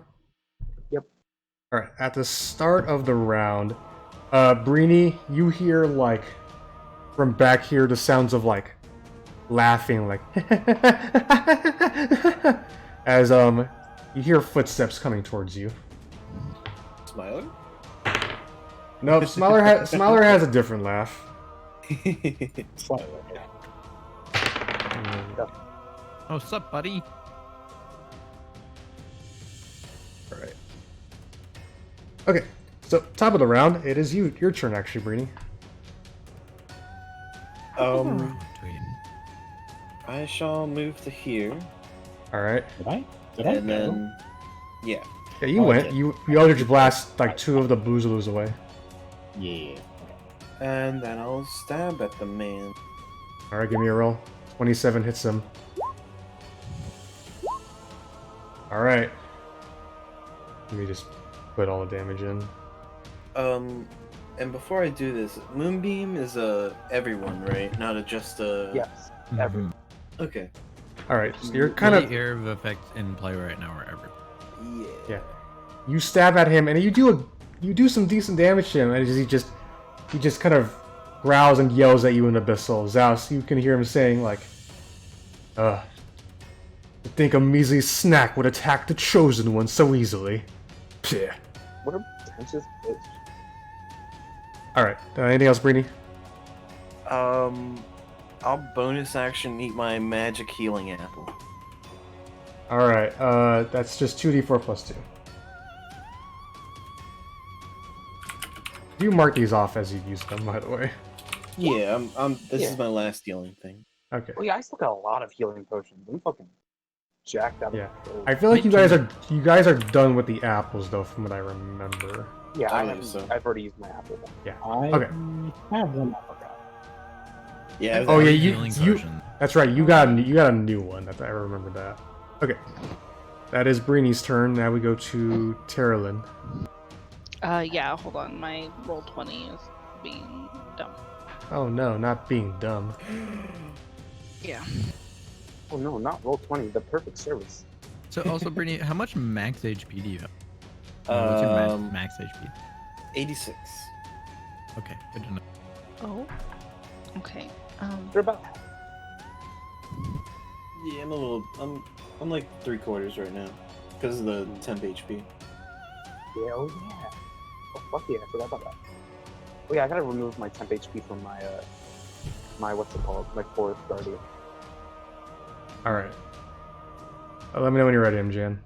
S4: Yep.
S1: Alright, at the start of the round, Breeni, you hear from back here the sounds of laughing like as you hear footsteps coming towards you.
S3: Smiler?
S1: Nope, Smiler has a different laugh.
S6: Slightly.
S2: Oh, sup, buddy?
S1: Alright. Okay, so top of the round, it is your turn actually, Breeni.
S3: I shall move to here,
S1: Alright.
S6: Did I
S3: and
S6: go?
S3: then yeah.
S1: Yeah, you
S6: Oh,
S1: went.
S6: okay.
S1: You Eldritch Blast like 2 of the Boozaloos away.
S6: Yeah.
S3: And then I'll stab at the man.
S1: Alright, give me a roll. 27 hits him. Alright. Let me just put all the damage in.
S3: And before I do this, Moonbeam is everyone, right? Not just
S4: Yes.
S2: Mhm.
S4: Everyone.
S3: Okay.
S1: Alright, so you're
S2: Kind
S1: kind
S2: of
S1: of...
S2: air of effects in play right now, or every.
S3: Yeah.
S1: You stab at him, and you do some decent damage to him, and he just kind of growls and yells at you in Abyssal. Zaos, you can hear him saying like, to think a measly snack would attack the Chosen One so easily. Pfft.
S4: What a pretentious bitch.
S1: Alright, anything else, Breeni?
S3: I'll bonus action eat my magic healing apple.
S1: Alright, that's just 2d4 plus 2. You mark these off as you use them, by the way.
S3: Yeah, this
S4: Yeah.
S3: is my last healing thing.
S1: Okay.
S4: Oh yeah, I still got a lot of healing potions. I'm fucking jacked out of
S1: Yeah.
S4: control.
S1: I feel like
S2: Me
S1: you guys are done with the apples though, from what I remember.
S4: Yeah,
S3: I
S4: I
S3: believe
S4: haven't,
S3: so.
S4: I've already used my apple.
S6: I
S1: Okay.
S6: have one. I forgot.
S3: Yeah.
S1: Oh, yeah,
S2: Three
S1: you-
S2: healing
S1: you-
S2: potions.
S1: That's right. You got a new one. I remember that. Okay. That is Breeny's turn. Now we go to Teralyn.
S5: Yeah, hold on. My roll 20 is being dumb.
S1: Oh no, not being dumb.
S5: Yeah.
S4: Oh no, not roll 20. The perfect service.
S2: So also, Brittany, how much max HP do you have? What's your max HP?
S3: 86.
S2: Okay, good to know.
S5: Oh. Okay.
S4: They're about.
S3: Yeah, I'm like 3/4 right now because of the temp HP.
S4: Yeah, oh yeah. Oh fuck yeah, I forgot about that. Oh yeah, I gotta remove my temp HP from my my what's it called? My forest guardian.
S1: All right. Let me know when you're ready, MJN.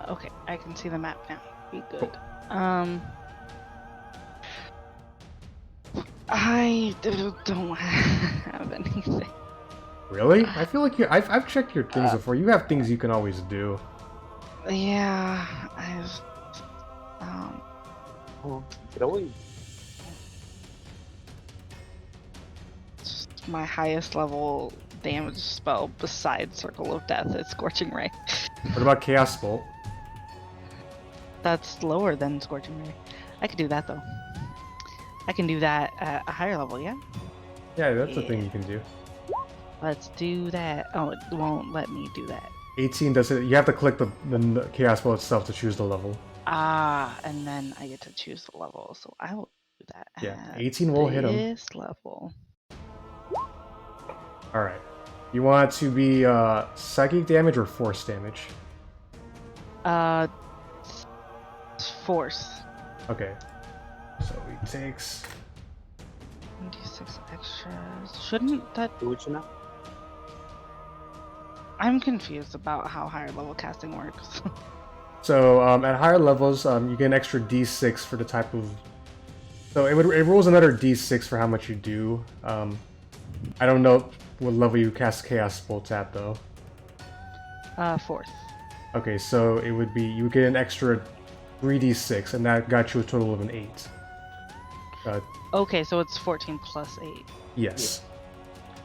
S5: Okay. I can see the map now. Be good. I don't have anything.
S1: Really? I feel like I've checked your things before. You have things you can always do.
S5: Yeah,
S4: Oh, it always.
S5: my highest level damage spell besides Circle of Death is Scorching Ray.
S1: What about Chaos Bolt?
S5: That's lower than Scorching Ray. I could do that though. I can do that at a higher level, yeah?
S1: Yeah, that's a thing
S5: Yeah.
S1: you can do.
S5: Let's do that. Oh, it won't let me do that.
S1: 18 does it. You have to click the Chaos Bolt itself to choose the level.
S5: Ah, and then I get to choose the level, so I will do that.
S1: Yeah,
S5: at
S1: 18 will hit him.
S5: This level.
S1: All right. You want it to be psychic damage or force damage?
S5: Force.
S1: Okay. So he takes.
S5: 26 extras. Shouldn't that?
S4: Luchina?
S5: I'm confused about how higher level casting works.
S1: So at higher levels, you get an extra D6 for the type of. So it rolls another D6 for how much you do. I don't know what level you cast Chaos Bolts at though.
S5: Fourth.
S1: Okay, so it would be you get an extra 3d6, and that got you a total of an 8.
S5: Okay, so it's 14 plus 8.
S1: Yes.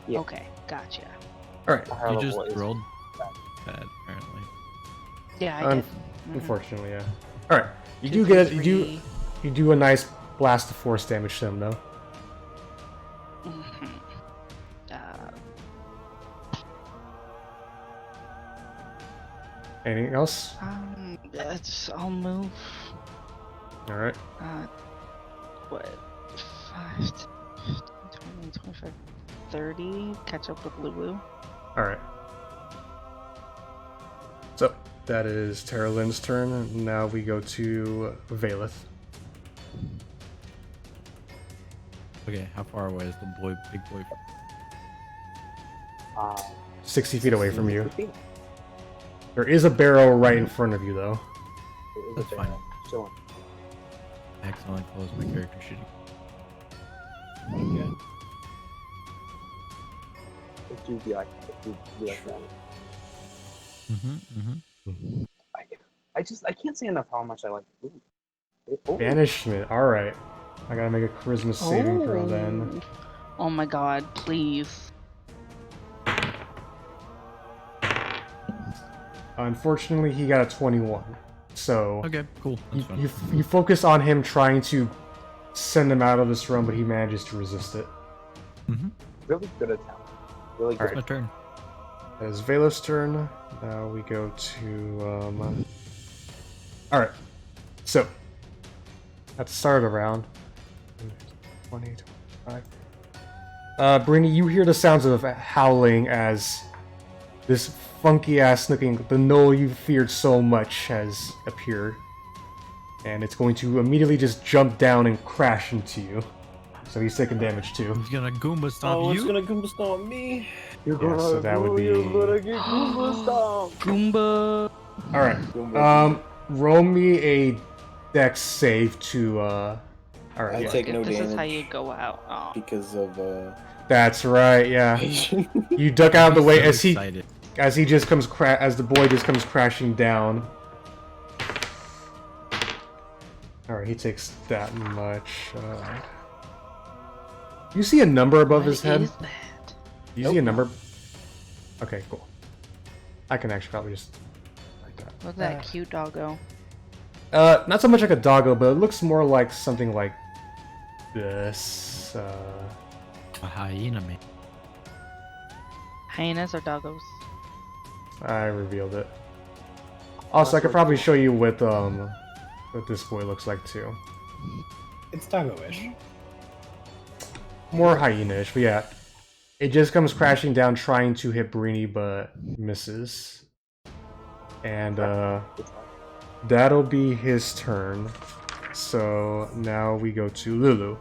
S4: Yeah.
S5: Okay, gotcha.
S1: All right.
S4: The higher
S2: You
S4: level
S2: just
S4: is
S2: rolled
S4: bad.
S2: bad, apparently.
S5: Yeah, I did.
S1: Unfortunately, yeah. All right. You do get you do a nice blast of force damage to him though.
S5: Mhm.
S1: Anything else?
S5: I'll move.
S1: All right.
S5: What? 5, 10, 15, 20, 25. 30, catch up with Lulu.
S1: Alright. So, that is Teralyn's turn. Now we go to Vaelith.
S2: Okay, how far away is the big boy?
S1: 60 feet away from you. There is a barrel right in front of you, though.
S2: That's fine. Accidentally close my character sheet.
S4: Okay. It do be like that. I can't say enough how much I like.
S1: Banishment. Alright. I gotta make a charisma saving throw then.
S5: Oh my god, please.
S1: Unfortunately, he got a 21. So
S2: Okay, cool. That's fine.
S1: you focus on him trying to send him out of this realm, but he manages to resist it.
S4: Really good attempt. Really good.
S1: Alright.
S2: My turn.
S1: That is Vaelith's turn. Now we go to Alright. So at the start of the round. 20, 25. Breeni, you hear the sounds of howling as this funky ass looking the gnoll you feared so much has appeared. And it's going to immediately just jump down and crash into you. So he's taking damage too.
S2: He's gonna Goomba stomp
S3: Oh,
S2: you.
S3: it's gonna Goomba stomp me.
S4: You're
S1: Yeah, so that would be
S4: You're gonna get Goomba stomped.
S5: Goomba.
S1: Alright. Roll me a dex save to Alright,
S3: I
S1: yeah.
S3: take no
S5: This
S3: damage
S5: is how you go out. Oh.
S3: because of
S1: That's right, yeah. You duck out of the way
S2: So excited.
S1: as he just comes as the boy just comes crashing down. Alright, he takes that much. You see a number above his head?
S5: What is that?
S1: You see a number? Okay, cool. I can actually probably just like that.
S5: Look at that cute doggo.
S1: Not so much like a doggo, but it looks more like something like this.
S2: A hyena, man.
S5: Hyenas or doggos?
S1: I revealed it. Also, I could probably show you what this boy looks like too.
S6: It's doggo-ish.
S1: More hyena-ish, but yeah. It just comes crashing down trying to hit Breeni, but misses. And that'll be his turn. So now we go to Lulu.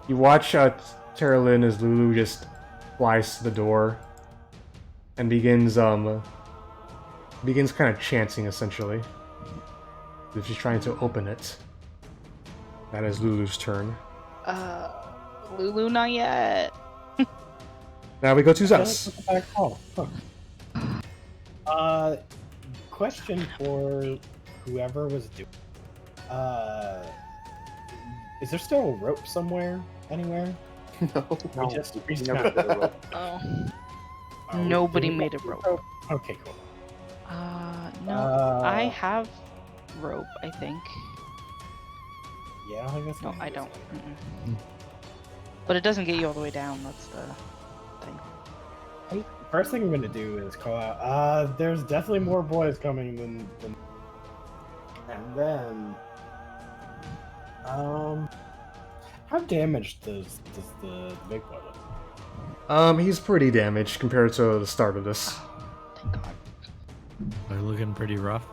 S1: You watch Teralyn as Lulu just flies to the door and begins kind of chanting essentially. If she's trying to open it. That is Lulu's turn.
S5: Lulu, not yet.
S1: Now we go to Zaos.
S6: Question for whoever was doing. Is there still a rope somewhere? Anywhere?
S3: no.
S6: We just
S4: never did a rope.
S5: Oh.
S6: Oh,
S5: Nobody
S6: did we
S5: made a
S6: make
S5: rope.
S6: Okay, cool.
S5: No. I have rope, I think.
S6: Yeah, I think that's
S5: No,
S6: gonna
S5: I
S6: be
S5: don't.
S6: something.
S5: But it doesn't get you all the way down, that's the thing.
S6: First thing I'm gonna do is call out. There's definitely more boys coming than. And then, how damaged does the big boy look?
S1: He's pretty damaged compared to the start of this.
S5: Thank God.
S2: They're looking pretty rough.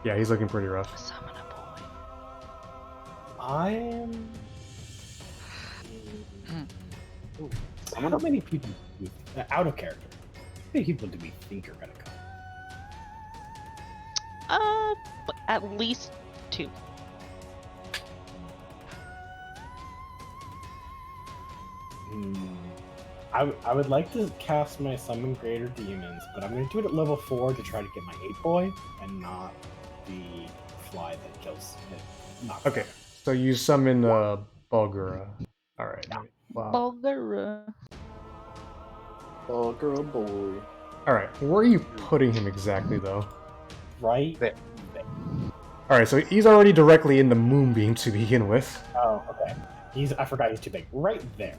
S1: Yeah, he's looking pretty rough.
S5: Summon a boy.
S6: I am.
S5: Mm.
S6: How many people? Out of character. How many people do we think are gonna come?
S5: At least 2.
S6: I would like to cast my summon greater demons, but I'm going to do it at level 4 to try to get my 8 boy and not the fly that kills it.
S1: Okay, so you summon Bulgura. Alright. Wow.
S5: Bulgara.
S3: Oh, girl, boy.
S1: Alright, where are you putting him exactly though?
S6: Right there.
S1: Alright, so he's already directly in the moonbeam to begin with.
S6: Oh, okay. I forgot he's too big. Right there.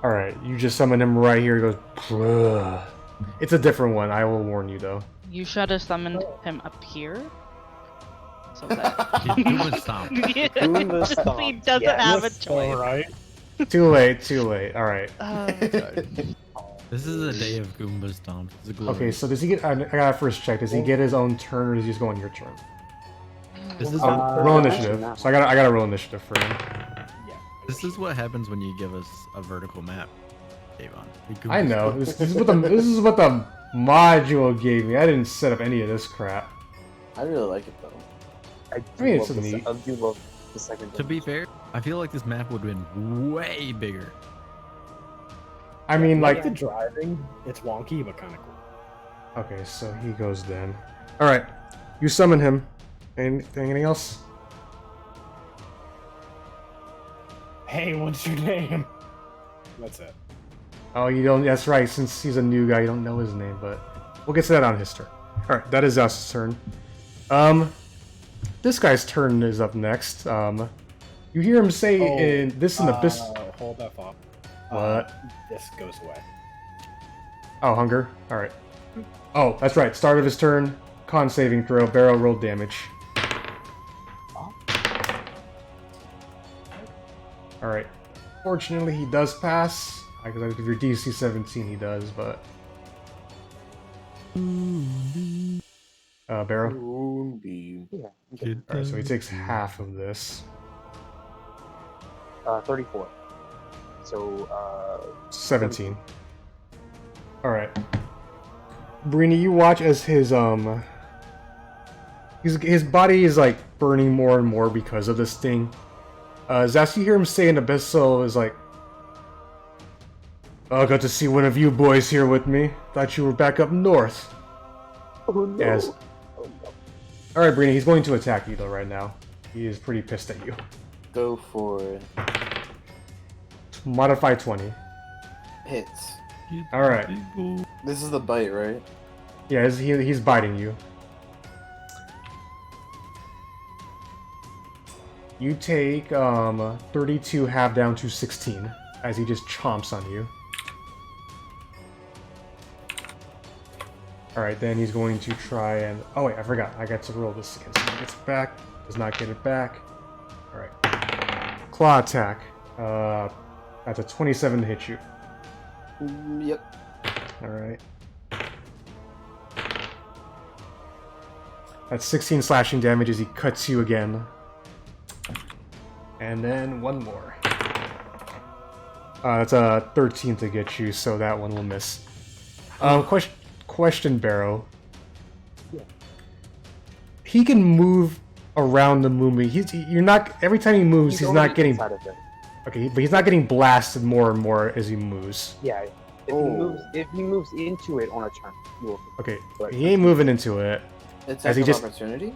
S1: Alright, you just summon him right here. He goes, "Bruh." It's a different one, I will warn you though.
S5: You should have summoned him up here. So that
S2: Goomba stomp.
S3: Goomba
S5: He
S3: stomp.
S5: doesn't
S3: Yes.
S5: have a
S6: Yes,
S5: choice.
S6: alright.
S1: Too late, too late. Alright.
S2: This is a day of Goomba stomps. It's a glory.
S1: Okay, so does he get... I gotta first check. Does he get his own turn, or does he just go on your turn?
S2: This is
S1: Roll initiative. So I gotta roll initiative for him.
S2: This is what happens when you give us a vertical map, Davon.
S1: I know. This is what the module gave me. I didn't set up any of this crap.
S3: I really like it though.
S1: I mean, it's neat.
S4: I do love the second.
S2: To be fair, I feel like this map would have been way bigger.
S1: I mean, like...
S6: the driving, it's wonky, but kind of cool.
S1: Okay, so he goes then. Alright, you summon him. Anything else?
S6: Hey, what's your name? That's it.
S1: Oh, you don't... That's right, since he's a new guy, you don't know his name, but... We'll get to that on his turn. Alright, that is Zaos' turn. This guy's turn is up next. You hear him say in this in the abyss...
S6: Hold that thought.
S1: What?
S6: This goes away.
S1: Oh, hunger? Alright. Oh, that's right, start of his turn. Con saving throw, Barrow rolled damage. Alright. Fortunately, he does pass. Because if you're DC 17, he does, but... Barrow?
S3: Moonbeam.
S4: Yeah.
S1: Alright, so he takes half of this.
S4: 34. So,
S1: 17. Alright. Breeni, you watch as his body is like burning more and more because of this thing. Zaos, you hear him say in Abyssal is like, "Oh, I got to see one of you boys here with me. Thought you were back up north."
S4: oh no.
S1: Yes.
S4: Oh, no.
S1: Alright, Breeni, he's going to attack you though right now. He is pretty pissed at you.
S3: Go for it.
S1: Modify 20.
S3: Hits.
S1: Alright.
S3: This is the bite, right?
S1: Yeah, he's biting you. You take 32 half down to 16 as he just chomps on you. Alright, then he's going to try and... Oh wait, I forgot. I got to roll this again. So he gets it back. Does not get it back. Alright. Claw attack. That's a 27 to hit you.
S3: Yep.
S1: Alright. That's 16 slashing damage as he cuts you again. And then one more. That's a 13 to get you, so that one will miss. Question, Barrow.
S4: Yeah.
S1: He can move around the moonbeam. You're not... Every time he moves, he's not getting...
S4: inside of it.
S1: Okay, but he's not getting blasted more and more as he moves.
S4: Yeah. If he moves into it on a turn, he will.
S1: Okay,
S4: Right.
S1: he ain't moving into it.
S3: It's
S1: As
S3: like
S1: he
S3: an
S1: just-
S3: opportunity.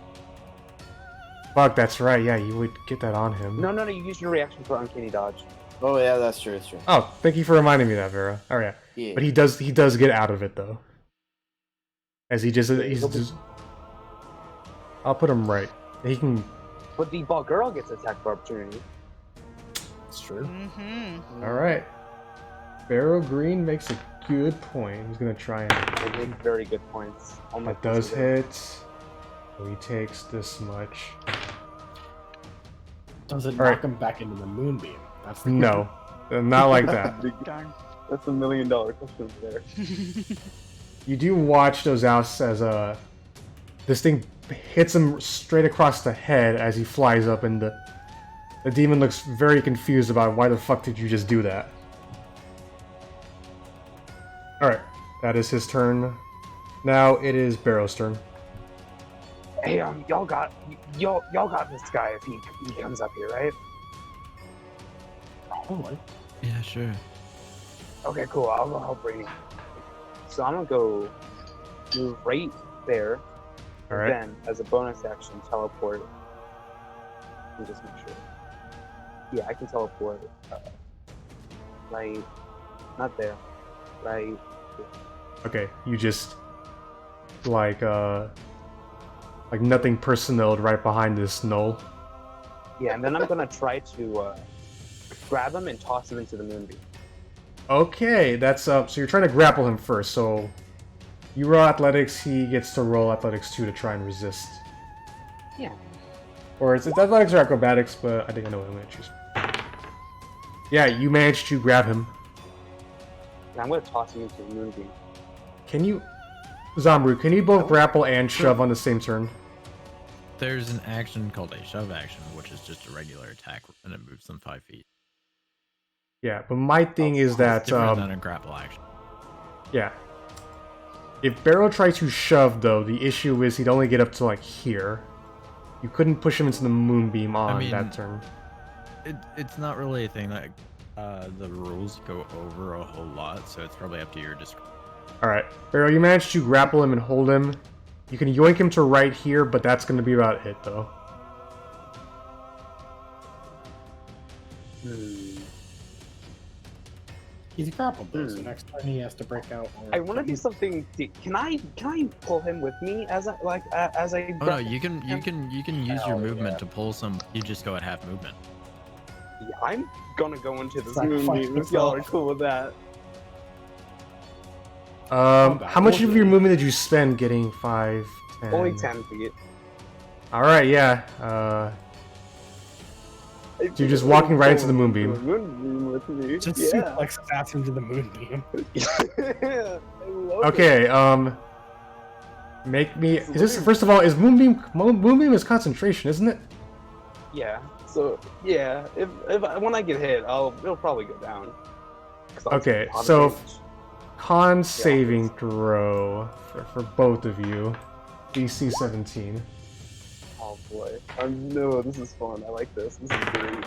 S1: Fuck, that's right. Yeah, you would get that on him.
S4: No. You use your reaction for uncanny dodge.
S3: Oh yeah, that's true. That's true.
S1: Oh, thank you for reminding me of that, Vera. Oh yeah,
S3: Yeah.
S1: but he does get out of it though. As he's just. I'll put him right. He can.
S4: But the ball girl gets attacked for opportunity.
S6: It's true.
S5: Mm-hmm.
S1: All right. Barrow Green makes a good point. He's gonna try and.
S4: They make very good points.
S1: That does hit. So he takes this much.
S6: Does it
S1: All
S6: knock
S1: right.
S6: him back into the moonbeam? That's the
S1: No, not like that.
S5: Darn.
S4: That's $1 million question there.
S1: You do watch those outs as this thing hits him straight across the head as he flies up, and the demon looks very confused about why the fuck did you just do that. Alright, that is his turn. Now it is Barrow's turn.
S4: Hey, y'all got this guy if he comes up here, right?
S6: Probably.
S2: Yeah, sure.
S4: Okay, cool. I'll go help Breeni. So I'm gonna go move right there.
S1: Alright.
S4: Then, as a bonus action, teleport. Let me just make sure. Yeah, I can teleport. Right. Not there. Right.
S1: Okay, you just like nothing personneled right behind this knoll.
S4: Yeah, and then I'm gonna try to grab him and toss him into the moonbeam.
S1: Okay, that's so you're trying to grapple him first, so you roll athletics, he gets to roll athletics 2 to try and resist.
S4: Yeah.
S1: Or it's athletics or acrobatics, but I think I know what I'm gonna choose. Yeah, you managed to grab him.
S4: And I'm gonna toss him into the moonbeam.
S1: Can you... Zomru, can you both grapple and shove on the same turn?
S2: There's an action called a shove action, which is just a regular attack, and it moves them 5 feet.
S1: Yeah, but my thing is that...
S2: It's different than a grapple action.
S1: Yeah. If Barrow tried to shove, though, the issue is he'd only get up to, like, here. You couldn't push him into the moonbeam on that turn.
S2: It's not really a thing that the rules go over a whole lot, so it's probably up to your discretion.
S1: Alright, Barrow, you managed to grapple him and hold him. You can yoink him to right here, but that's going to be about it, though.
S6: He's grappled though, so next turn he has to break out.
S4: I want to do something. Can I pull him with me as I as I?
S2: Oh no, you can use your movement to pull some. You just go at half movement.
S4: Yeah, I'm gonna go into the
S6: Sacrifice
S4: moonbeam if y'all are
S6: yourself.
S4: cool with that.
S1: How much of your movement did you spend getting 5, 10?
S4: Only 10 feet.
S1: Alright, yeah. So you're just walking right into the moonbeam.
S4: Moonbeam with me.
S6: Just
S4: Yeah.
S6: suplex stats into the moonbeam.
S4: I love
S1: Okay, make me... Is this, first of all, is Moonbeam is concentration, isn't it?
S4: Yeah. So yeah, if when I get hit, it'll probably go down. 'Cause I'll
S1: Okay,
S4: take a lot of
S1: so
S4: damage.
S1: con saving throw for both of you. DC 17.
S4: Oh boy. No, this is fun. I like this. This is great.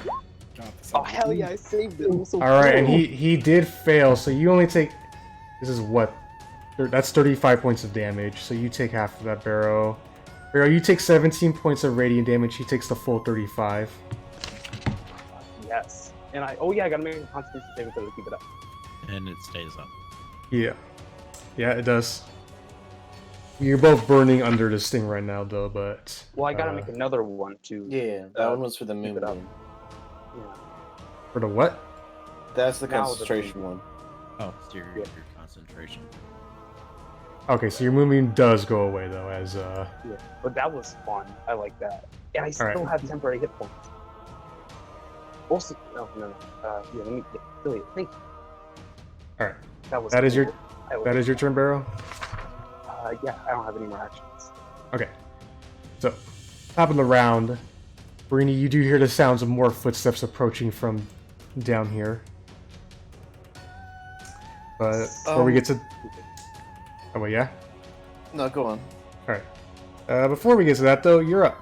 S6: Got this.
S4: Oh hell yeah, I saved it. I'm so
S1: Alright, and
S4: cool.
S1: he did fail, so you only take... This is what? That's 35 points of damage, so you take half of that, Barrow. Barrow, you take 17 points of radiant damage, he takes the full 35.
S4: Yes. And I gotta make a constitution saving throw to keep it up.
S2: And it stays up.
S1: Yeah. Yeah, it does. You're both burning under this thing right now, though, but...
S4: Well, I gotta make another one too.
S3: Yeah, that one was for the
S4: keep it up.
S3: moonbeam.
S4: Yeah.
S1: For the what?
S3: That's the
S4: Now the
S3: concentration one.
S2: Oh, so your concentration.
S1: Okay, so your moonbeam does go away, though, as,
S4: Yeah. But that was fun. I like that. And I still
S1: Alright.
S4: have temporary hit points. Also, no. Yeah, let me delete it. Thank you.
S1: Alright.
S4: That was
S1: That is
S4: cool.
S1: your...
S4: I like
S1: That is your turn, Barrow?
S4: Yeah, I don't have any more actions.
S1: Okay. So, top of the round. Breeni, you do hear the sounds of more footsteps approaching from down here. But before we get to... Oh, wait, yeah?
S3: No, go on.
S1: Alright. Before we get to that, though, you're up.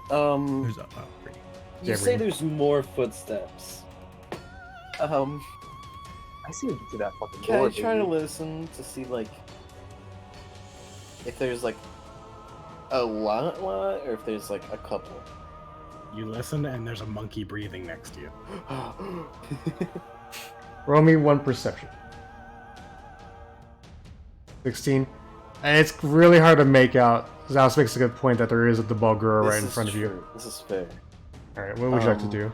S2: Who's up? Oh, Breeni.
S3: You
S1: Yeah,
S3: say
S1: Breeni.
S3: there's more footsteps.
S4: I see you to that fucking
S3: Can
S4: door,
S3: I try to
S4: baby.
S3: listen to see, like, if there's, like, a lot, or if there's, like, a couple?
S6: You listen, and there's a monkey breathing next to you.
S1: Roll me one perception. 16. And it's really hard to make out. Zaos makes a good point that there is a Debalgura right in front of you.
S3: This is fair.
S1: Alright, what would you like to do?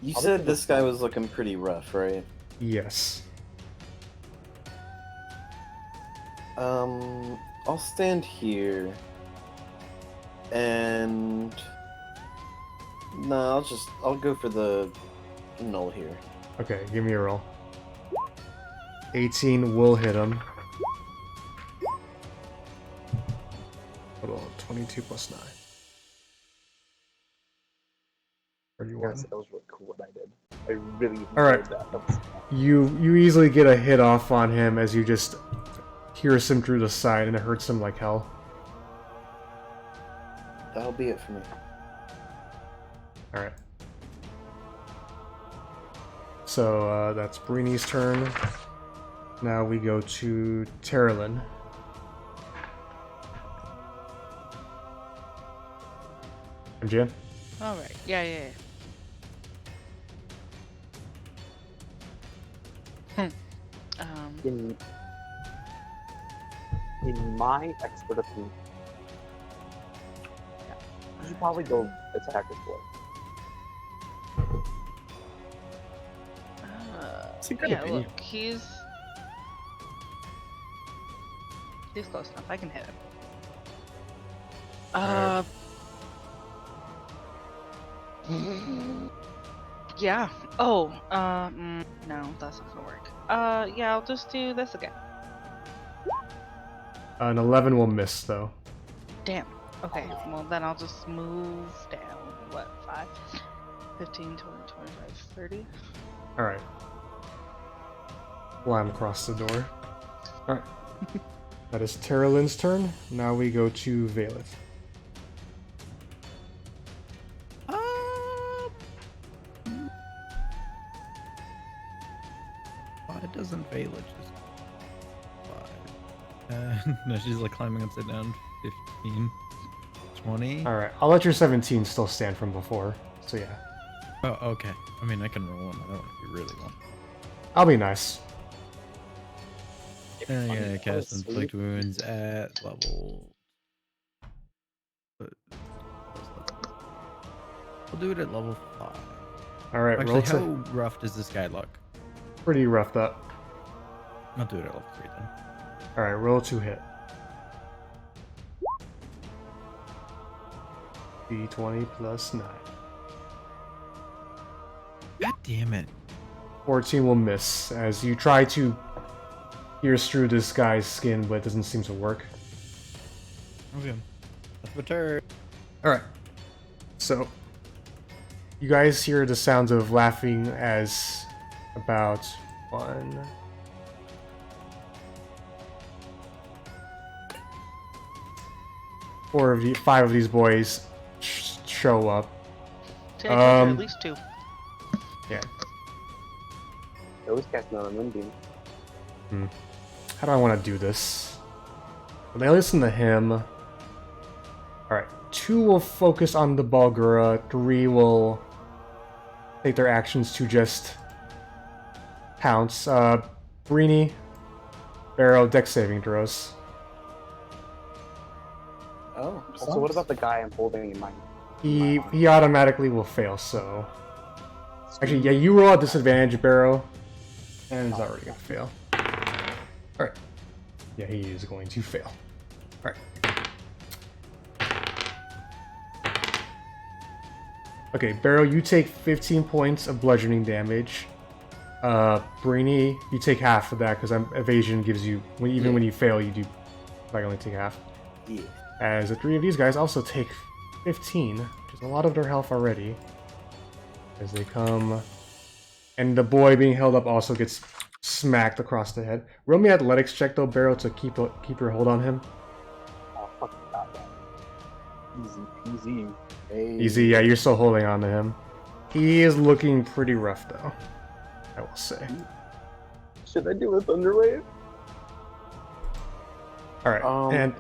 S3: You said this guy was looking pretty rough, right?
S1: Yes.
S3: I'll stand here. And... No, I'll go for the null here.
S1: Okay, give me a roll. 18 will hit him. Hold on, 22 plus 9. 31.
S4: Yes, that was really cool what I did. I really enjoyed
S1: Alright.
S4: that. That was fun.
S1: You easily get a hit off on him as you just pierce him through the side, and it hurts him like hell.
S3: That'll be it for me.
S1: Alright. So, that's Breeni's turn. Now we go to Teralyn. MGM?
S5: Alright, yeah.
S4: In my expert opinion, you should probably go attack his boy.
S6: It's a good
S5: Yeah,
S6: opinion.
S5: look, he's close enough. I can hit him. Yeah. Oh, no, that's not gonna work. Yeah, I'll just do this again.
S1: An 11 will miss, though.
S5: Damn. Okay, well then I'll just move down, what, 5? 15, 20, 25, 30?
S1: Alright. Slam across the door. Alright. That is Teralyn's turn. Now we go to Vaelith.
S2: Why doesn't Vaelith just 5? No, she's like climbing upside down. 15, 20.
S1: Alright, I'll let your 17 still stand from before. So yeah.
S2: Oh, okay. I mean, I can roll one. I don't know if you really want.
S1: I'll be nice.
S2: Yeah, cast inflict wounds at level. We'll do it at level 5.
S1: Alright,
S2: Actually,
S1: roll
S2: how
S1: to...
S2: rough does this guy look?
S1: Pretty roughed up.
S2: I'll do it at level 3 then.
S1: Alright, roll to hit. D20 plus 9.
S2: God damn it.
S1: 14 will miss as you try to pierce through this guy's skin, but it doesn't seem to work.
S2: Okay. That's my turn.
S1: Alright. So, you guys hear the sounds of laughing as about 1, 5 of these boys show up.
S5: Take at least 2.
S1: Yeah.
S4: They always cast another moonbeam.
S1: How do I want to do this? Well, they listen to him. Alright. 2 will focus on the Balgura. 3 will take their actions to just pounce. Breeni, Barrow, dex saving throws.
S3: Oh,
S4: Also, what about the guy I'm holding in my...
S1: He automatically will fail, so... Actually, yeah, you roll at disadvantage, Barrow. And he's already gonna fail. Alright. Yeah, he is going to fail. Alright. Okay, Barrow, you take 15 points of bludgeoning damage. Breeni, you take half of that because evasion gives you... Even when you fail, you do... Like, only take half.
S3: yeah.
S1: As the 3 of these guys also take 15, which is a lot of their health already. As they come... And the boy being held up also gets smacked across the head. Roll me athletics check though, Barrow, to keep your hold on him.
S4: Oh, fucking got that. Easy peasy.
S3: Hey.
S1: Easy, yeah, you're still holding on to him. He is looking pretty rough though, I will say.
S4: Should I do a thunderwave?
S1: Alright, and...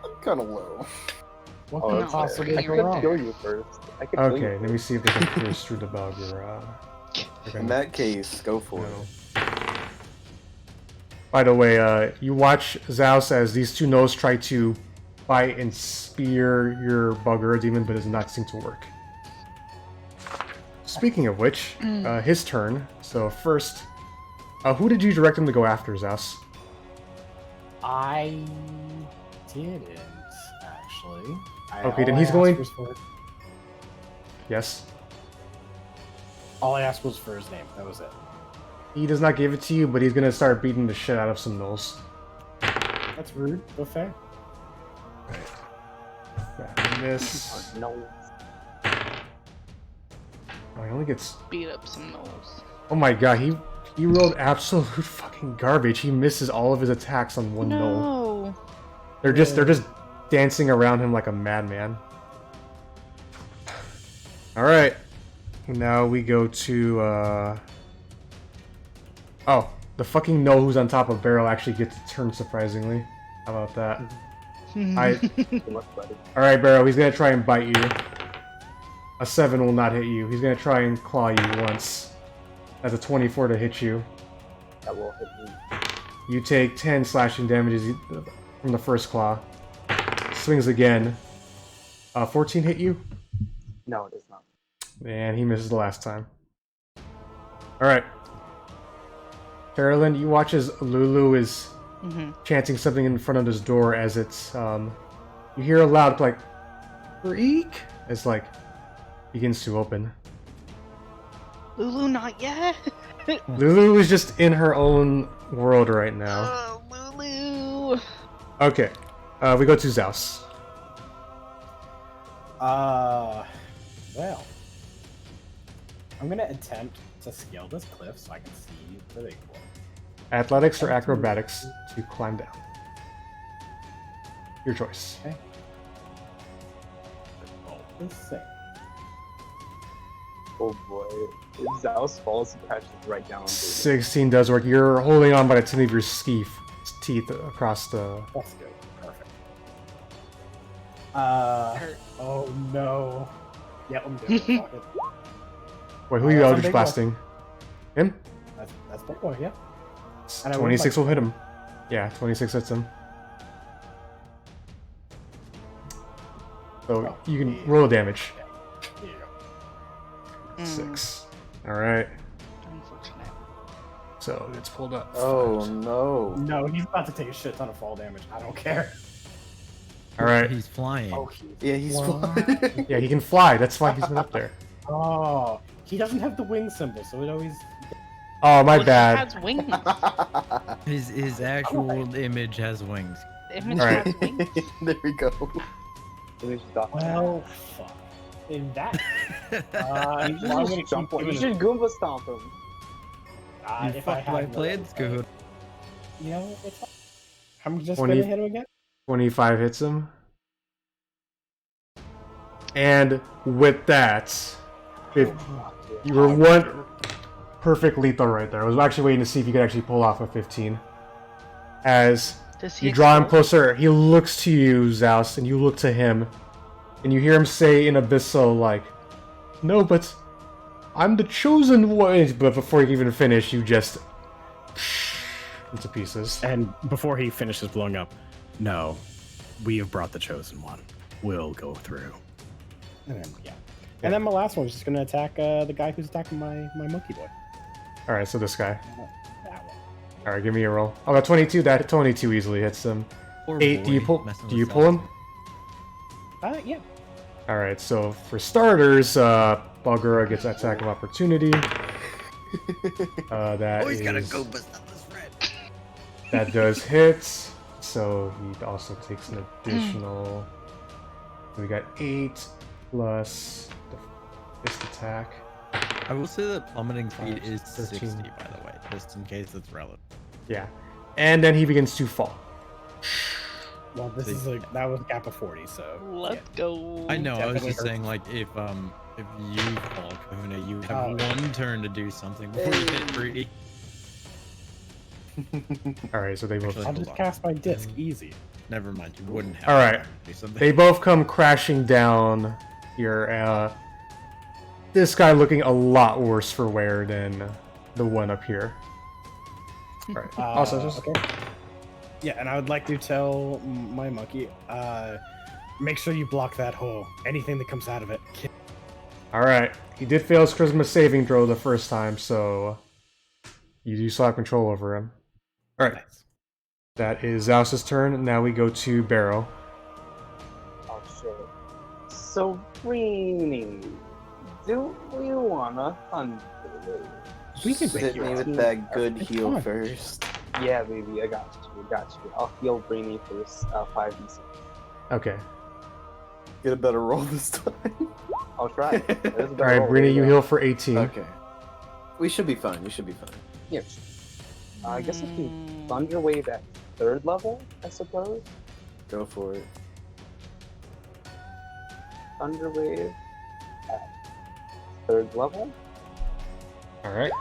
S3: I'm kind of low.
S6: What
S4: Oh,
S6: could
S4: that's
S6: possibly
S4: I
S6: go
S4: could
S6: wrong?
S4: kill you first. I could kill
S1: Okay,
S4: you
S1: let me see if they can pierce through the Balgura.
S3: In that case, go for
S1: No.
S3: it.
S1: By the way, you watch Zaos as these 2 gnolls try to bite and spear your Balgura demon, but it does not seem to work. Speaking of which, his turn. So first, who did you direct him to go after, Zaos?
S6: I didn't, actually.
S1: Okay, then he's going- Yes?
S6: All I asked was for his name. That was it.
S1: He does not give it to you, but he's gonna start beating the shit out of some gnolls.
S6: That's rude, but fair.
S1: Yeah, miss.
S4: No.
S1: Oh, he only gets...
S5: Beat up some gnolls.
S1: Oh my god, he rolled absolute fucking garbage. He misses all of his attacks on one gnoll.
S5: No.
S1: They're just dancing around him like a madman. Alright. Now we go to oh, the fucking gnoll who's on top of Barrel actually gets a turn surprisingly. How about that? Alright, Barrel, he's gonna try and bite you. A 7 will not hit you. He's gonna try and claw you once. That's a 24 to hit you.
S4: That will hit me.
S1: You take 10 slashing damages from the first claw. Swings again. 14 hit you?
S4: No, it does not.
S1: And he misses the last time. Alright. Teralyn, you watch as Lulu is chanting something in front of this door as it's, You hear a loud like creak as like begins to open.
S5: Lulu, not yet.
S1: Lulu is just in her own world right now.
S5: Oh, Lulu.
S1: Okay, we go to Zaos.
S6: Well, I'm gonna attempt to scale this cliff so I can see the big one.
S1: Athletics or acrobatics to climb down. Your choice.
S6: Okay. Let's see.
S4: Oh boy. Zaos falls and crashes right down on Breeni.
S1: 16 does work. You're holding on by the tip of your teeth across the.
S6: That's good. Perfect. Oh no. Yeah, I'm doing it. Fuck it.
S1: Wait, who are you
S6: that's a
S1: Eldritch
S6: big
S1: Blasting? Him?
S6: That's big boy, yeah. And I rolled
S1: 26
S6: my-
S1: will hit him. Yeah, 26 hits him. So you can roll damage.
S6: Here you go.
S1: 6. Alright,
S5: Unfortunate.
S1: so it's pulled up.
S3: Oh no.
S6: No, he's about to take a shit ton of fall damage. I don't care.
S1: Alright.
S2: He's flying.
S6: Oh,
S3: Yeah, he's
S6: What?
S3: fine.
S1: Yeah, he can fly. That's why he's been up there.
S6: oh, he doesn't have the wing symbol, so it always.
S1: Oh, my
S5: Well,
S1: bad.
S5: He has wings.
S2: His actual image has wings.
S5: The image
S1: Alright.
S5: has wings.
S3: There we go.
S6: Well, fuck. In that.
S4: You
S6: I'm
S4: should
S6: gonna
S4: just
S6: keep
S4: jump on. You
S6: doing it.
S4: should Goomba stomp him.
S2: You
S6: If I
S2: fucked my
S6: had
S2: plans, good.
S6: You know, it's fine. I'm just
S1: 20
S6: gonna hit him again.
S1: 25 hits him. And with that, if you were one perfect lethal right there. I was actually waiting to see if you could actually pull off a 15. As
S5: Does he
S1: you draw him
S5: explode?
S1: closer, he looks to you, Zaos, and you look to him, and you hear him say in abyssal, like, "No, but I'm the chosen one." But before you even finish, you just into pieces.
S6: And before he finishes blowing up, no, we have brought the chosen one. We'll go through. And then And then my last one is just gonna attack the guy who's attacking my monkey boy.
S1: All right, so this guy.
S6: That one.
S1: All right, give me a roll. Oh, got 22. That 22 easily hits him.
S2: Poor
S1: 8. Do you
S2: boy,
S1: pull?
S2: messing
S1: Do
S2: with
S1: you pull him?
S6: Yeah.
S1: All right. So for starters, Balgura gets attack of opportunity. That
S2: Oh, he's gotta
S1: is-
S2: go bust up this red.
S1: That does hit. So he also takes an additional. We got 8 plus the fist attack.
S2: I will say that plummeting speed is
S1: 13.
S2: 60, by the way, just in case it's relevant.
S1: Yeah, and then he begins to fall.
S6: Well, this is like that was a gap of 40, so
S5: Let's go.
S2: I know. I was
S6: Definitely
S2: just saying, like, if you fall, Kahuna, you have
S6: Oh.
S2: one turn to do something before you hit Breeni.
S1: All right, so they both.
S2: Actually,
S6: I'll
S2: hold
S6: just
S2: on.
S6: cast my disc easy.
S2: Never mind, you wouldn't have.
S1: All right.
S2: to do something.
S1: They both come crashing down here. This guy looking a lot worse for wear than the one up here. All right. Also, just
S6: okay. Yeah, and I would like to tell my monkey, make sure you block that hole. Anything that comes out of it.
S1: all right. He did fail his charisma saving throw the first time, so you do still have control over him. All right.
S6: Nice.
S1: That is Zaus's turn. Now we go to Barrow.
S4: Oh shit. So Breeni, do we wanna thunder?
S6: We can
S3: Hit me with that good heal first.
S4: Yeah, baby, I got you. I'll heal Breeni for 5d6.
S1: Okay.
S3: Get a better roll this time.
S4: I'll try. All
S1: All right, Breeni, you heal for 18.
S3: Okay. We should be fine. We should be fine.
S4: Yeah. I guess I can Thunder Wave at 3rd level, I suppose.
S3: Go for it.
S4: Thunder Wave at 3rd level.
S1: All right.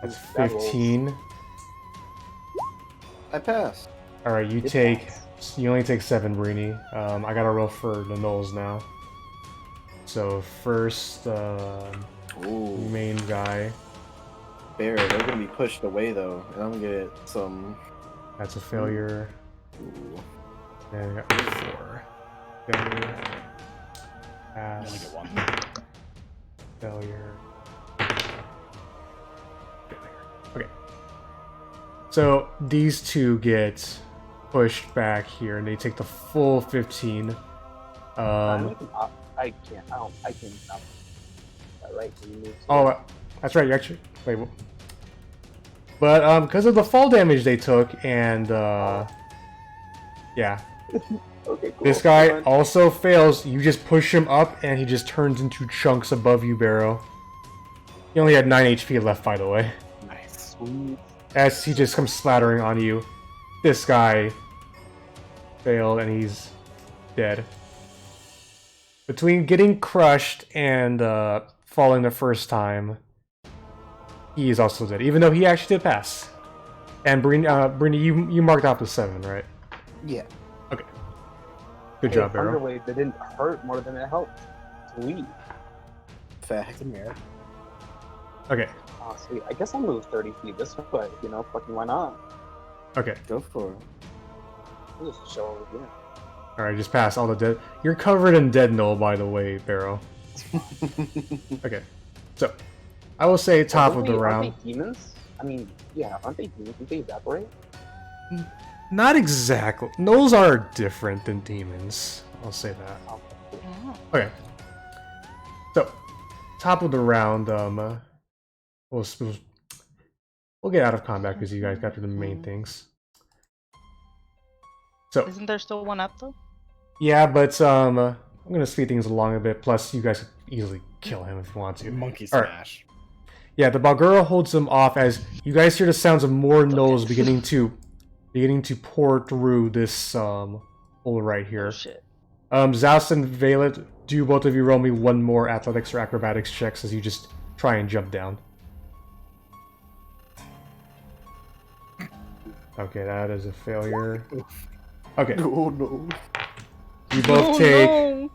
S1: That's
S4: That rolls.
S1: 15.
S3: I passed.
S1: All right, you
S4: Good
S1: take.
S4: pass.
S1: You only take 7, Breeni. I gotta roll for the Knolls now. So first,
S3: Ooh.
S1: main guy.
S3: Bear, they're gonna be pushed away though, and I'm gonna get some.
S1: That's a failure.
S3: Ooh.
S1: And I got 4. Failure.
S6: I only
S1: Pass.
S6: get one.
S1: Failure. Failure. Okay. So these two get pushed back here, and they take the full 15.
S4: I can't. I can stop. That right? You move to
S1: Oh, that's right. You actually wait. But because of the fall damage they took, and yeah,
S4: Okay, cool.
S1: this guy
S4: Fine.
S1: also fails. You just push him up, and he just turns into chunks above you, Barrow. He only had 9 HP left, by the way.
S6: Nice.
S4: Sweet.
S1: As he just comes slattering on you, this guy failed, and he's dead. Between getting crushed and falling the first time, he is also dead, even though he actually did pass. And Breeni, you marked off the 7, right?
S3: Yeah.
S1: Okay. Good job, Barrow.
S4: Underweight, that didn't hurt more than it helped. Sweet.
S3: Fact.
S1: Okay.
S4: Oh, sweet. I guess I'll move 30 feet this way, you know, fucking why not?
S1: Okay.
S3: Go for it.
S4: I'll just show over here.
S1: Alright, just pass all the dead. You're covered in dead null, by the way, Barrow. Okay. So, I will say top of the round.
S4: Aren't they demons? I mean, yeah, aren't they demons? Don't they evaporate?
S1: Not exactly. Gnolls are different than demons. I'll say that.
S4: Oh, cool.
S1: Okay. So, top of the round, we'll get out of combat because you guys got to the main things. So,
S5: Isn't there still one up though?
S1: yeah, but I'm gonna speed things along a bit. Plus, you guys could easily kill him if you want to.
S6: Monkey
S1: All right.
S6: smash.
S1: Yeah, the Balgura holds them off as you guys hear the sounds of more gnolls beginning to pour through this hole right here.
S5: Oh shit.
S1: Zaos and Vaelith, do both of you roll me one more athletics or acrobatics checks as you just try and jump down. Okay, that is a failure. Okay,
S3: Oh no.
S1: you both take.
S5: No.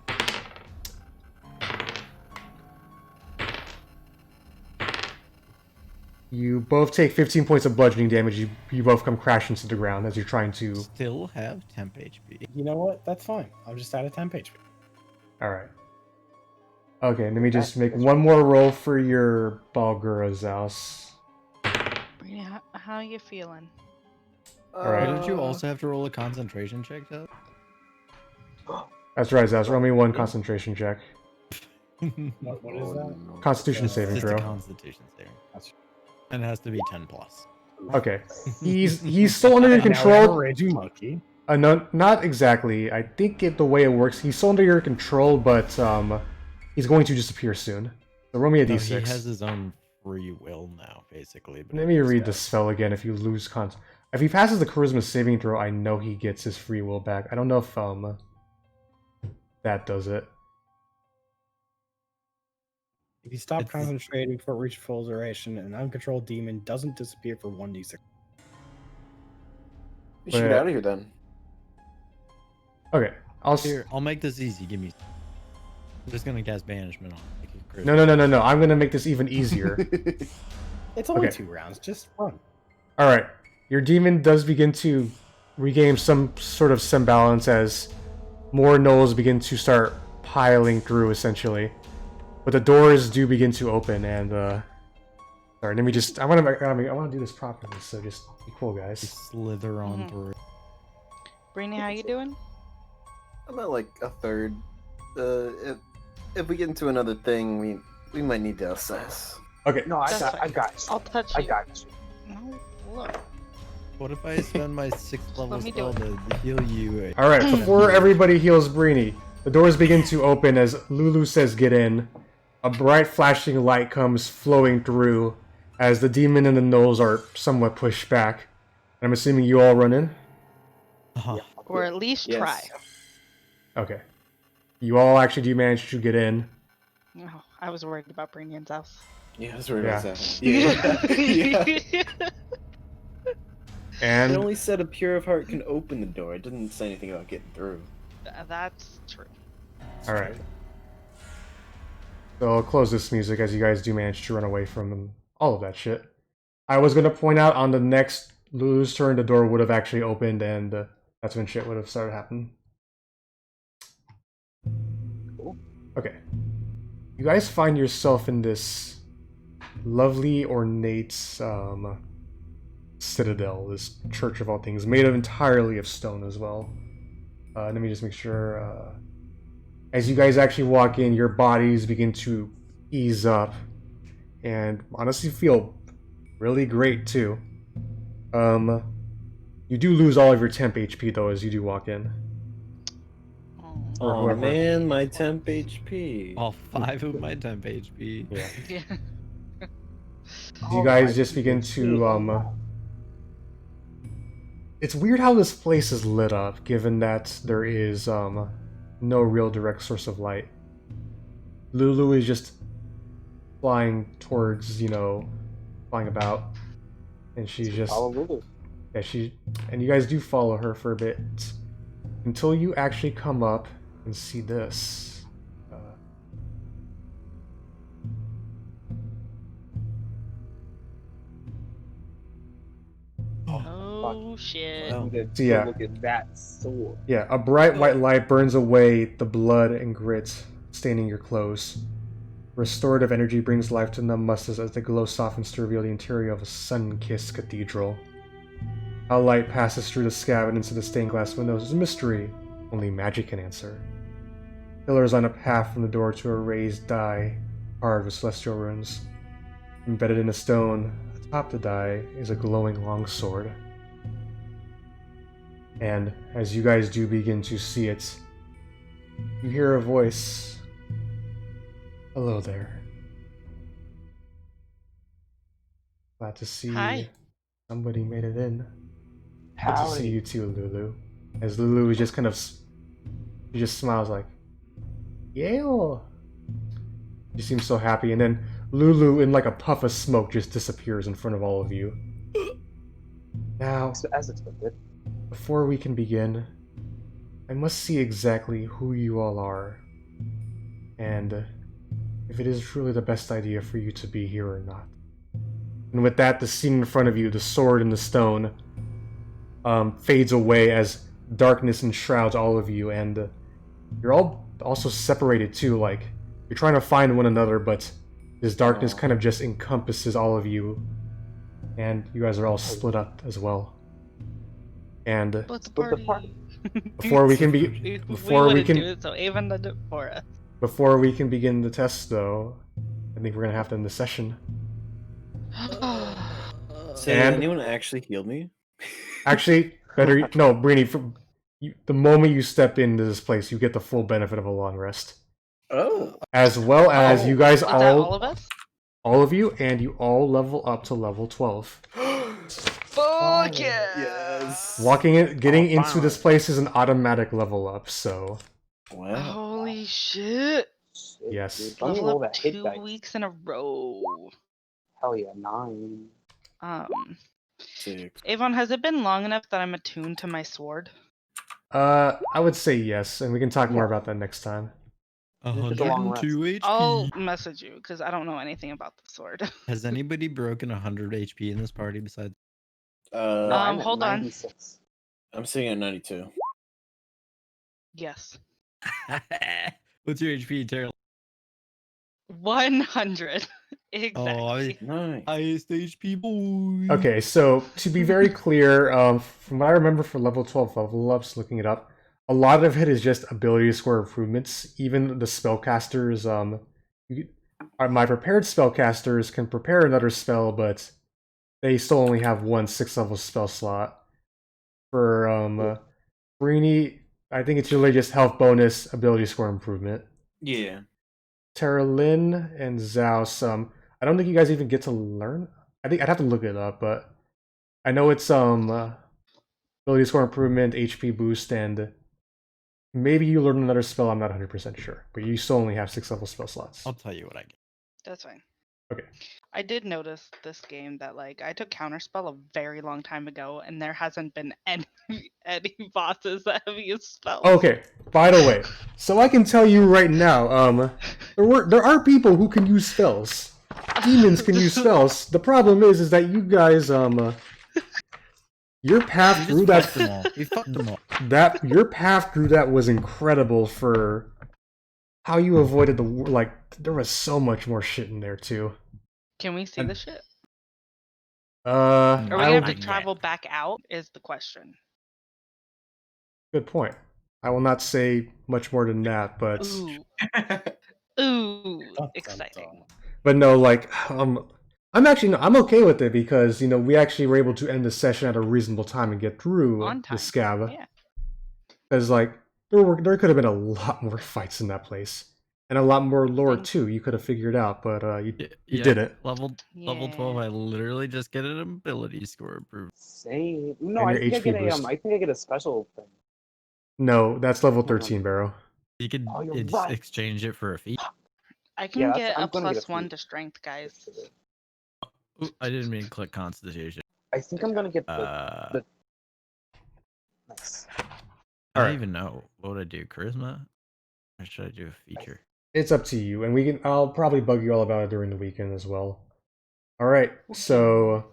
S1: You both take 15 points of bludgeoning damage. You both come crashing to the ground as you're trying to.
S2: Still have temp HP.
S6: You know what? That's fine. I'll just add a temp HP.
S1: Alright. Okay, let me just make one more roll for your Balgura, Zaos.
S5: Breeni, how are you feeling?
S1: Alright.
S2: Didn't you also have to roll a concentration check, though?
S1: That's right, Zaos. Roll me one concentration check.
S6: What is that?
S1: Constitution
S2: It's
S1: saving
S2: just a
S1: throw.
S2: constitution saving.
S6: That's-
S2: And it has to be 10 plus.
S1: Okay. He's still under your
S6: Now we have a
S1: control.
S6: raging monkey.
S1: No, not exactly. I think the way it works, he's still under your control, but he's going to disappear soon. So roll me a
S2: No,
S1: d6.
S2: he has his own free will now, basically. But
S1: Let me read the spell again. If you lose if he passes the charisma saving throw, I know he gets his free will back. I don't know if that does it.
S6: If you stop
S2: It's-
S6: concentrating before it reaches full duration, an uncontrolled demon doesn't disappear for 1d6.
S3: You should get
S1: But-
S3: out of here then.
S1: Okay, I'll.
S2: Here, I'll make this easy. Give me. I'm just gonna cast banishment on. It.
S1: No. I'm gonna make this even easier.
S6: It's only
S1: Okay.
S6: 2 rounds. Just run.
S1: All right, your demon does begin to regain some sort of semblance as more gnolls begin to start piling through, essentially. But the doors do begin to open, and sorry, let me just. I want to do this properly, so just be cool, guys.
S2: Slither on
S5: Mhm.
S2: through.
S5: Breeni, how you doing?
S3: I'm at like a third. If we get into another thing, we might need to assess.
S1: Okay,
S4: No, I
S5: That's
S4: got,
S5: fine.
S4: I got you.
S5: I'll touch
S4: I
S5: you.
S4: got you.
S5: No, look.
S2: What if I spend my 6th level
S5: Let me do
S2: spell to heal you?
S1: all right. Before everybody heals Breeni, the doors begin to open as Lulu says, "Get in." A bright flashing light comes flowing through as the demon and the gnolls are somewhat pushed back. I'm assuming you all run in?
S2: Uh-huh.
S5: Or at least
S3: Yes.
S5: try.
S1: Okay. You all actually do manage to get in.
S5: No, I was worried about Breeni and Zaos.
S3: Yeah, that's right.
S1: Yeah.
S3: Yeah. It
S1: And
S3: only said a pure of heart can open the door. It didn't say anything about getting through.
S5: That's true.
S1: alright. So I'll close this music as you guys do manage to run away from all of that shit. I was going to point out on the next Lulu's turn, the door would have actually opened, and that's when shit would have started happening.
S4: Cool.
S1: Okay. You guys find yourself in this lovely, ornate citadel, this church of all things, made of entirely of stone as well. Let me just make sure. As you guys actually walk in, your bodies begin to ease up, and honestly feel really great too. You do lose all of your temp HP though as you do walk in. Or
S3: Oh
S1: whoever.
S3: man, my temp HP.
S2: All 5 of my temp HP.
S1: Yeah.
S5: Yeah.
S1: You guys just begin to It's weird how this place is lit up, given that there is no real direct source of light. Lulu is just flying towards, flying about, and she's just and you guys do follow her for a bit until you actually come up and see this.
S5: Oh shit.
S3: Wow.
S1: So yeah.
S4: Look at that sword.
S1: Yeah, a bright white light burns away the blood and grit staining your clothes. Restorative energy brings life to numb muscles as the glow softens to reveal the interior of a sun-kissed cathedral. How light passes through the scab and into the stained glass windows is a mystery only magic can answer. Pillars line up half from the door to a raised die carved with celestial runes. Embedded in the stone atop the die is a glowing long sword. And as you guys do begin to see it, you hear a voice. Hello there. Glad to see
S5: Hi.
S1: somebody made it in. Good to
S4: Howdy.
S1: see you too, Lulu. As Lulu is just kind of, she just smiles like, yeah. She seems so happy, and then Lulu, in like a puff of smoke, just disappears in front of all of you. Now,
S4: As expected.
S1: before we can begin, I must see exactly who you all are, and if it is truly the best idea for you to be here or not. And with that, the scene in front of you, the sword and the stone, fades away as darkness enshrouds all of you, and you're all also separated too, like, you're trying to find one another, but this darkness kind of just encompasses all of you, and you guys are all split up as well. And
S5: What's
S4: Split the party.
S1: before we can be,
S5: we
S1: before we
S5: wouldn't
S1: can,
S5: do it, so Avon did it for us.
S1: before we can begin the test, though, I think we're gonna have to end the session.
S3: So
S1: And-
S3: anyone actually heal me?
S1: Actually, better no, Breeni. The moment you step into this place, you get the full benefit of a long rest,
S3: Oh.
S1: as well as you guys
S5: Is that all
S1: all
S5: of us?
S1: of you, and you all level up to level 12.
S5: Fuck yeah!
S3: Yes.
S1: Walking in, getting into
S4: finally.
S1: this place is an automatic level up. So
S3: Wow.
S5: Holy shit!
S4: Shit,
S1: Yes.
S4: dude. Let me
S5: Level
S4: roll
S5: up
S4: that hit
S5: 2
S4: dice.
S5: weeks in a row.
S4: Hell yeah, 9.
S3: Sick.
S5: Avon, has it been long enough that I'm attuned to my sword?
S1: I would say yes, and we can talk more about that next time.
S4: This is a long
S2: 102 HP.
S5: I'll message you because I don't know anything about the sword.
S2: Has anybody broken 100 HP in this party besides?
S4: No,
S3: Uh,
S4: I'm at
S5: hold on.
S4: 96.
S3: I'm sitting at 92.
S5: Yes.
S2: What's your HP, Terrell?
S5: 100. Exactly.
S3: Nice.
S2: Highest HP boy.
S1: Okay, so to be very clear, from what I remember for level 12 level ups, looking it up, a lot of it is just ability score improvements. Even the spellcasters, my prepared spellcasters can prepare another spell, but they still only have one 6th level spell slot. For Breeni, I think it's really just health bonus, ability score improvement.
S3: Yeah.
S1: Teralyn and Zaos, I don't think you guys even get to learn. I think I'd have to look it up, but I know it's ability score improvement, HP boost, and maybe you learn another spell. I'm not 100% sure, but you still only have 6th level spell slots.
S2: I'll tell you what I get.
S5: That's fine.
S1: Okay.
S5: I did notice this game that I took counterspell a very long time ago, and there hasn't been any bosses that have used spells.
S1: Okay. By the way, so I can tell you right now, there are people who can use spells. Demons can use spells. The problem is that you guys, your path through that,
S2: We fucked them all.
S1: your path through that was incredible for how you avoided the there was so much more shit in there too.
S5: Can we see the shit? Are we
S1: I
S5: gonna
S1: will,
S5: have to
S2: Not yet.
S5: travel back out? Is the question.
S1: good point. I will not say much more than that, but
S5: Ooh, ooh,
S6: Dun, dun,
S5: exciting.
S6: dun.
S1: but no, like I'm actually I'm okay with it because we actually were able to end the session at a reasonable time and get through
S5: On
S1: the
S5: time.
S1: scab.
S5: Yeah.
S1: Because like there could have been a lot more fights in that place and a lot more lore
S5: Thank-
S1: too. You could have figured out, but you
S2: Yeah,
S1: did it.
S2: Level 12.
S5: Yeah.
S2: I literally just get an ability score improved.
S4: Say no.
S1: And
S4: I
S1: your
S4: think I
S1: HP
S4: get a
S1: boost.
S4: I think I get a special thing.
S1: No, that's level
S4: Hold on.
S1: 13, Barrow.
S2: You could
S4: Oh, you're right.
S2: exchange it for a feat.
S5: I can
S4: Yeah,
S5: get
S4: I'm
S5: a
S4: gonna get a
S5: +1
S4: feat.
S5: to strength, guys.
S2: Ooh, I didn't mean to click Constitution.
S4: I think I'm gonna get the
S2: Uh,
S4: nice.
S2: I
S1: All
S2: don't
S1: right.
S2: even know. What would I do? Charisma? Or should I do a feature?
S1: It's up to you, and I'll probably bug you all about it during the weekend as well. All right, so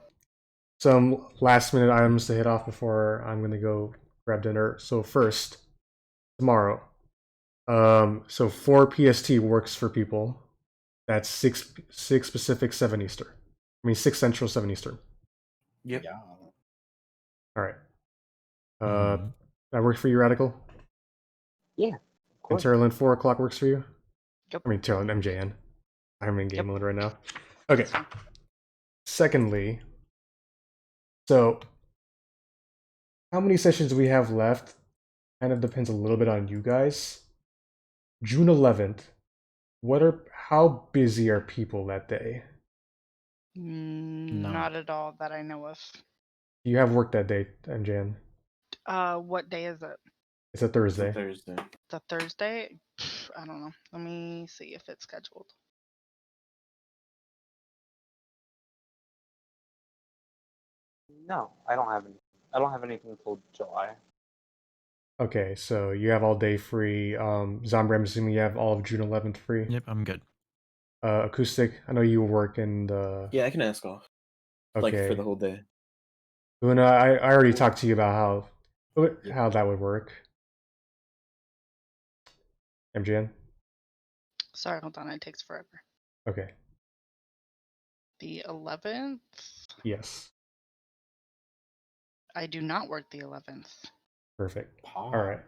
S1: some last minute items to hit off before I'm gonna go grab dinner. So first, tomorrow. So 4 PST works for people. That's 6 Pacific, 7 Eastern. I mean 6 Central, 7 Eastern.
S3: Yep.
S6: Yeah.
S1: All right.
S2: Mhm.
S1: That works for you, Radical?
S4: Yeah. Of
S1: And
S4: course.
S1: Teralyn, 4 o'clock works for you?
S5: Yep.
S1: I mean Teralyn, MJN. I'm in game
S5: Yep.
S1: mode right now. Okay. Secondly, so how many sessions do we have left? Kind of depends a little bit on you guys. June 11th. How busy are people that day?
S5: Not at all that I know of.
S1: Do you have work that day, MJN?
S5: What day is it?
S1: It's a
S3: It's
S1: Thursday.
S3: a Thursday.
S5: The Thursday? I don't know. Let me see if it's scheduled.
S4: No, I don't have any. I don't have anything until July.
S1: Okay, so you have all day free. Zombie, I'm assuming you have all of June 11th free.
S2: Yep, I'm good.
S1: Acoustic, I know you work and
S3: Yeah, I can ask off. Like
S1: okay.
S3: for the whole day.
S1: Luna, I already talked to you about how that would work. MGN?
S5: Sorry, hold on. It takes forever.
S1: Okay.
S5: The 11th?
S1: Yes.
S5: I do not work the 11th.
S1: Perfect.
S6: All
S1: right.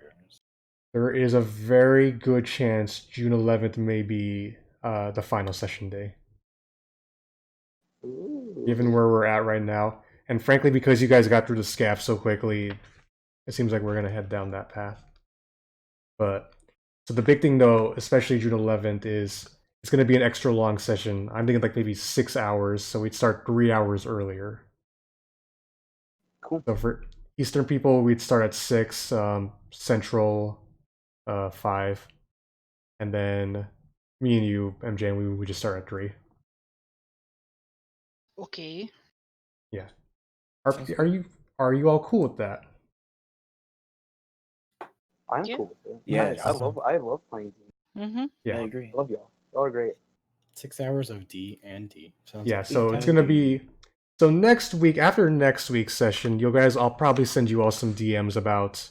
S1: There is a very good chance June 11th may be the final session day, given where we're at right now. And frankly, because you guys got through the scab so quickly, it seems like we're going to head down that path. But, so the big thing though, especially June 11th, is it's going to be an extra long session. I'm thinking like maybe 6 hours, so we'd start 3 hours earlier.
S4: Cool.
S1: So for Eastern people, we'd start at 6, Central 5, and then me and you, MJ, we would just start at 3.
S5: Okay.
S1: Yeah. Are you all cool with that?
S4: I'm
S5: Yeah.
S4: cool with it.
S3: Yeah,
S4: I love playing D.
S5: Mm-hmm.
S1: Yeah.
S3: I agree.
S4: I love y'all. Y'all are great.
S6: 6 hours of D and D. Sounds
S1: Yeah,
S6: like
S1: so
S6: the
S1: it's
S6: kind
S1: gonna
S6: of thing-
S1: be next week, after next week's session, you guys, I'll probably send you all some DMs about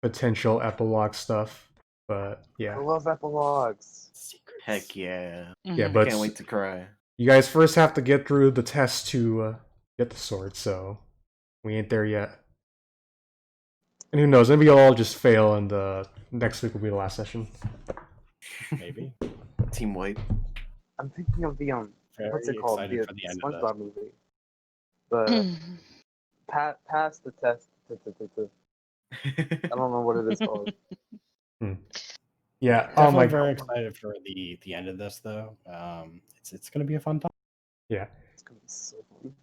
S1: potential epilogue stuff. But
S4: I
S1: yeah.
S4: love epilogues.
S6: secrets.
S3: Heck yeah.
S1: Yeah,
S5: Mhm.
S1: but
S3: Can't wait to cry.
S1: you guys first have to get through the test to get the sword, so we ain't there yet. And who knows, maybe you'll all just fail and next week will be the last session.
S6: Maybe.
S3: Team wipe.
S4: I'm thinking of the
S6: Very
S4: what's it called?
S6: excited for the end of this.
S4: SpongeBob movie. The pass the test. I don't know what it is called.
S1: Yeah. Oh
S6: Definitely
S1: my.
S6: very excited for the end of this though. It's gonna be a fun time.
S1: Yeah.
S4: It's gonna be so fun.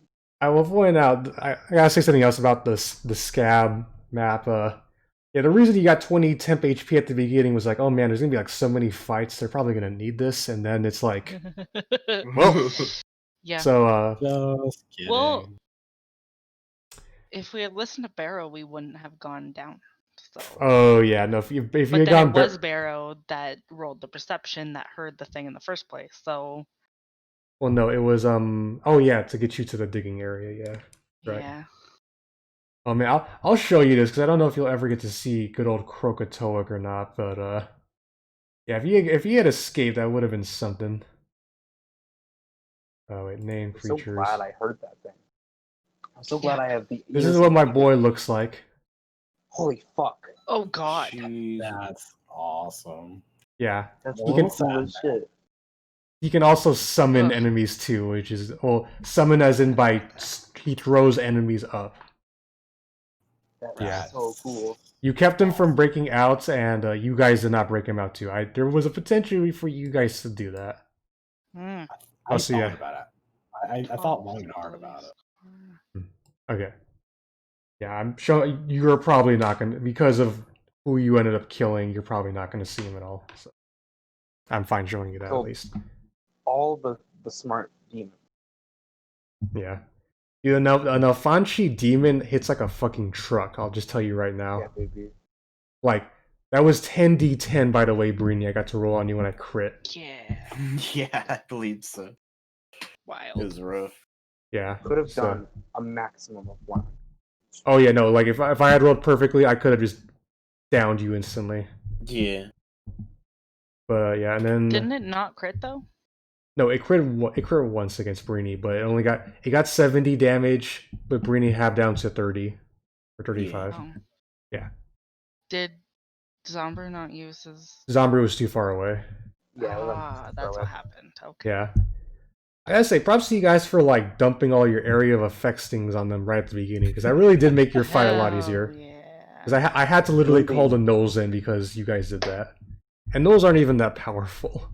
S1: I will point out. I gotta say something else about the scab map. Yeah, the reason you got 20 temp HP at the beginning was like, oh man, there's gonna be like so many fights. They're probably gonna need this, and then it's like, well,
S5: yeah.
S1: so
S6: Just kidding.
S5: Well, if we had listened to Barrow, we wouldn't have gone down. So.
S1: Oh yeah, no. If you
S5: But
S1: had
S5: then
S1: gone
S5: it was Barrow that rolled the perception that heard the thing in the first place. So.
S1: Well, no, it was oh yeah, to get you to the digging area. Yeah. Right.
S5: Yeah.
S1: Oh man, I'll show you this because I don't know if you'll ever get to see good old Krakatoa or not, but yeah, if he had escaped, that would have been something. Oh wait, name
S4: I'm so
S1: creatures.
S4: glad I heard that thing. I'm so glad I have the.
S1: This is
S4: ears
S1: what
S4: of
S1: my
S4: people.
S1: boy looks like.
S4: Holy fuck!
S5: Oh God.
S3: Jeez.
S6: That's awesome.
S1: Yeah.
S4: That's
S6: He
S4: cool
S6: can-
S4: as shit.
S1: He can also summon
S5: Ugh.
S1: enemies too, which is summon as in by he throws enemies up.
S4: That's
S1: Yeah.
S4: so cool.
S1: You kept him from breaking out, and you guys did not break him out too. There was a potential for you guys to do that.
S5: Mm.
S6: I
S1: Oh, so
S6: thought
S1: yeah.
S6: about it. I thought long and hard about it.
S1: Okay. Yeah, I'm sure you're probably not gonna, because of who you ended up killing. You're probably not gonna see him at all. So I'm fine showing you that
S4: So-
S1: at least.
S4: All the smart demons.
S1: Yeah. You know, an Alfanchi demon hits like a fucking truck. I'll just tell you right now.
S4: Yeah, baby.
S1: Like, that was 10d10, by the way, Breeni. I got to roll on you when I crit.
S5: Yeah.
S3: Yeah, I believe so. It
S5: Wild.
S3: was rough.
S1: Yeah.
S4: Could have
S1: so-
S4: done a maximum of 1.
S1: Oh yeah, no. Like if I had rolled perfectly, I could have just downed you instantly.
S3: Yeah.
S1: But yeah, and then
S5: Didn't it not crit though?
S1: no, it crit once against Breeni, but it got 70 damage, but Breeni halved down to 30 or 35.
S5: Oh.
S1: Yeah.
S5: Did Zombru not use his?
S1: Zombru was too far away.
S4: Yeah,
S5: That's what happened. Okay.
S1: Yeah. I gotta say, props to you guys for like dumping all your area of effects things on them right at the beginning, because that really did make your fight a lot easier.
S5: Yeah.
S1: Because I had to literally
S4: Really?
S1: call the Gnolls in because you guys did that. And Gnolls aren't even that powerful.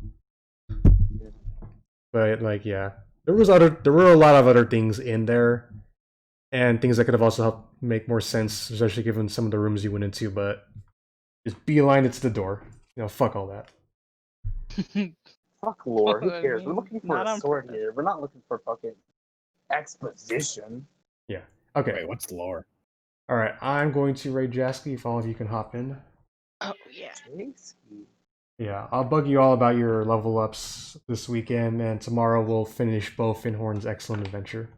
S1: But like, yeah. There were a lot of other things in there. And things that could have also helped make more sense, especially given some of the rooms you went into, but just beeline it to the door. You know, fuck all that.
S4: Fuck lore. Who
S5: I
S4: cares? We're
S5: mean,
S4: looking for
S5: not
S4: a
S5: on
S4: sword
S5: purpose.
S4: here. We're not looking for fucking exposition.
S1: Okay.
S6: Wait, what's the lore?
S1: Alright, I'm going to raid Jasky if all of you can hop in.
S5: Oh yeah.
S4: Tasty.
S1: Yeah, I'll bug you all about your level ups this weekend, and tomorrow we'll finish Bo Finhorn's excellent adventure.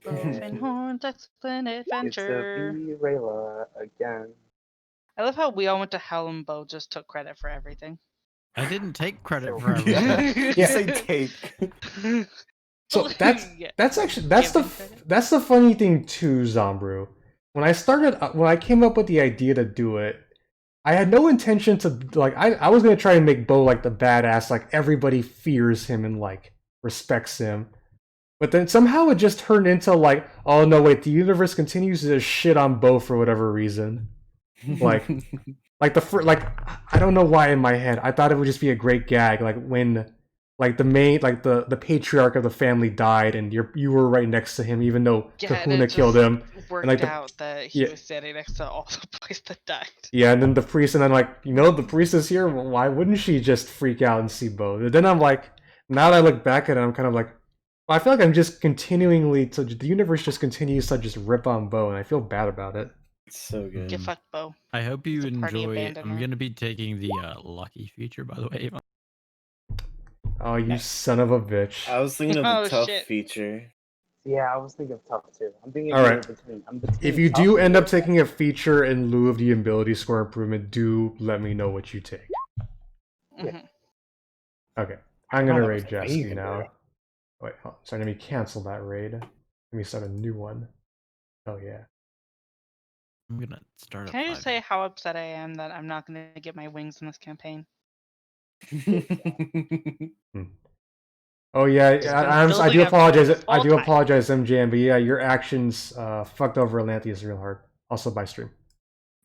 S5: Finhorn's excellent
S4: It's
S5: adventure.
S4: a V-Rayla again.
S5: I love how we all went to hell and Bo just took credit for everything.
S2: I didn't take credit
S4: So-
S2: for everything.
S3: Yeah. Say take.
S1: So
S5: Yeah.
S1: that's
S5: Giving credit.
S1: that's the funny thing too, Zombru. When I came up with the idea to do it, I had no intention to like I was gonna try and make Bo like the badass, like everybody fears him and like respects him. But then somehow it just turned into like, oh no wait, the universe continues to shit on Bo for whatever reason. Like I don't know why in my head I thought it would just be a great gag, like when like the patriarch of the family died and you were right next to him even though
S5: Yeah, and
S1: Kahuna
S5: it
S1: killed
S5: just
S1: him.
S5: Worked
S1: like
S5: out that he
S1: yeah.
S5: was standing next to all the boys that died.
S1: Yeah, and then the priest, and then like, the priest is here. Well, why wouldn't she just freak out and see Bo? And then I'm like, now that I look back at it, I'm kind of like, well, I feel like I'm just the universe just continues to just rip on Bo, and I feel bad about it.
S3: It's so good.
S5: Get fucked, Bo.
S2: I hope you
S5: It's a party
S2: enjoy. I'm
S5: abandonment.
S2: gonna be taking the lucky feature, by the way.
S1: Oh, you son of a bitch!
S3: I was thinking of the
S5: Oh,
S3: tough
S5: shit.
S3: feature.
S4: Yeah, I was thinking of tough too. I'm thinking
S1: All right.
S4: between.
S1: If you do end up taking a feature in lieu of the ability score improvement, do let me know what you take.
S4: Yeah.
S5: Mhm.
S1: Okay, I'm gonna
S6: Oh, that
S1: raid
S6: was
S1: Jasky
S6: amazing,
S1: now.
S6: bro.
S1: Wait, sorry, let me cancel that raid. Let me start a new one. Oh yeah.
S2: I'm gonna start.
S5: Can I just say how upset I am that I'm not going to get my wings in this campaign?
S1: Oh yeah,
S5: Just been
S1: I
S5: building
S1: do
S5: up
S1: apologize.
S5: this
S1: I
S5: whole
S1: do
S5: time.
S1: apologize, MJM. But yeah, your actions fucked over Olanthius real hard. Also by stream.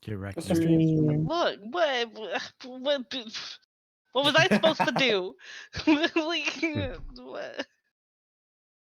S2: Get wrecked.
S3: What's
S2: man.
S3: the stream?
S5: Look, what was I supposed to do? Like, what?